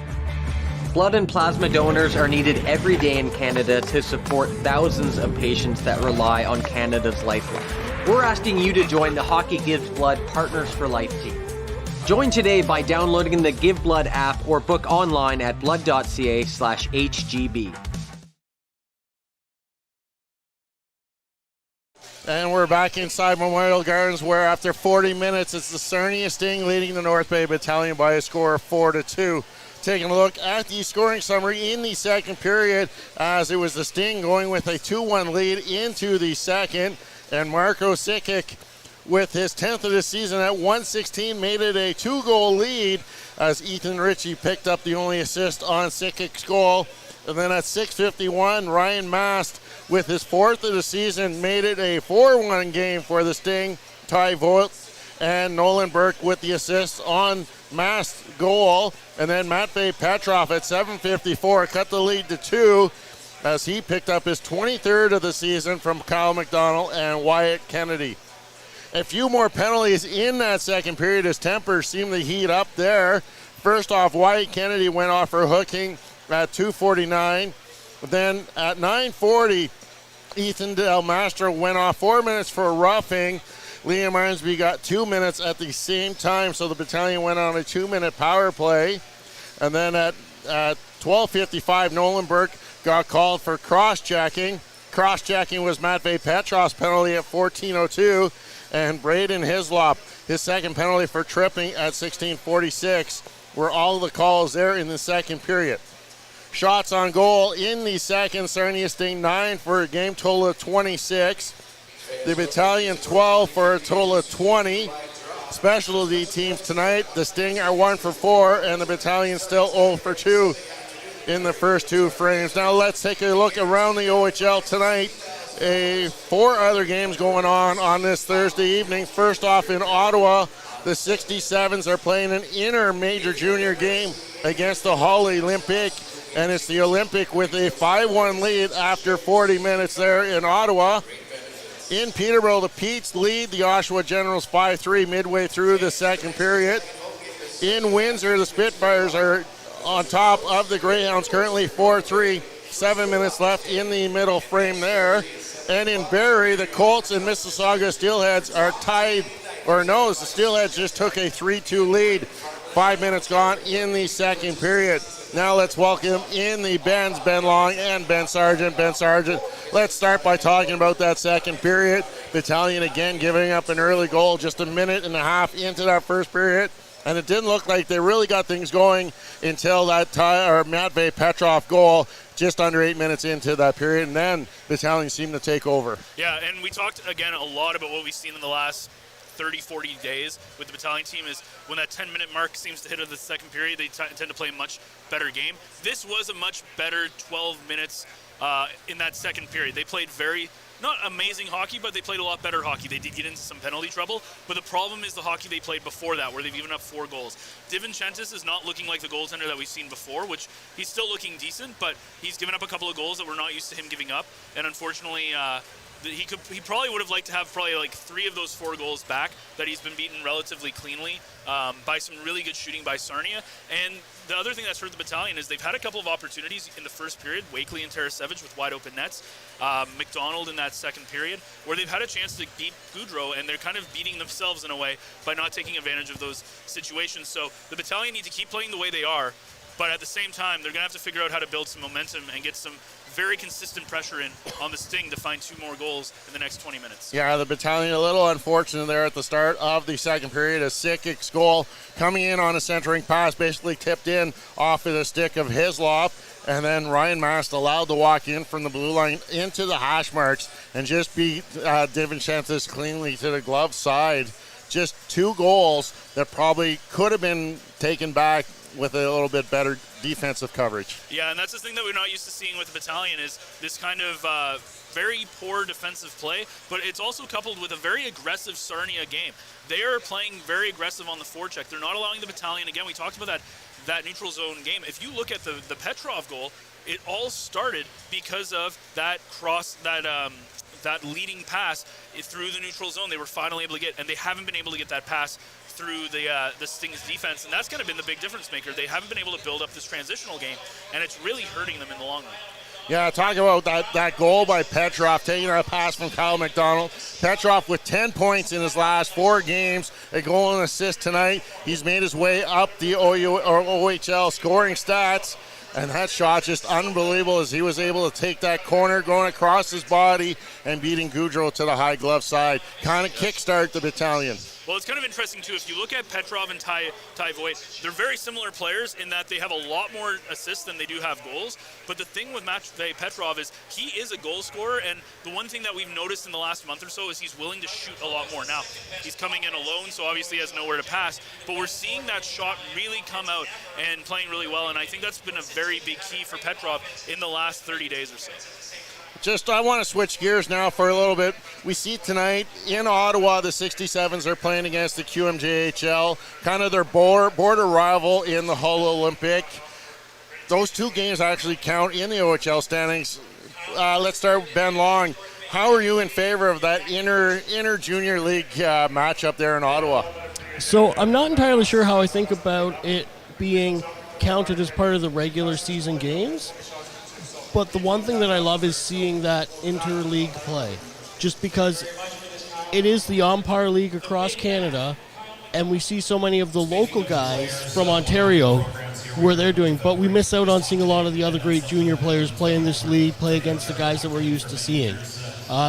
Blood and plasma donors are needed every day in Canada to support thousands of patients that rely on Canada's lifeline. We're asking you to join the Hockey Gives Blood Partners for Life team. Join today by downloading the Give Blood app or book online at blood.ca/HGB. And we're back inside Memorial Gardens, where after 40 minutes, it's the Sarnia Sting leading the North Bay Battalion by a score of 4-2. Taking a look at the scoring summary in the second period, as it was the Sting going with a 2-1 lead into the second, and Marko Sikic, with his 10th of the season at 116, made it a 2-goal lead as Ethan Ritchie picked up the only assist on Sikic's goal. And then at 6:51, Ryan Mast, with his 4th of the season, made it a 4-1 game for the Sting. Ty Voigt and Nolan Burke with the assist on Mast's goal. And then Matvey Petrov at 7:54 cut the lead to 2 as he picked up his 23rd of the season from Kyle McDonald and Wyatt Kennedy. A few more penalties in that second period as tempers seemed to heat up there. First off, Wyatt Kennedy went off for hooking at 2:49. Then at 9:40, Ethan Del Mastro went off 4 minutes for roughing. Liam Arnsby got 2 minutes at the same time, so the battalion went on a 2-minute power play. And then at 12:55, Nolan Burke got called for cross-checking. Cross-checking was Matvey Petrov's penalty at 14:02. And Braden Hislop, his second penalty for tripping at 16:46, were all the calls there in the second period. Shots on goal in the second, Sarnia Sting 9 for a game total of 26. The Battalion 12 for a total of 20. Specialty teams tonight, the Sting are 1 for 4, and the Battalion still 0 for 2 in the first 2 frames. Now let's take a look around the OHL tonight. 4 other games going on this Thursday evening. First off, in Ottawa, the 67s are playing an inter-major junior game against the Hull Olympic, and it's the Olympic with a 5-1 lead after 40 minutes there in Ottawa. In Peterborough, the Petes lead the Oshawa Generals 5-3 midway through the second period. In Windsor, the Spitfires are on top of the Greyhounds, currently 4-3. 7 minutes left in the middle frame there. And in Barrie, the Colts and Mississauga Steelheads are tied, or no, the Steelheads just took a 3-2 lead. 5 minutes gone in the second period. Now let's welcome in the Bens, Ben Long and Ben Sargent. Ben Sargent, let's start by talking about that second period. Battalion again giving up an early goal just a minute and a half into that first period. And it didn't look like they really got things going until that Matvey Petrov goal just under 8 minutes into that period. And then Battalion seemed to take over. Yeah, and we talked again a lot about what we've seen in the last 30, 40 days with the Battalion team is when that 10-minute mark seems to hit in the second period, they tend to play a much better game. This was a much better 12 minutes in that second period. They played very not amazing hockey, but they played a lot better hockey. They did get into some penalty trouble, but the problem is the hockey they played before that, where they've given up 4 goals. DiVincentis is not looking like the goaltender that we've seen before, which he's still looking decent, but he's given up a couple of goals that we're not used to him giving up, and unfortunately, he probably would have liked to have probably like 3 of those 4 goals back that he's been beaten relatively cleanly by some really good shooting by Sarnia. And the other thing that's hurt the Battalion is they've had a couple of opportunities in the first period, Wakely and Tarasevich with wide open nets, McDonald in that second period, where they've had a chance to beat Gaudreau, and they're kind of beating themselves in a way by not taking advantage of those situations. So the Battalion need to keep playing the way they are, but at the same time, they're going to have to figure out how to build some momentum and get some very consistent pressure in on the Sting to find 2 more goals in the next 20 minutes. Yeah, the Battalion a little unfortunate there at the start of the second period. A Sikic's goal coming in on a centering pass, basically tipped in off of the stick of Hislop, and then Ryan Mast allowed to walk in from the blue line into the hash marks and just beat DiVincentis cleanly to the glove side. Just 2 goals that probably could have been taken back with a little bit better defensive coverage. Yeah, and that's the thing that we're not used to seeing with the Battalion is this kind of very poor defensive play, but it's also coupled with a very aggressive Sarnia game. They are playing very aggressive on the forecheck. They're not allowing the Battalion, again, we talked about that neutral zone game. If you look at the Petrov goal, it all started because of that that leading pass through the neutral zone they were finally able to get, and they haven't been able to get that pass through the Sting's defense, and that's kind of been the big difference maker. They haven't been able to build up this transitional game, and it's really hurting them in the long run. Yeah, talk about that goal by Petrov, taking a pass from Kyle McDonald. Petrov with 10 points in his last 4 games, a goal and assist tonight. He's made his way up the OHL scoring stats, and that shot just unbelievable as he was able to take that corner, going across his body and beating Gaudreau to the high glove side. Kind of kickstart the Battalion. Well, it's kind of interesting, too. If you look at Petrov and Ty Voigt, they're very similar players in that they have a lot more assists than they do have goals. But the thing with Matvei Petrov is he is a goal scorer, and the one thing that we've noticed in the last month or so is he's willing to shoot a lot more. Now, he's coming in alone, so obviously he has nowhere to pass. But we're seeing that shot really come out and playing really well, and I think that's been a very big key for Petrov in the last 30 days or so. I want to switch gears now for a little bit. We see tonight in Ottawa, the 67s are playing against the QMJHL, kind of their border rival in the Hull Olympic. Those 2 games actually count in the OHL standings. Let's start with Ben Long. How are you in favor of that inner junior league matchup there in Ottawa? So I'm not entirely sure how I think about it being counted as part of the regular season games. But the one thing that I love is seeing that interleague play, just because it is the on-par league across Canada, and we see so many of the local guys from Ontario where they're doing, but we miss out on seeing a lot of the other great junior players play in this league, play against the guys that we're used to seeing.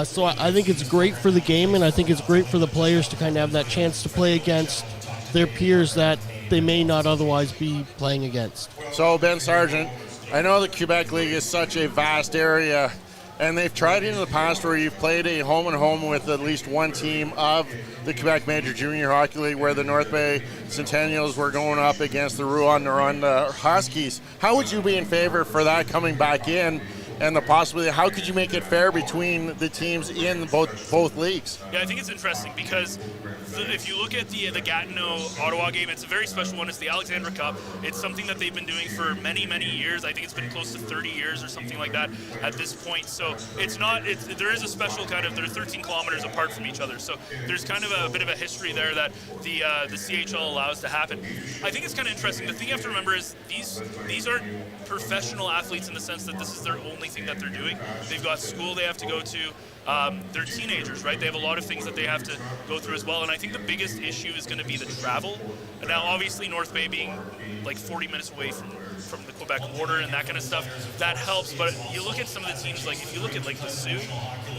So I think it's great for the game, and I think it's great for the players to kind of have that chance to play against their peers that they may not otherwise be playing against. So, Ben Sargent, I know the Quebec League is such a vast area, and they've tried in the past where you've played a home-and-home with at least one team of the Quebec Major Junior Hockey League, where the North Bay Centennials were going up against the Rouyn-Noranda Huskies. How would you be in favor for that coming back in, and the possibility, how could you make it fair between the teams in both leagues? Yeah, I think it's interesting because if you look at the Gatineau-Ottawa game, it's a very special one. It's the Alexandra Cup. It's something that they've been doing for many, many years. I think it's been close to 30 years or something like that at this point. So there is a special kind of, they're 13 kilometers apart from each other. So there's kind of a bit of a history there that the CHL allows to happen. I think it's kind of interesting. The thing you have to remember is these aren't professional athletes in the sense that this is their only thing that they're doing. They've got school they have to go to. They're teenagers, right? They have a lot of things that they have to go through as well, and I think the biggest issue is going to be the travel. And now, obviously, North Bay being like 40 minutes away from the Quebec border and that kind of stuff, that helps. But you look at some of the teams, like if you look at like the Sioux,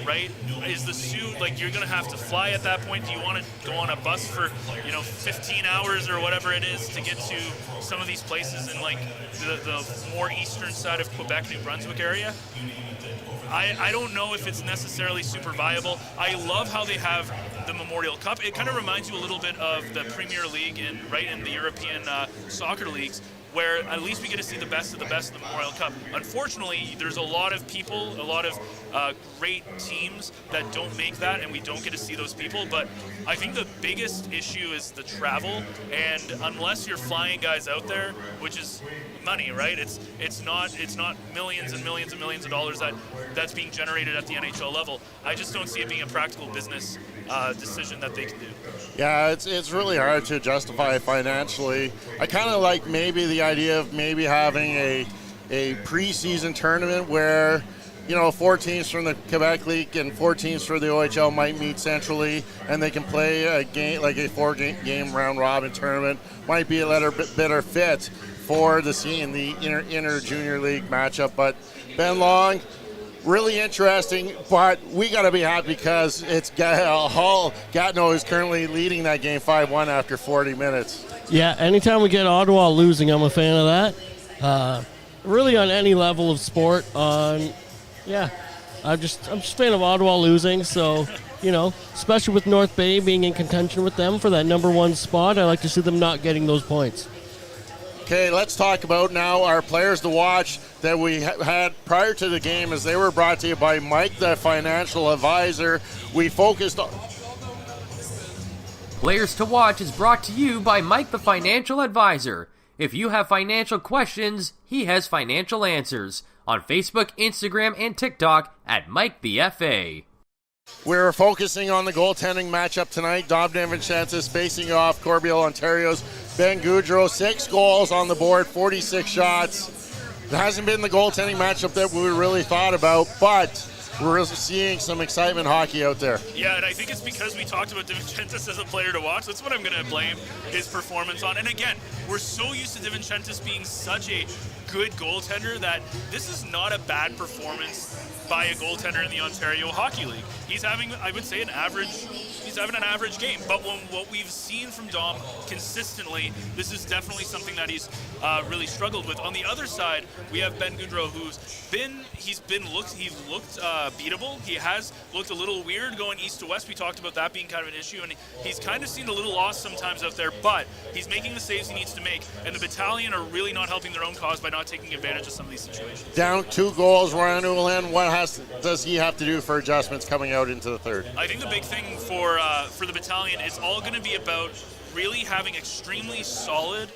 right? Is the Sioux, like you're going to have to fly at that point? Do you want to go on a bus for 15 hours or whatever it is to get to some of these places in like the more eastern side of Quebec, New Brunswick area? I don't know if it's necessarily super viable. I love how they have the Memorial Cup. It kind of reminds you a little bit of the Premier League in the European soccer leagues, where at least we get to see the best of the best of the Memorial Cup. Unfortunately, there's a lot of people, a lot of great teams that don't make that, and we don't get to see those people. But I think the biggest issue is the travel, and unless you're flying guys out there, which is money, right? It's not millions and millions and millions of dollars that's being generated at the NHL level. I just don't see it being a practical business decision that they can do. Yeah, it's really hard to justify financially. I kind of like maybe the idea of maybe having a preseason tournament where, you know, 4 teams from the Quebec League and 4 teams for the OHL might meet centrally, and they can play a game, like a 4-game round-robin tournament. Might be a little bit better fit for the scene, the inter-junior league matchup. But Ben Long, really interesting, but we got to be happy because it's Hull. Gatineau is currently leading that game 5-1 after 40 minutes. Yeah, anytime we get Ottawa losing, I'm a fan of that. Really on any level of sport. I'm just a fan of Ottawa losing, so, you know, especially with North Bay being in contention with them for that number 1 spot, I like to see them not getting those points. Okay, let's talk about now our players to watch that we had prior to the game, as they were brought to you by Mike, the financial advisor. We focused on... Players to Watch is brought to you by Mike, the financial advisor. If you have financial questions, he has financial answers. On Facebook, Instagram, and TikTok at Mike the FA. We're focusing on the goaltending matchup tonight. Dom DeVincentis facing off Corbeil, Ontario's Ben Gaudreau. 6 goals on the board, 46 shots. It hasn't been the goaltending matchup that we really thought about, but we're seeing some excitement hockey out there. Yeah, and I think it's because we talked about DeVincentis as a player to watch. That's what I'm going to blame his performance on. And again, we're so used to DeVincentis being such a good goaltender that this is not a bad performance by a goaltender in the Ontario Hockey League. He's having, I would say, an average game. But what we've seen from Dom consistently, this is definitely something that he's really struggled with. On the other side, we have Ben Gaudreau, he's looked beatable. He has looked a little weird going east to west. We talked about that being kind of an issue, and he's kind of seemed a little lost sometimes out there, but he's making the saves he needs to make, and the Battalion are really not helping their own cause by not taking advantage of some of these situations. Down 2 goals, Ryan Ulan. What does he have to do for adjustments coming out into the third? I think the big thing for the Battalion, it's all going to be about really having extremely solid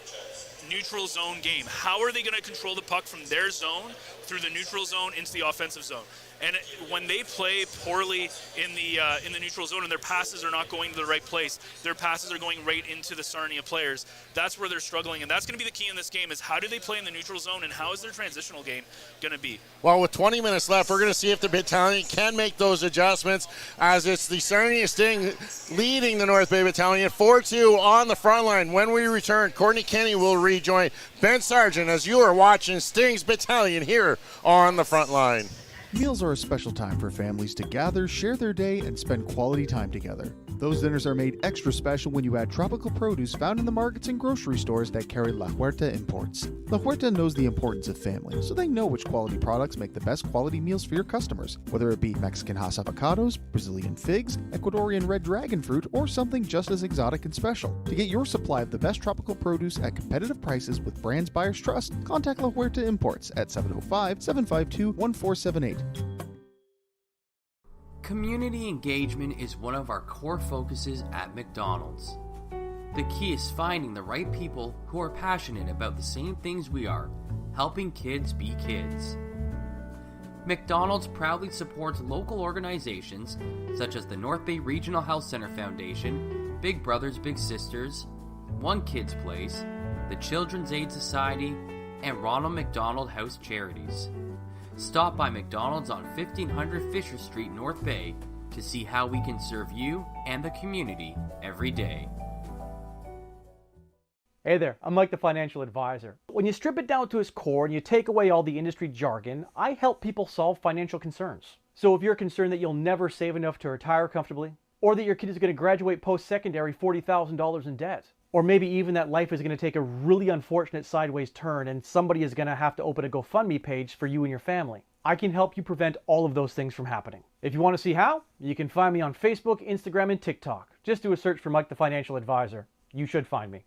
neutral zone game. How are they going to control the puck from their zone through the neutral zone into the offensive zone? And when they play poorly in the neutral zone and their passes are not going to the right place, their passes are going right into the Sarnia players, that's where they're struggling. And that's going to be the key in this game, is how do they play in the neutral zone and how is their transitional game going to be? Well, with 20 minutes left, we're going to see if the Battalion can make those adjustments, as it's the Sarnia Sting leading the North Bay Battalion 4-2 on the front line. When we return, Courtney Kenny will rejoin Ben Sargent as you are watching Sting's Battalion here on the front line. Meals are a special time for families to gather, share their day, and spend quality time together. Those dinners are made extra special when you add tropical produce found in the markets and grocery stores that carry La Huerta imports. La Huerta knows the importance of family, so they know which quality products make the best quality meals for your customers, whether it be Mexican Hass avocados, Brazilian figs, Ecuadorian red dragon fruit, or something just as exotic and special. To get your supply of the best tropical produce at competitive prices with brands buyers trust, contact La Huerta Imports at 705-752-1478. Community engagement is one of our core focuses at McDonald's. The key is finding the right people who are passionate about the same things we are, helping kids be kids. McDonald's proudly supports local organizations such as the North Bay Regional Health Center Foundation, Big Brothers Big Sisters, One Kids Place, the Children's Aid Society, and Ronald McDonald House Charities. Stop by McDonald's on 1500 Fisher Street, North Bay, to see how we can serve you and the community every day. Hey there, I'm Mike the financial advisor. When you strip it down to its core and you take away all the industry jargon, I help people solve financial concerns. So if you're concerned that you'll never save enough to retire comfortably, or that your kid is going to graduate post-secondary $40,000 in debt, or maybe even that life is going to take a really unfortunate sideways turn and somebody is going to have to open a GoFundMe page for you and your family, I can help you prevent all of those things from happening. If you want to see how, you can find me on Facebook, Instagram, and TikTok. Just do a search for Mike the Financial Advisor. You should find me.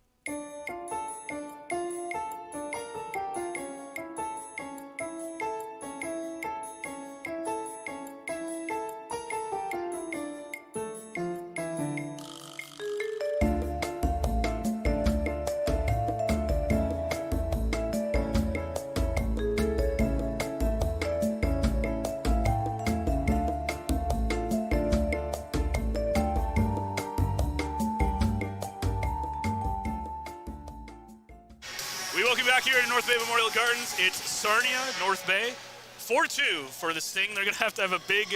welcome you back here to North Bay Memorial Gardens. It's Sarnia, North Bay. 4-2 for the Sting. They're going to have a big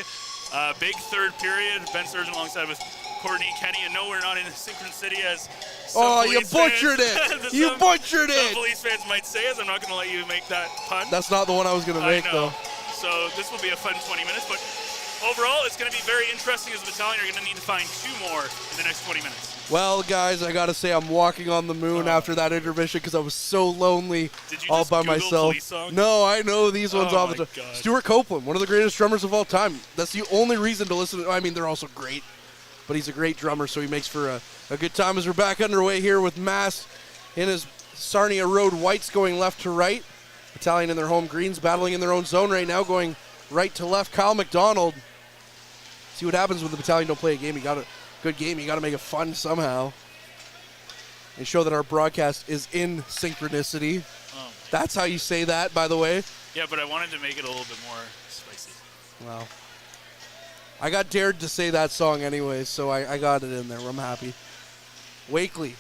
third period. Ben Surgeon alongside with Courtney Kenny. And no, we're not in Synchronicity as you butchered it. You butchered it. Some Police fans might say, as I'm not going to let you make that pun. That's not the one I was going to make, though. So this will be a fun 20 minutes. But overall, it's going to be very interesting as a battalion. You're going to need to find 2 more in the next 20 minutes. Well, guys, I got to say I'm walking on the moon after that intermission because I was so lonely all by myself. No, I know these ones off the top. Stuart Copeland, one of the greatest drummers of all time. That's the only reason to listen to. I mean, they're also great, but he's a great drummer, so he makes for a good time as we're back underway here with Mass in his Sarnia Road Whites going left to right. Battalion in their home greens battling in their own zone right now, going right to left. Kyle McDonald. See what happens when the Battalion don't play a game. Good game. You got to make it fun somehow and show that our broadcast is in synchronicity. That's how you say that, by the way. Yeah, but I wanted to make it a little bit more spicy. Well, I got dared to say that song anyway, so I got it in there. I'm happy. Wakely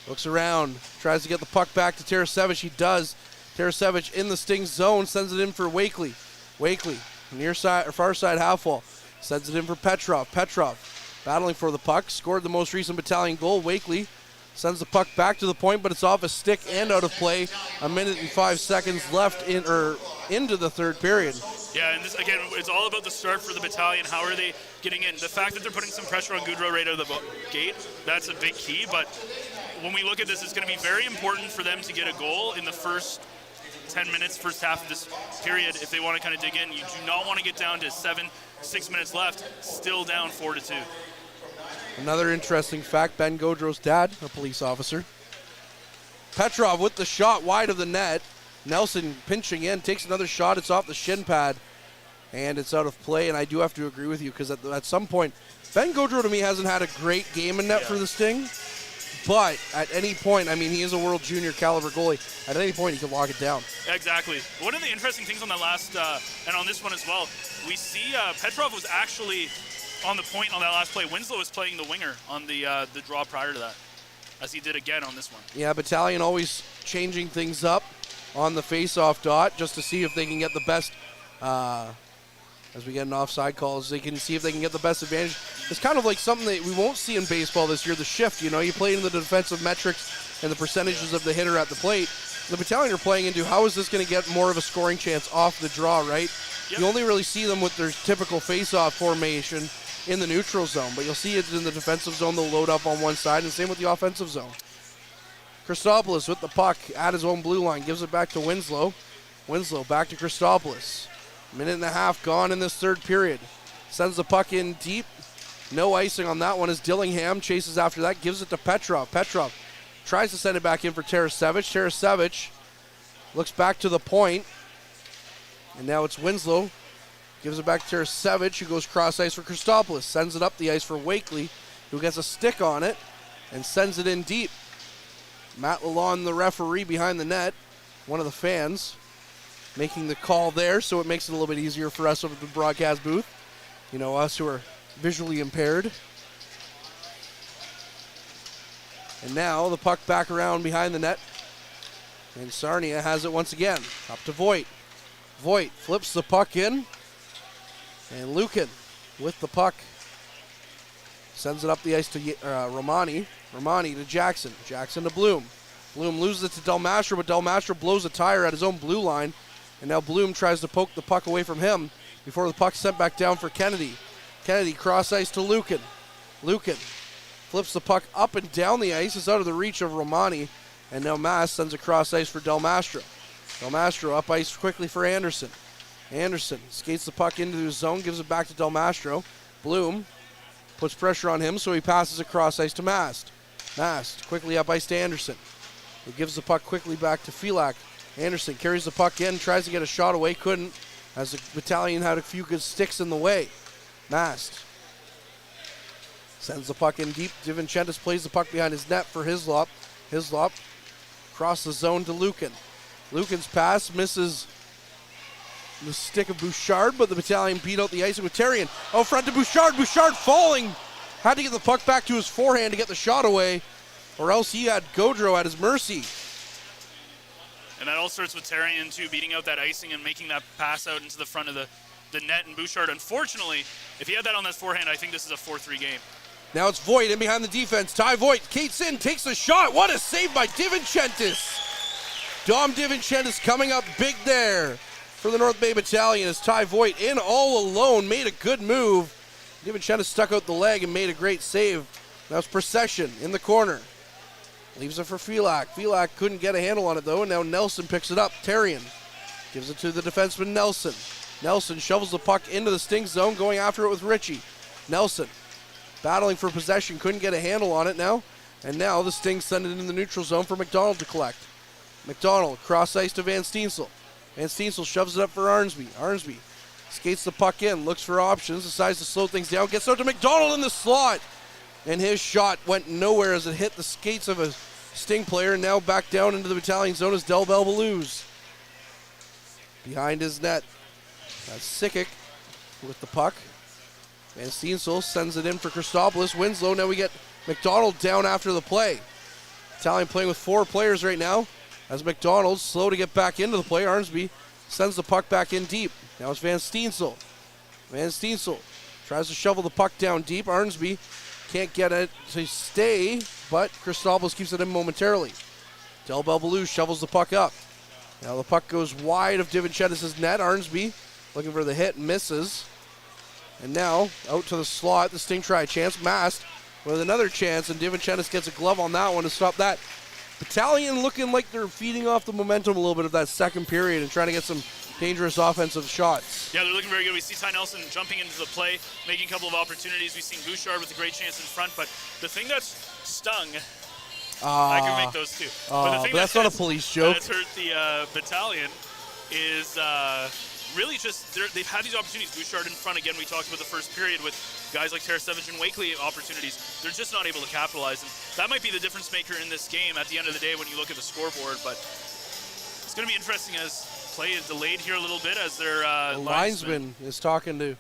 looks around, tries to get the puck back to Tarasevich. He does. Tarasevich in the Sting zone, sends it in for Wakely. Wakely, near side or far side half wall. Sends it in for Petrov. Petrov battling for the puck. Scored the most recent Battalion goal. Wakely sends the puck back to the point, but it's off a stick and out of play. 1 minute and 5 seconds left into the third period. Yeah, and this, again, it's all about the start for the Battalion. How are they getting in? The fact that they're putting some pressure on Gaudreau right out of the gate, that's a big key. But when we look at this, it's going to be very important for them to get a goal in the first 10 minutes, first half of this period, if they want to kind of dig in. You do not want to get down to 6 minutes left, still down 4-2. Another interesting fact, Ben Gaudreau's dad, a police officer. Petrov with the shot wide of the net. Nelson pinching in, takes another shot. It's off the shin pad, and it's out of play. And I do have to agree with you because at some point, Ben Gaudreau to me hasn't had a great game in net for the Sting. But at any point, I mean, he is a world junior caliber goalie. At any point, he can lock it down. Exactly. One of the interesting things on that last, and on this one as well, we see Petrov was actually on the point on that last play. Winslow was playing the winger on the draw prior to that, as he did again on this one. Yeah, Battalion always changing things up on the face-off dot just to see if they can get the best, as we get an offside call, they can see if they can get the best advantage. It's kind of like something that we won't see in baseball this year, the shift. You know, you play into the defensive metrics and the percentages of the hitter at the plate. The Battalion are playing into how is this going to get more of a scoring chance off the draw, right? Yep. You only really see them with their typical face-off formation in the neutral zone, but you'll see it in the defensive zone. They'll load up on one side, and same with the offensive zone. Christopoulos with the puck at his own blue line, gives it back to Winslow. Winslow back to Christopoulos. 1.5 minutes gone in this third period. Sends the puck in deep. No icing on that one as Dillingham chases after that, gives it to Petrov. Petrov tries to send it back in for Tarasevich. Tarasevich looks back to the point, and now it's Winslow. Gives it back to Tarasevich, who goes cross ice for Christopoulos. Sends it up the ice for Wakely, who gets a stick on it and sends it in deep. Matt Lalonde, the referee behind the net, one of the fans, making the call there, so it makes it a little bit easier for us over the broadcast booth. You know, us who are visually impaired. And now the puck back around behind the net. And Sarnia has it once again. Up to Voigt. Voigt flips the puck in. And Lukin with the puck sends it up the ice to Romani. Romani to Jackson. Jackson to Bloom. Bloom loses it to Del Mastro, but Del Mastro blows a tire at his own blue line. And now Bloom tries to poke the puck away from him before the puck's sent back down for Kennedy. Kennedy cross ice to Lukin. Lukin flips the puck up and down the ice. It's out of the reach of Romani. And now Mass sends a cross ice for Del Mastro. Del Mastro up ice quickly for Anderson. Anderson skates the puck into his zone, gives it back to Del Mastro. Bloom puts pressure on him, so he passes across ice to Mast. Mast quickly up ice to Anderson. He gives the puck quickly back to Filak. Anderson carries the puck in, tries to get a shot away, couldn't, as the Battalion had a few good sticks in the way. Mast sends the puck in deep. DiVincentis plays the puck behind his net for Hislop. Hislop across the zone to Lukin. Lukin's pass misses the stick of Bouchard, but the Battalion beat out the icing with Terrien. Out front to Bouchard. Bouchard falling. Had to get the puck back to his forehand to get the shot away, or else he had Gaudreau at his mercy. And that all starts with Tarian, too, beating out that icing and making that pass out into the front of the net. And Bouchard, unfortunately, if he had that on that forehand, I think this is a 4-3 game. Now it's Voigt in behind the defense. Ty Voigt, Kate's in, takes the shot. What a save by DiVincentis. Dom DiVincentis coming up big there for the North Bay Battalion as Ty Voigt in all alone, made a good move. DiVincentis stuck out the leg and made a great save. That was Procession in the corner. Leaves it for Felak. Felak couldn't get a handle on it though, and now Nelson picks it up. Tarian gives it to the defenseman Nelson. Nelson shovels the puck into the Sting zone, going after it with Ritchie. Nelson battling for possession, couldn't get a handle on it now. And now the Sting send it in the neutral zone for McDonald to collect. McDonald cross ice to Van Steensel. Van Steensel shoves it up for Arnsby. Arnsby skates the puck in, looks for options, decides to slow things down, gets out to McDonald in the slot. And his shot went nowhere as it hit the skates of a Sting player. Now back down into the Battalion zone is Del Belbaluz. Behind his net. That's Sikic with the puck. Van Steensel sends it in for Christopoulos. Winslow, now we get McDonald down after the play. Battalion playing with 4 players right now. As McDonald, slow to get back into the play. Arnsby sends the puck back in deep. Now it's Van Steensel. Van Steensel tries to shovel the puck down deep. Arnsby can't get it to stay, but Christopoulos keeps it in momentarily. Del Belbaluz shovels the puck up. Now the puck goes wide of DiVincentis' net. Arnsby looking for the hit, misses. And now out to the slot, the Sting try a chance. Mast with another chance, and DiVincentis gets a glove on that one to stop that. Battalion looking like they're feeding off the momentum a little bit of that second period and trying to get some dangerous offensive shots. Yeah, they're looking very good. We see Ty Nelson jumping into the play, making a couple of opportunities. We've seen Bouchard with a great chance in front, but the thing that's stung, I can make those too. But that's not a police joke. That's hurt the Battalion is really just, they've had these opportunities. Bouchard in front again. We talked about the first period with guys like Tarasevic and Wakely opportunities. They're just not able to capitalize, and that might be the difference maker in this game at the end of the day when you look at the scoreboard. But it's going to be interesting as play is delayed here a little bit as their linesman is talking to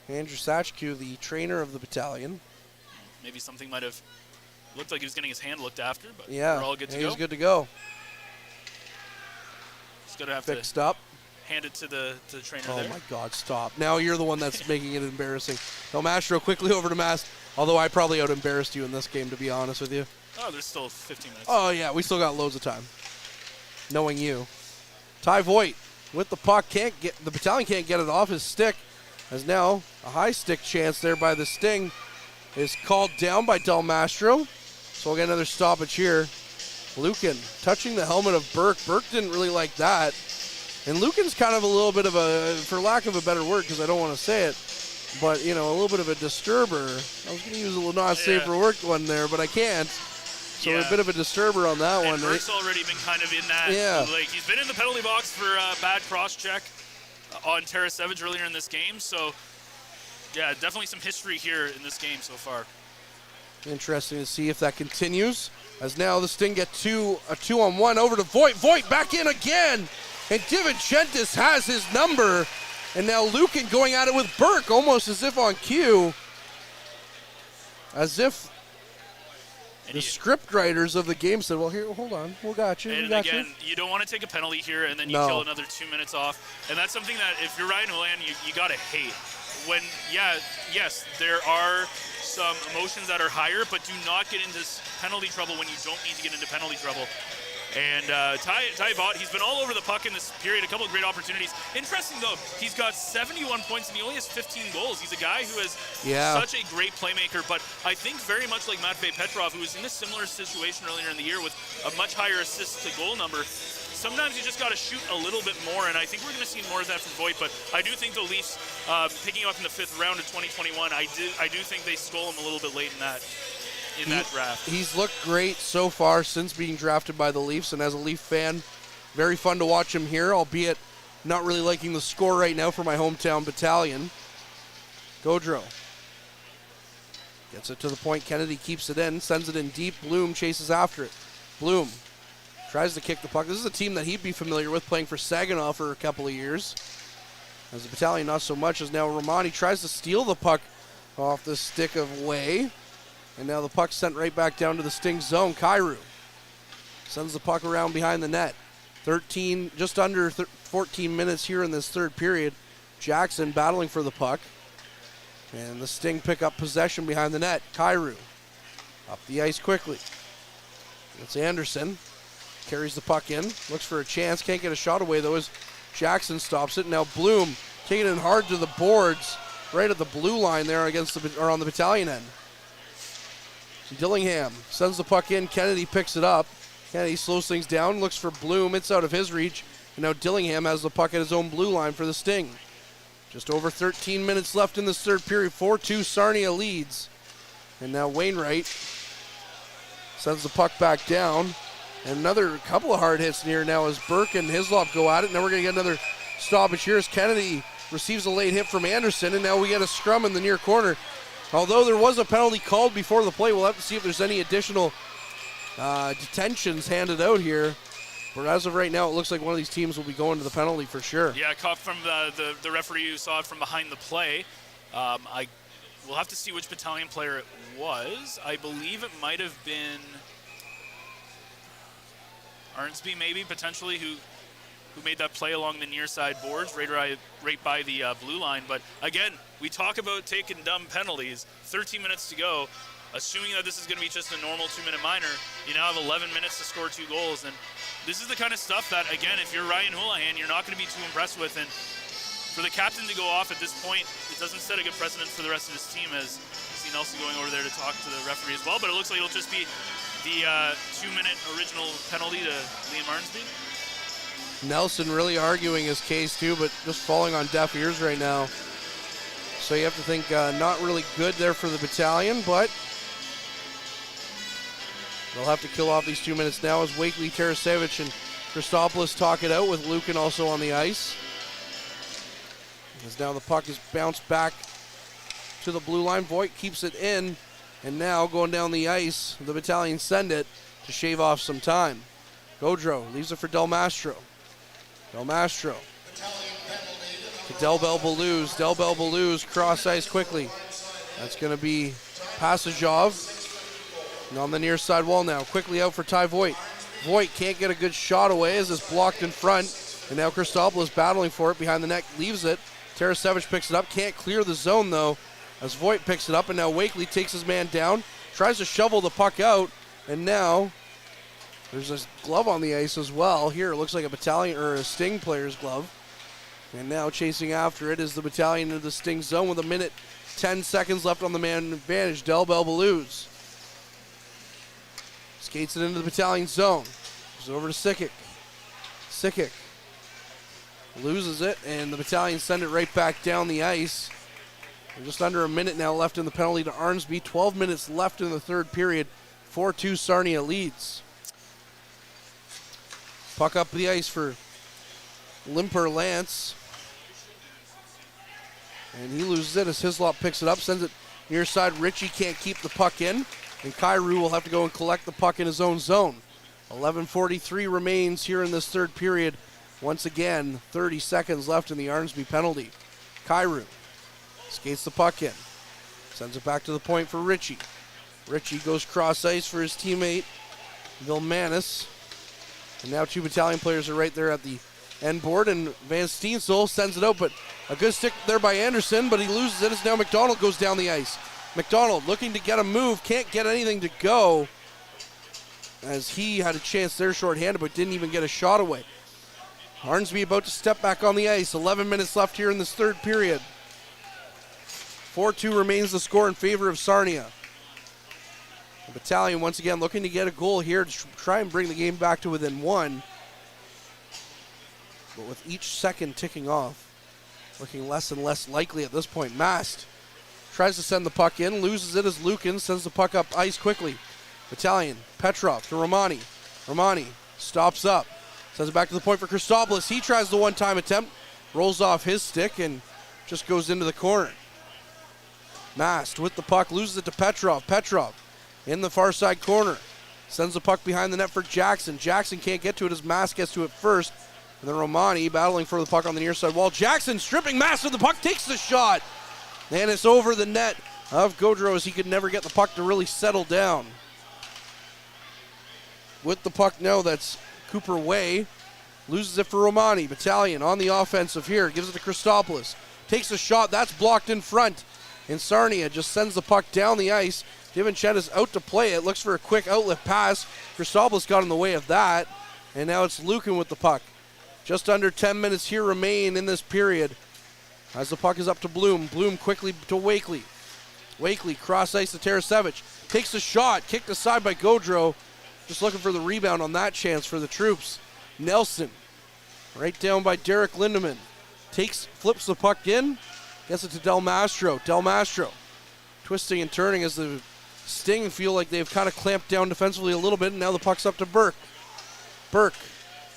Andrew Sachku, the trainer of the Battalion. Maybe something might have looked like he was getting his hand looked after, but yeah, we're all good to go. He was good to go. Just going to have fixed to up. Hand it to the trainer there. there. Oh my God, stop. Now you're the one that's making it embarrassing. No, Mastro quickly over to Mast, although I probably out-embarrassed you in this game, to be honest with you. Oh, there's still 15 minutes. Oh yeah, we still got loads of time. Knowing you. Ty Voigt with the puck, the Battalion can't get it off his stick, as now a high stick chance there by the Sting is called down by Del Mastro. So we'll get another stoppage here. Lucan touching the helmet of Burke. Burke didn't really like that. And Lucan's kind of a little bit of a, for lack of a better word, because I don't want to say it, but, you know, a little bit of a disturber. I was going to use a little not safe for work one there, but I can't. So a bit of a disturber on that one. Burke's already been kind of in that. Yeah. Like, he's been in the penalty box for a bad cross-check on Tarasevic earlier in this game. So, yeah, definitely some history here in this game so far. Interesting to see if that continues. As now the Sting get a 2-on-1 over to Voigt. Voigt back in again. And DiVincentis has his number. And now Lucan going at it with Burke, almost as if on cue. As if the script writers of the game said, well, here, hold on, we got you. And again, you don't want to take a penalty here and then you kill another 2 minutes off. And that's something that if you're Ryan Houlihan, you got to hate. When, yes, there are some emotions that are higher, but do not get into penalty trouble when you don't need to get into penalty trouble. And Ty Voigt, he's been all over the puck in this period, a couple of great opportunities. Interesting, though, he's got 71 points and he only has 15 goals. He's a guy who is such a great playmaker, but I think very much like Matvei Petrov, who was in a similar situation earlier in the year with a much higher assist-to-goal number. Sometimes you just got to shoot a little bit more, and I think we're going to see more of that from Voigt, but I do think the Leafs, picking up in the 5th round of 2021, I do think they stole him a little bit late in that draft. He's looked great so far since being drafted by the Leafs, and as a Leaf fan, very fun to watch him here, albeit not really liking the score right now for my hometown Battalion. Gaudreau gets it to the point. Kennedy keeps it in, sends it in deep. Bloom chases after it. Bloom tries to kick the puck. This is a team that he'd be familiar with, playing for Saginaw for a couple of years. As the Battalion, not so much, as now Romani tries to steal the puck off the stick of Way. And now the puck's sent right back down to the Sting zone. Kyrou sends the puck around behind the net. Just under 14 minutes here in this third period. Jackson battling for the puck. And the Sting pick up possession behind the net. Kyrou up the ice quickly. It's Anderson. Carries the puck in. Looks for a chance. Can't get a shot away though as Jackson stops it. Now Bloom taking it hard to the boards. Right at the blue line there on the Battalion end. Dillingham sends the puck in. Kennedy picks it up. Kennedy slows things down. Looks for Bloom. It's out of his reach. And now Dillingham has the puck at his own blue line for the Sting. Just over 13 minutes left in this third period. 4-2 Sarnia leads. And now Wainwright sends the puck back down. And another couple of hard hits near now as Burke and Hislop go at it. Now we're going to get another stoppage here as Kennedy receives a late hit from Anderson. And now we get a scrum in the near corner. Although there was a penalty called before the play, we'll have to see if there's any additional detentions handed out here. But as of right now, it looks like one of these teams will be going to the penalty for sure. Yeah, caught from the referee who saw it from behind the play. We'll have to see which Battalion player it was. I believe it might have been Arnsby, maybe, potentially, who made that play along the near side boards, right by the blue line. But again, we talk about taking dumb penalties. 13 minutes to go. Assuming that this is going to be just a normal 2-minute minor, you now have 11 minutes to score 2 goals. And this is the kind of stuff that, again, if you're Ryan Houlihan, you're not going to be too impressed with. And for the captain to go off at this point, it doesn't set a good precedent for the rest of his team, as you see Nelson going over there to talk to the referee as well. But it looks like it'll just be the 2-minute original penalty to Liam Arnsby. Nelson really arguing his case too, but just falling on deaf ears right now. So you have to think not really good there for the Battalion, but they'll have to kill off these 2 minutes now as Wakely, Tarasevich, and Christopoulos talk it out with Lukin also on the ice. As now the puck is bounced back to the blue line. Voigt keeps it in, and now going down the ice, the Battalion send it to shave off some time. Gaudreau leaves it for Del Mastro. Del Mastro to Delbel Belouz. Delbel Belouz cross ice quickly. That's going to be Passagov. And on the near side wall now, quickly out for Ty Voigt. Voigt can't get a good shot away as it's blocked in front. And now Christopoulos battling for it behind the net, leaves it. Tarasevich picks it up, can't clear the zone though, as Voigt picks it up, and now Wakely takes his man down, tries to shovel the puck out, and now there's a glove on the ice as well. Here it looks like a Battalion or a Sting player's glove. And now chasing after it is the Battalion into the Sting zone with 1:10 seconds left on the man advantage. Delbel Belouz skates it into the Battalion zone. Goes over to Sikic. Sikic loses it, and the Battalion send it right back down the ice. And just under a minute now left in the penalty to Arnsby. 12 minutes left in the third period. 4-2 Sarnia leads. Puck up the ice for Limper Lance. And he loses it as Hislop picks it up, sends it near side. Ritchie can't keep the puck in, and Kyrou will have to go and collect the puck in his own zone. 11:43 remains here in this third period. Once again, 30 seconds left in the Arnsby penalty. Kyrou skates the puck in, sends it back to the point for Ritchie. Ritchie goes cross ice for his teammate, Vilmanis. And now 2 Battalion players are right there at the end board, and Van Steensel sends it out, but a good stick there by Anderson, but he loses it as now McDonald goes down the ice. McDonald looking to get a move, can't get anything to go, as he had a chance there shorthanded, but didn't even get a shot away. Arnsby about to step back on the ice. 11 minutes left here in this third period. 4-2 remains the score in favor of Sarnia. The Battalion once again looking to get a goal here to try and bring the game back to within 1. But with each second ticking off, looking less and less likely at this point. Mast tries to send the puck in, loses it as Lukin sends the puck up ice quickly. Battalion, Petrov to Romani. Romani stops up, sends it back to the point for Christopoulos. He tries the one-time attempt, rolls off his stick, and just goes into the corner. Mast with the puck, loses it to Petrov. Petrov in the far side corner, sends the puck behind the net for Jackson. Jackson can't get to it as Mast gets to it first. And then Romani battling for the puck on the near side wall. Jackson stripping Mast of the puck, takes the shot. And it's over the net of Gaudreau as he could never get the puck to really settle down. With the puck now, that's Cooper Way. Loses it for Romani. Battalion on the offensive here. Gives it to Christopoulos. Takes a shot. That's blocked in front. And Sarnia just sends the puck down the ice. DiVincentis out to play it. Looks for a quick outlet pass. Christopoulos got in the way of that. And now it's Lucan with the puck. Just under 10 minutes here remain in this period. As the puck is up to Bloom. Bloom quickly to Wakely. Wakely cross ice to Tarasevic. Takes the shot. Kicked aside by Gaudreau. Just looking for the rebound on that chance for the troops. Nelson. Right down by Derek Lindemann. Flips the puck in. Gets it to Del Mastro. Del Mastro twisting and turning as the Sting feel like they've kind of clamped down defensively a little bit, and now the puck's up to Burke. Burke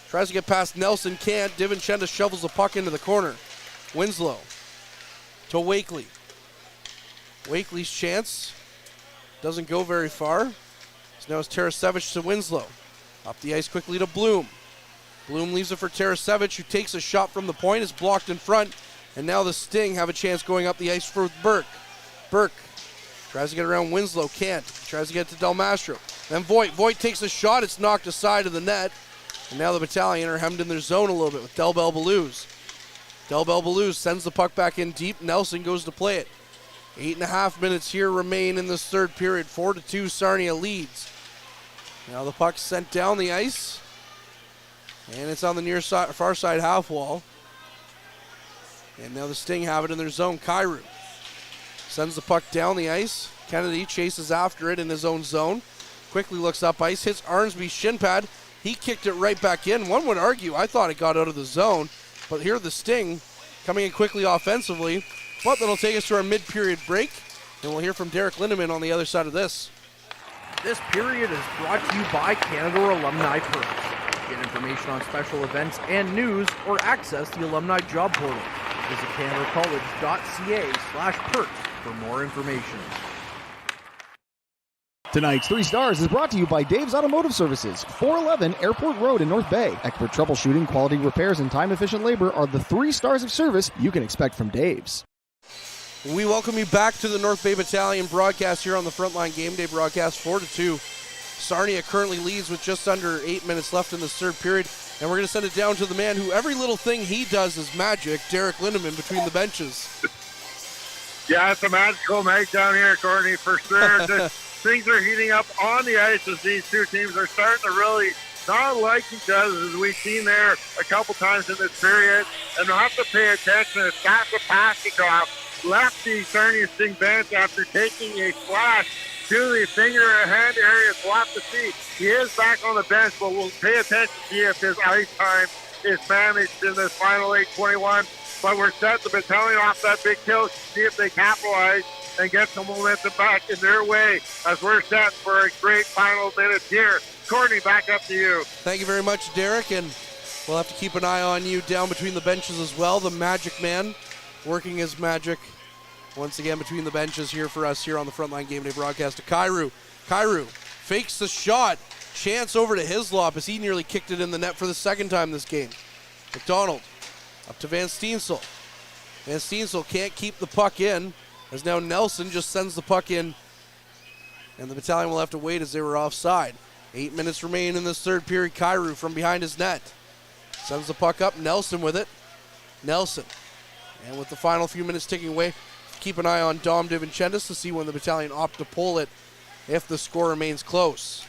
tries to get past Nelson, can't. DiVincentis shovels the puck into the corner. Winslow to Wakely. Wakely's chance doesn't go very far. So now it's Tarasevic to Winslow. Up the ice quickly to Bloom. Bloom leaves it for Tarasevic, who takes a shot from the point. It's blocked in front. And now the Sting have a chance going up the ice for Burke. Burke tries to get around Winslow, can't. Tries to get to Del Mastro. Then Voigt. Voigt takes a shot. It's knocked aside of the net. And now the Battalion are hemmed in their zone a little bit with Del Belbalouse. Del Belbalouse sends the puck back in deep. Nelson goes to play it. 8.5 minutes here remain in this third period. 4-2 Sarnia leads. Now the puck's sent down the ice. And it's on the far side half wall. And now the Sting have it in their zone. Kyrou sends the puck down the ice. Kennedy chases after it in his own zone. Quickly looks up ice, hits Arnsby's shin pad. He kicked it right back in. One would argue, I thought it got out of the zone. But here the Sting coming in quickly offensively. But that'll take us to our mid-period break. And we'll hear from Derek Lindemann on the other side of this. This period is brought to you by Canada Alumni Perks. Get information on special events and news or access the alumni job portal. Visit canadacollege.ca/perks for more information. Tonight's 3 Stars is brought to you by Dave's Automotive Services, 411 Airport Road in North Bay. Expert troubleshooting, quality repairs, and time-efficient labor are the 3 stars of service you can expect from Dave's. We welcome you back to the North Bay Battalion broadcast here on the Frontline Game Day broadcast, 4-2. Sarnia currently leads with just under 8 minutes left in this third period. And we're going to send it down to the man who every little thing he does is magic, Derek Lindemann, between the benches. Yeah, it's a magical night down here, Courtney, for sure. Things are heating up on the ice as these two teams are starting to really not like each other, as we've seen there a couple times in this period. And we'll have to pay attention. It's Sasa Pasikov left the Sarnia Sting bench after taking a splash to the finger and hand area. We'll have to see. He is back on the bench, but we'll pay attention to see if his ice time is managed in this final 8:21. But we're set the Battalion off that big kill to see if they capitalize and get some momentum back in their way as we're set for a great final minute here. Courtney, back up to you. Thank you very much, Derek, and we'll have to keep an eye on you down between the benches as well. The Magic Man working his magic once again between the benches here for us here on the Frontline Game Day broadcast to Kyrou. Kyrou fakes the shot. Chance over to Hislop as he nearly kicked it in the net for the second time this game. McDonald up to Van Steensel. Van Steensel can't keep the puck in as now Nelson just sends the puck in, and the Battalion will have to wait as they were offside. 8 minutes remain in this third period. Kyrou from behind his net sends the puck up. Nelson with it. Nelson. And with the final few minutes ticking away, keep an eye on Dom DiVincentis to see when the Battalion opt to pull it if the score remains close.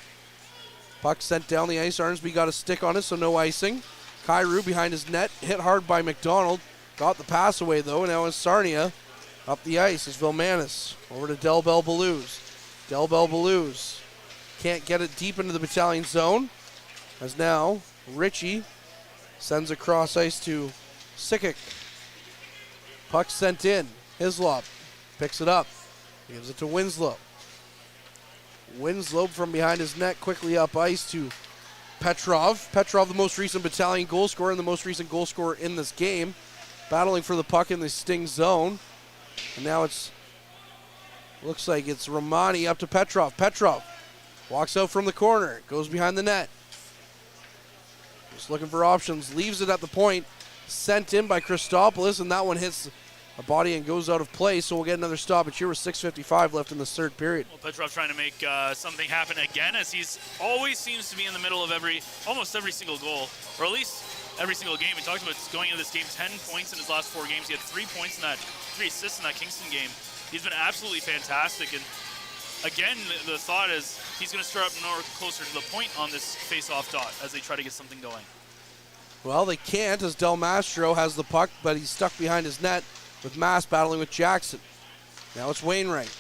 Puck sent down the ice. Arnsby got a stick on it, so no icing. Kyrou behind his net, hit hard by McDonald. Got the pass away, though, and now it's Sarnia. Up the ice is Vilmanis. Over to Del Belbalouse. Del Belbalouse can't get it deep into the Battalion zone. As now, Ritchie sends a cross ice to Sikic. Puck sent in. Hislop picks it up. Gives it to Winslow. Winslow from behind his net quickly up ice to Petrov. Petrov, the most recent Battalion goal scorer and the most recent goal scorer in this game. Battling for the puck in the Sting zone. And now looks like it's Romani up to Petrov. Petrov walks out from the corner. Goes behind the net. Just looking for options. Leaves it at the point. Sent in by Christopoulos, and that one hits a body and goes out of play, so we'll get another stoppage here with 6:55 left in this third period. Well, Petrov trying to make something happen again, as he's always seems to be in the middle of almost every single goal, or at least every single game. We talked about going into this game 10 points in his last 4 games. He had 3 points in that, 3 assists in that Kingston game. He's been absolutely fantastic. And again, the thought is he's going to start up more closer to the point on this face-off dot as they try to get something going. Well, they can't as Del Mastro has the puck, but he's stuck behind his net with Mass battling with Jackson. Now it's Wainwright.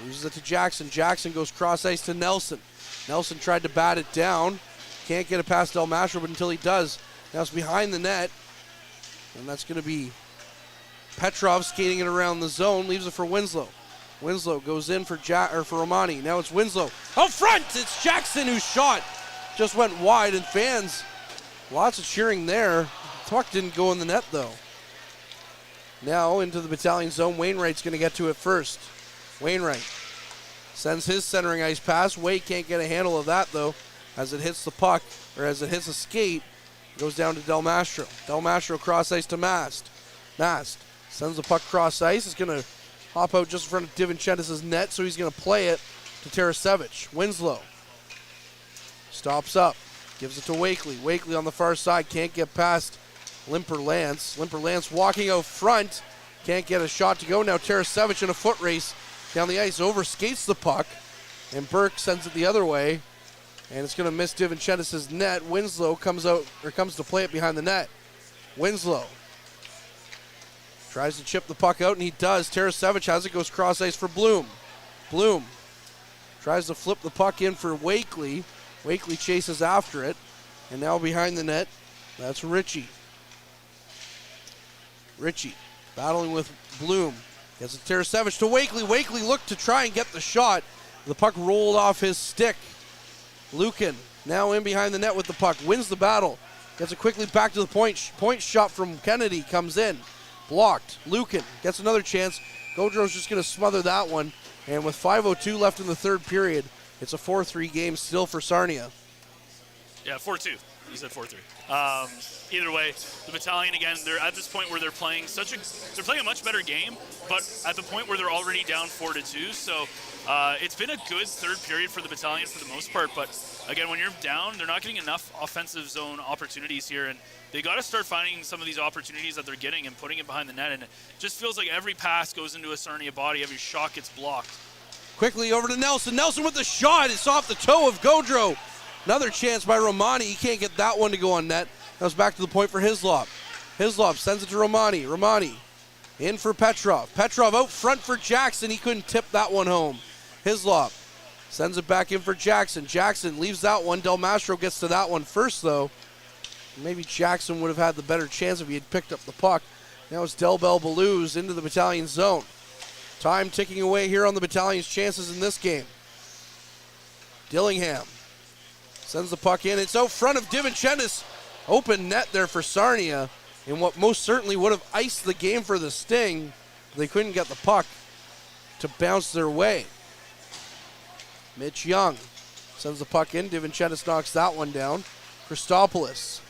Loses it to Jackson. Jackson goes cross-ice to Nelson. Nelson tried to bat it down. Can't get it past Del Mastro, but until he does, now it's behind the net. And that's going to be Petrov skating it around the zone, leaves it for Winslow. Winslow goes in for Romani. Now it's Winslow. Out front, it's Jackson whose shot just went wide, and fans, lots of cheering there. The puck didn't go in the net, though. Now into the Battalion zone. Wainwright's going to get to it first. Wainwright sends his centering ice pass. Wade can't get a handle of that, though, as it hits the puck, or as it hits a skate. It goes down to Del Mastro. Del Mastro cross ice to Mast. Mast sends the puck cross ice. It's going to hop out just in front of DiVincentis' net, so he's going to play it to Tarasevic. Winslow stops up, gives it to Wakely. Wakely on the far side, can't get past Limper Lance. Limper Lance walking out front, can't get a shot to go. Now Tarasevic in a foot race down the ice, overskates the puck, and Burke sends it the other way, and it's going to miss DiVincentis' net. Winslow comes to play it behind the net. Winslow tries to chip the puck out, and he does. Tarasevic has it, goes cross ice for Bloom. Bloom tries to flip the puck in for Wakely. Wakely chases after it, and now behind the net, that's Ritchie. Ritchie battling with Bloom. Gets it Tarasevic to Wakely. Wakely looked to try and get the shot. The puck rolled off his stick. Lukin now in behind the net with the puck. Wins the battle. Gets it quickly back to the point. Point shot from Kennedy comes in. Blocked. Lukin gets another chance. Gaudreau's just going to smother that one. And with 5:02 left in the third period, it's a 4-3 game still for Sarnia. Yeah, 4-2. You said 4-3. Either way, the Battalion, again, they're at this point where they're playing a much better game, but at the point where they're already down 4-2. So it's been a good third period for the Battalion for the most part. But again, when you're down, they're not getting enough offensive zone opportunities here, and they got to start finding some of these opportunities that they're getting and putting it behind the net. And it just feels like every pass goes into a Sarnia body, every shot gets blocked. Quickly over to Nelson. Nelson with the shot. It's off the toe of Gaudreau. Another chance by Romani. He can't get that one to go on net. Comes back to the point for Hislop. Hislop sends it to Romani. Romani in for Petrov. Petrov out front for Jackson. He couldn't tip that one home. Hislop sends it back in for Jackson. Jackson leaves that one. Del Mastro gets to that one first, though. Maybe Jackson would have had the better chance if he had picked up the puck. Now it's Del Bell Blues into the Battalion zone. Time ticking away here on the Battalion's chances in this game. Dillingham sends the puck in. It's out front of DiVincentis. Open net there for Sarnia in what most certainly would have iced the game for the Sting. They couldn't get the puck to bounce their way. Mitch Young sends the puck in. DiVincentis knocks that one down. Christopoulos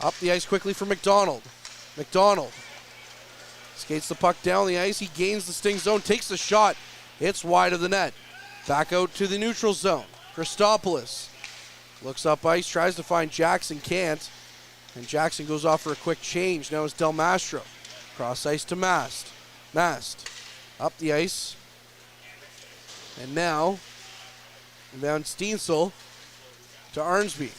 up the ice quickly for McDonald. McDonald skates the puck down the ice. He gains the Sting zone, takes the shot. It's wide of the net. Back out to the neutral zone. Christopoulos looks up ice, tries to find Jackson, can't. And Jackson goes off for a quick change. Now it's Del Mastro. Cross ice to Mast. Mast up the ice. And now, down Steensel to Arnsby.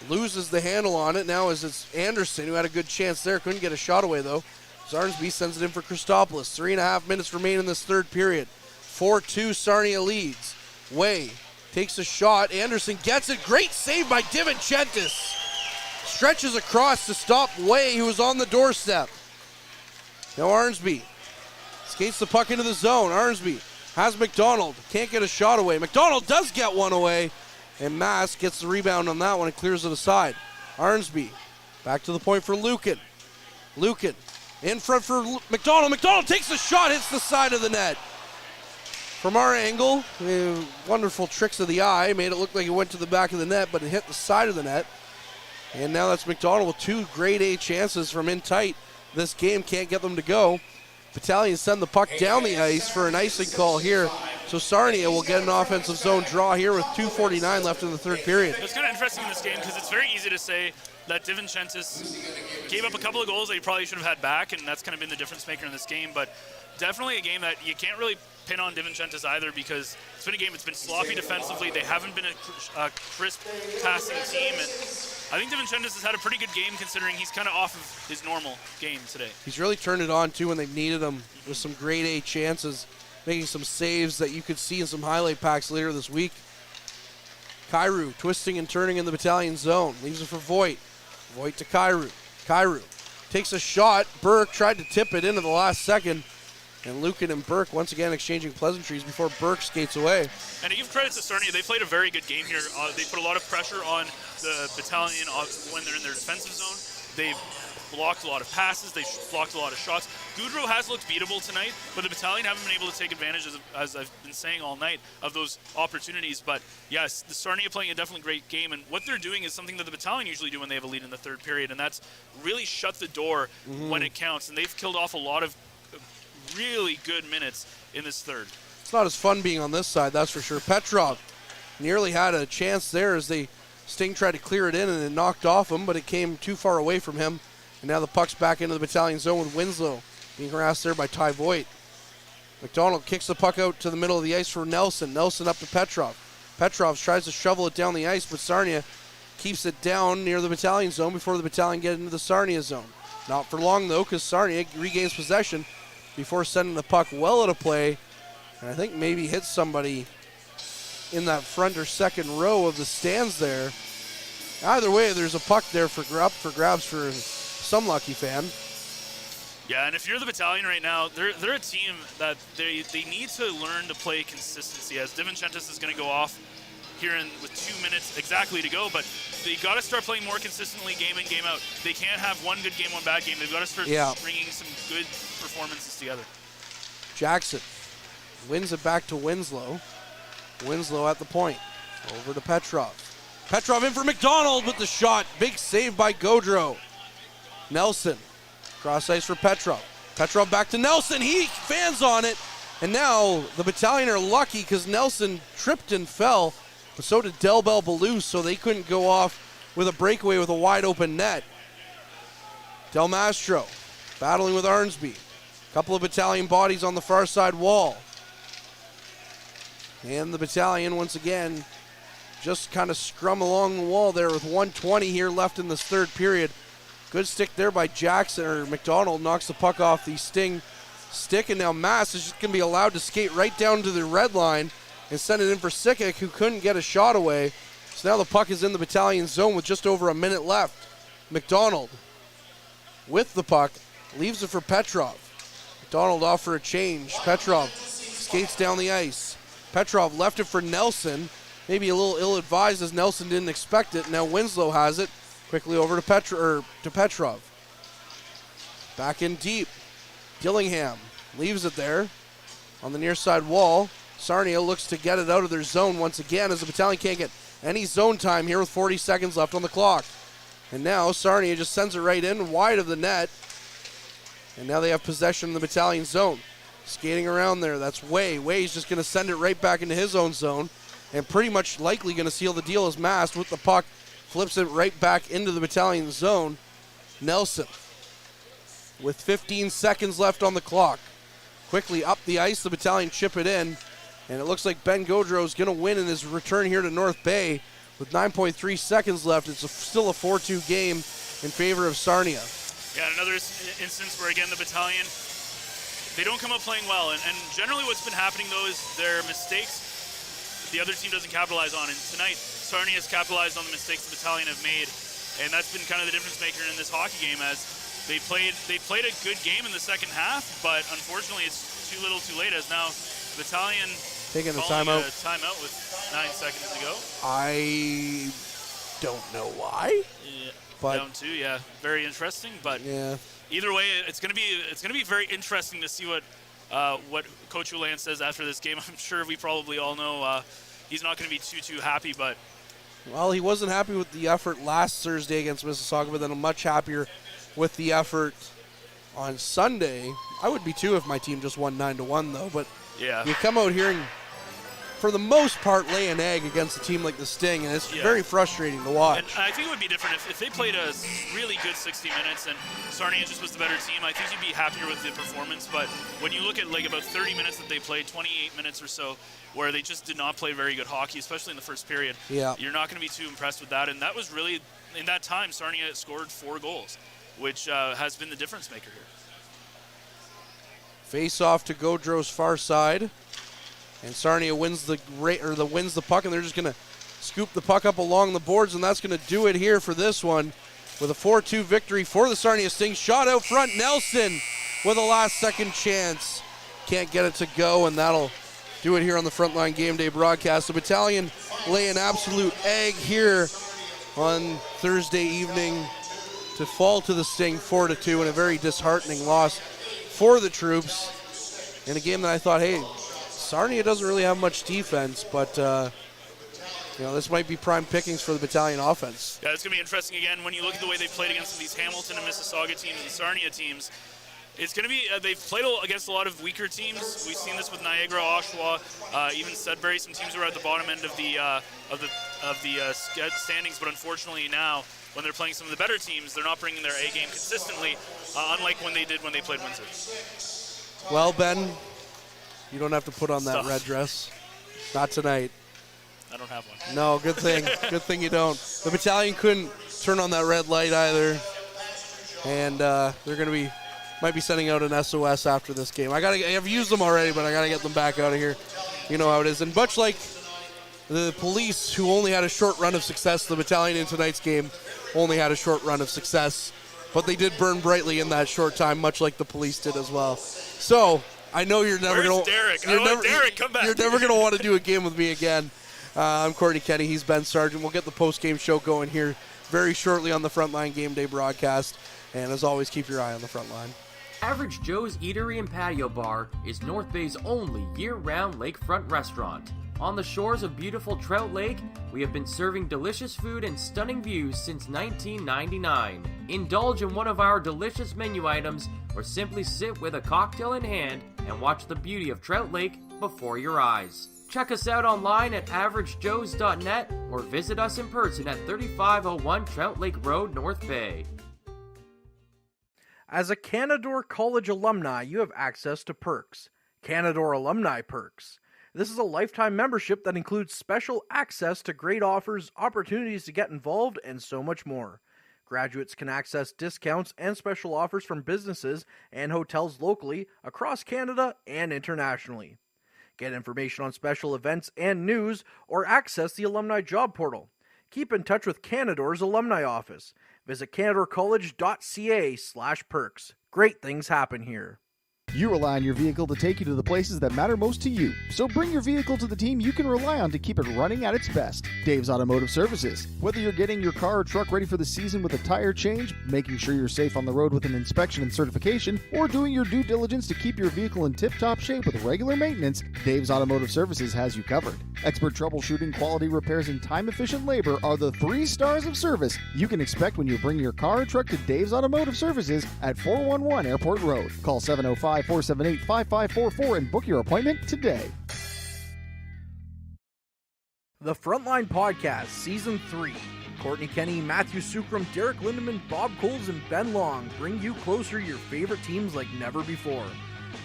Loses the handle on it. Now as it's Anderson, who had a good chance there. Couldn't get a shot away, though. Arnsby sends it in for Christopoulos. 3.5 minutes remain in this third period. 4-2 Sarnia leads. Way takes a shot. Anderson gets it. Great save by DiVincentis. Stretches across to stop Way, who was on the doorstep. Now Arnsby skates the puck into the zone. Arnsby has McDonald. Can't get a shot away. McDonald does get one away. And Mass gets the rebound on that one and clears it aside. Arnsby back to the point for Lukin. Lukin in front for McDonald. McDonald takes the shot, hits the side of the net. From our angle, wonderful tricks of the eye. Made it look like it went to the back of the net, but it hit the side of the net. And now that's McDonald with 2 grade A chances from in tight. This game can't get them to go. Battalion send the puck down the ice for an icing call here So Sarnia will get an offensive zone draw here with 2:49 left in the third period. It's kind of interesting in this game because it's very easy to say that DeVincentis gave up a couple of goals that he probably should have had back, and that's kind of been the difference maker in this game. But definitely a game that you can't really pin on DeVincentis either, because it's been a game that's been sloppy defensively. They haven't been a crisp passing team, and I think DeVincentis has had a pretty good game considering he's kind of off of his normal game today. He's really turned it on too when they've needed him with some grade A chances, making some saves that you could see in some highlight packs later this week. Kyrou twisting and turning in the Battalion zone. Leaves it for Voigt. Voigt to Kyrou. Kyrou takes a shot. Burke tried to tip it into the last second. And Lucan and Burke once again exchanging pleasantries before Burke skates away. And to give credit to Sarnia, they played a very good game here. They put a lot of pressure on the Battalion when they're in their defensive zone. They've blocked a lot of passes. They blocked a lot of shots. Gaudreau has looked beatable tonight, but the Battalion haven't been able to take advantage, as I've been saying all night, of those opportunities. But yes, the Sarnia playing a definitely great game, and what they're doing is something that the Battalion usually do when they have a lead in the third period, and that's really shut the door when it counts. And they've killed off a lot of really good minutes in this third. It's not as fun being on this side, that's for sure. Petrov nearly had a chance there as Sting tried to clear it in and it knocked off him, but it came too far away from him. And now the puck's back into the Battalion zone with Winslow being harassed there by Ty Voigt. McDonald kicks the puck out to the middle of the ice for Nelson. Nelson up to Petrov. Petrov tries to shovel it down the ice, but Sarnia keeps it down near the Battalion zone before the Battalion get into the Sarnia zone. Not for long though, because Sarnia regains possession before sending the puck well out of play, and I think maybe hits somebody in that front or second row of the stands there. Either way, there's a puck there for grabs for some lucky fan. Yeah, and if you're the Battalion right now, they're a team that they need to learn to play consistency, as DeVincentis is going to go off here with 2 minutes exactly to go, but they got to start playing more consistently game in, game out. They can't have one good game, one bad game. They've got to start bringing some good performances together. Jackson wins it back to Winslow. Winslow at the point. Over to Petrov. Petrov in for McDonald with the shot. Big save by Gaudreau. Nelson. Cross ice for Petrov. Petrov back to Nelson. He fans on it. And now the Battalion are lucky because Nelson tripped and fell. But so did Del Bell Baloo, so they couldn't go off with a breakaway with a wide open net. Del Mastro battling with Arnsby. Couple of Battalion bodies on the far side wall. And the Battalion once again just kind of scrum along the wall there with 1:20 here left in this third period. Good stick there by Jackson, or McDonald knocks the puck off the Sting stick, and now Mass is just going to be allowed to skate right down to the red line and send it in for Sikic, who couldn't get a shot away. So now the puck is in the Battalion zone with just over a minute left. McDonald with the puck, leaves it for Petrov. McDonald off for a change. Petrov skates down the ice. Petrov left it for Nelson. Maybe a little ill-advised as Nelson didn't expect it. Now Winslow has it. Quickly over to Petrov. Back in deep. Dillingham leaves it there on the near side wall. Sarnia looks to get it out of their zone once again as the Battalion can't get any zone time here with 40 seconds left on the clock. And now Sarnia just sends it right in wide of the net. And now they have possession in the Battalion zone. Skating around there, that's Way. Way's just going to send it right back into his own zone. And pretty much likely going to seal the deal as Mast with the puck. Flips it right back into the Battalion zone. Nelson with 15 seconds left on the clock. Quickly up the ice, the Battalion chip it in. And it looks like Ben Gaudreau is going to win in his return here to North Bay with 9.3 seconds left. It's still a 4-2 game in favor of Sarnia. Yeah, another instance where, again, the Battalion, they don't come up playing well. And generally what's been happening, though, is their mistakes the other team doesn't capitalize on. And tonight, Sarnia has capitalized on the mistakes the Battalion have made. And that's been kind of the difference maker in this hockey game, as they played a good game in the second half, but unfortunately it's too little too late, as now the Battalion taking the timeout with 9 seconds to go. I don't know why. Yeah, but down 2, yeah, very interesting. But yeah, either way, it's gonna be very interesting to see what Coach Ouland says after this game. I'm sure we probably all know he's not going to be too happy, but well, he wasn't happy with the effort last Thursday against Mississauga, but then I'm much happier with the effort on Sunday. I would be too if my team just won 9-1, though. But yeah, you come out here and for the most part, lay an egg against a team like the Sting, and it's very frustrating to watch. And I think it would be different if they played a really good 60 minutes and Sarnia just was the better team. I think you'd be happier with the performance, but when you look at like about 30 minutes that they played, 28 minutes or so, where they just did not play very good hockey, especially in the first period, you're not going to be too impressed with that. And that was really, in that time, Sarnia scored 4 goals, which has been the difference maker here. Face off to Gaudreau's far side. And Sarnia wins the puck, and they're just going to scoop the puck up along the boards, and that's going to do it here for this one with a 4-2 victory for the Sarnia Sting. Shot out front, Nelson with a last-second chance. Can't get it to go, and that'll do it here on the Frontline Game Day broadcast. The Battalion lay an absolute egg here on Thursday evening to fall to the Sting 4-2 in a very disheartening loss for the troops in a game that I thought, hey, Sarnia doesn't really have much defense, but this might be prime pickings for the Battalion offense. Yeah, it's going to be interesting again when you look at the way they've played against these Hamilton and Mississauga teams and Sarnia teams. It's going to be they've played against a lot of weaker teams. We've seen this with Niagara, Oshawa, even Sudbury. Some teams who are at the bottom end of the standings, but unfortunately now when they're playing some of the better teams, they're not bringing their A game consistently, unlike when they did when they played Windsor. Well, Ben, you don't have to put on that red dress. Not tonight. I don't have one. No, good thing. Good thing you don't. The Battalion couldn't turn on that red light either. And they're might be sending out an SOS after this game. I've used them already, but I got to get them back out of here. You know how it is. And much like the police, who only had a short run of success, the Battalion in tonight's game only had a short run of success. But they did burn brightly in that short time, much like the police did as well. So I know you're never going to. Derek? Derek, come back. You're never going to want to do a game with me again. I'm Courtney Kenny. He's Ben Sargent. We'll get the post-game show going here very shortly on the Frontline Game Day broadcast. And as always, keep your eye on the front line. Average Joe's Eatery and Patio Bar is North Bay's only year-round lakefront restaurant. On the shores of beautiful Trout Lake, we have been serving delicious food and stunning views since 1999. Indulge in one of our delicious menu items or simply sit with a cocktail in hand and watch the beauty of Trout Lake before your eyes. Check us out online at averagejoes.net or visit us in person at 3501 Trout Lake Road, North Bay. As a Canadore College alumni, you have access to perks. Canadore Alumni Perks. This is a lifetime membership that includes special access to great offers, opportunities to get involved, and so much more. Graduates can access discounts and special offers from businesses and hotels locally, across Canada, and internationally. Get information on special events and news, or access the alumni job portal. Keep in touch with Canadore's alumni office. Visit canadorecollege.ca/perks. Great things happen here. You rely on your vehicle to take you to the places that matter most to you. So bring your vehicle to the team you can rely on to keep it running at its best. Dave's Automotive Services. Whether you're getting your car or truck ready for the season with a tire change, making sure you're safe on the road with an inspection and certification, or doing your due diligence to keep your vehicle in tip-top shape with regular maintenance, Dave's Automotive Services has you covered. Expert troubleshooting, quality repairs, and time-efficient labor are the 3 stars of service you can expect when you bring your car or truck to Dave's Automotive Services at 411 Airport Road. Call 705-478-5544 and book your appointment today. The Frontline Podcast, Season 3. Courtney Kenny, Matthew Sukram, Derek Lindemann, Bob Coles, and Ben Long bring you closer your favorite teams like never before.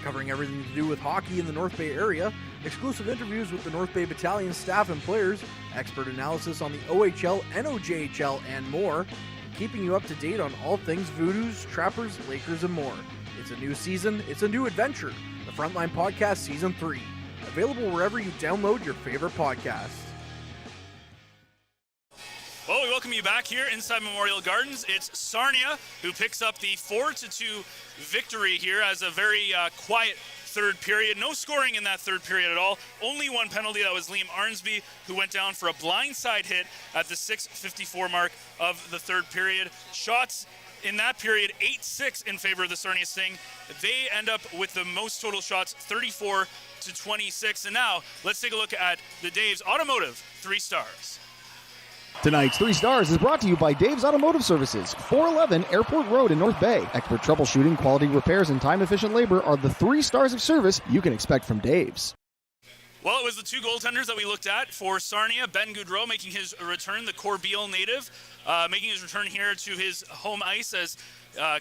Covering everything to do with hockey in the North Bay area, exclusive interviews with the North Bay Battalion staff and players, expert analysis on the OHL, NOJHL, and more, keeping you up to date on all things Voodoos, Trappers, Lakers, and more. It's a new season, it's a new adventure. The Frontline Podcast Season 3. Available wherever you download your favorite podcasts. Well, we welcome you back here inside Memorial Gardens. It's Sarnia who picks up the 4-2 victory here as a very quiet third period. No scoring in that third period at all. Only one penalty. That was Liam Arnsby, who went down for a blindside hit at the 6:54 mark of the third period. Shots in that period, 8-6 in favor of the Sarnia Sting. They end up with the most total shots, 34-26. And now, let's take a look at the Dave's Automotive 3 stars. Tonight's 3 stars is brought to you by Dave's Automotive Services, 411 Airport Road in North Bay. Expert troubleshooting, quality repairs, and time-efficient labor are the 3 stars of service you can expect from Dave's. Well, it was the two goaltenders that we looked at for Sarnia. Ben Gaudreau making his return, the Corbeil native, making his return here to his home ice as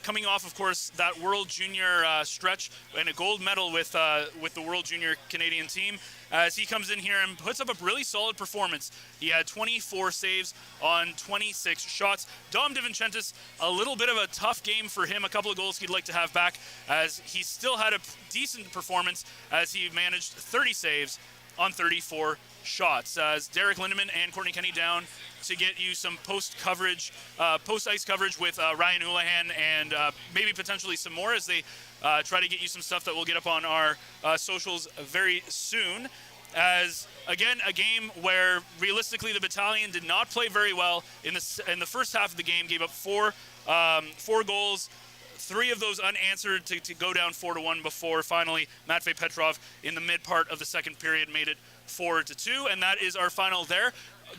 coming off, of course, that World Junior stretch and a gold medal with the World Junior Canadian team. As he comes in here and puts up a really solid performance. He had 24 saves on 26 shots. Dom DiVincentis, a little bit of a tough game for him. A couple of goals he'd like to have back, as he still had a decent performance as he managed 30 saves on 34 shots. As Derek Lindemann and Courtney Kenny down to get you some post-ice coverage with Ryan Houlihan and maybe potentially some more as they try to get you some stuff that we'll get up on our socials very soon. As, again, a game where realistically the Battalion did not play very well in the first half of the game, gave up four goals, 3 of those unanswered to go down 4-1 before finally Matvei Petrov in the mid part of the second period made it 4-2, and that is our final there.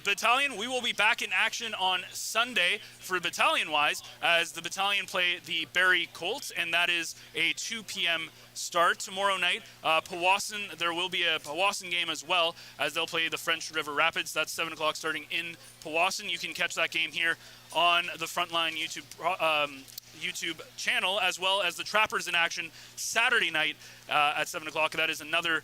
Battalion, we will be back in action on Sunday for Battalion-wise as the Battalion play the Barrie Colts, and that is a 2 p.m. start. Tomorrow night, Powassan, there will be a Powassan game as well as they'll play the French River Rapids. That's 7 o'clock starting in Powassan. You can catch that game here on the Frontline YouTube channel, as well as the Trappers in action Saturday night at 7 o'clock. That is another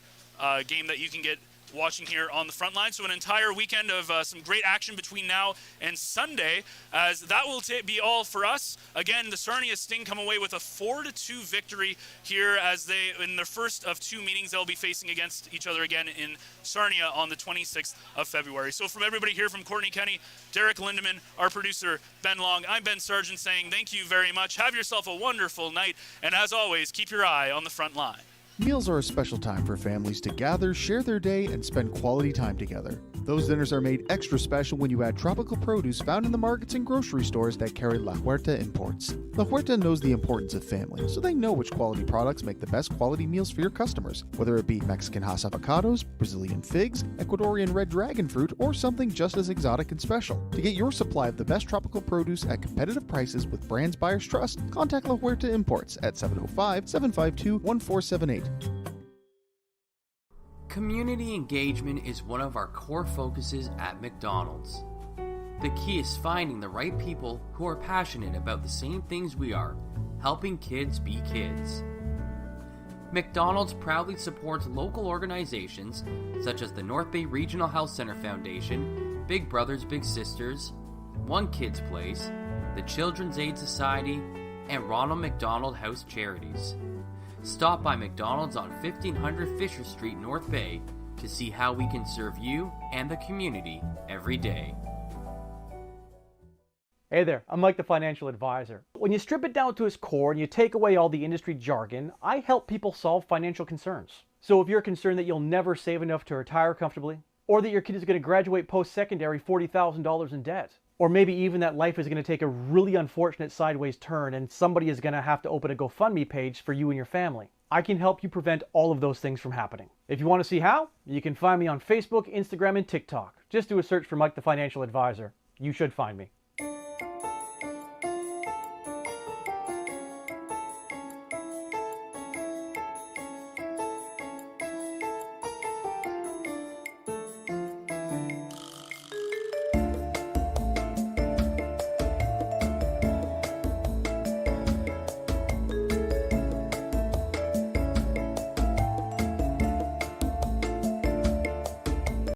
game that you can get watching here on the front line. So an entire weekend of some great action between now and Sunday, as that will be all for us. Again, the Sarnia Sting come away with a 4-2 victory here as they, in their first of 2 meetings, they'll be facing against each other again in Sarnia on the 26th of February. So from everybody here, from Courtney Kenny, Derek Lindemann, our producer Ben Long, I'm Ben Sargent saying thank you very much. Have yourself a wonderful night, and as always, keep your eye on the front line. Meals are a special time for families to gather, share their day, and spend quality time together. Those dinners are made extra special when you add tropical produce found in the markets and grocery stores that carry La Huerta imports. La Huerta knows the importance of family, so they know which quality products make the best quality meals for your customers, whether it be Mexican Hass avocados, Brazilian figs, Ecuadorian red dragon fruit, or something just as exotic and special. To get your supply of the best tropical produce at competitive prices with brands buyers trust, contact La Huerta Imports at 705-752-1478. Community engagement is one of our core focuses at McDonald's. The key is finding the right people who are passionate about the same things we are, helping kids be kids. McDonald's proudly supports local organizations such as the North Bay Regional Health Center Foundation, Big Brothers Big Sisters, One Kids Place, the Children's Aid Society, and Ronald McDonald House Charities. Stop by McDonald's on 1500 Fisher Street, North Bay, to see how we can serve you and the community every day. Hey there, I'm Mike the Financial Advisor. When you strip it down to its core and you take away all the industry jargon, I help people solve financial concerns. So if you're concerned that you'll never save enough to retire comfortably, or that your kid is going to graduate post-secondary $40,000 in debt, or maybe even that life is going to take a really unfortunate sideways turn and somebody is going to have to open a GoFundMe page for you and your family, I can help you prevent all of those things from happening. If you want to see how, you can find me on Facebook, Instagram, and TikTok. Just do a search for Mike the Financial Advisor. You should find me.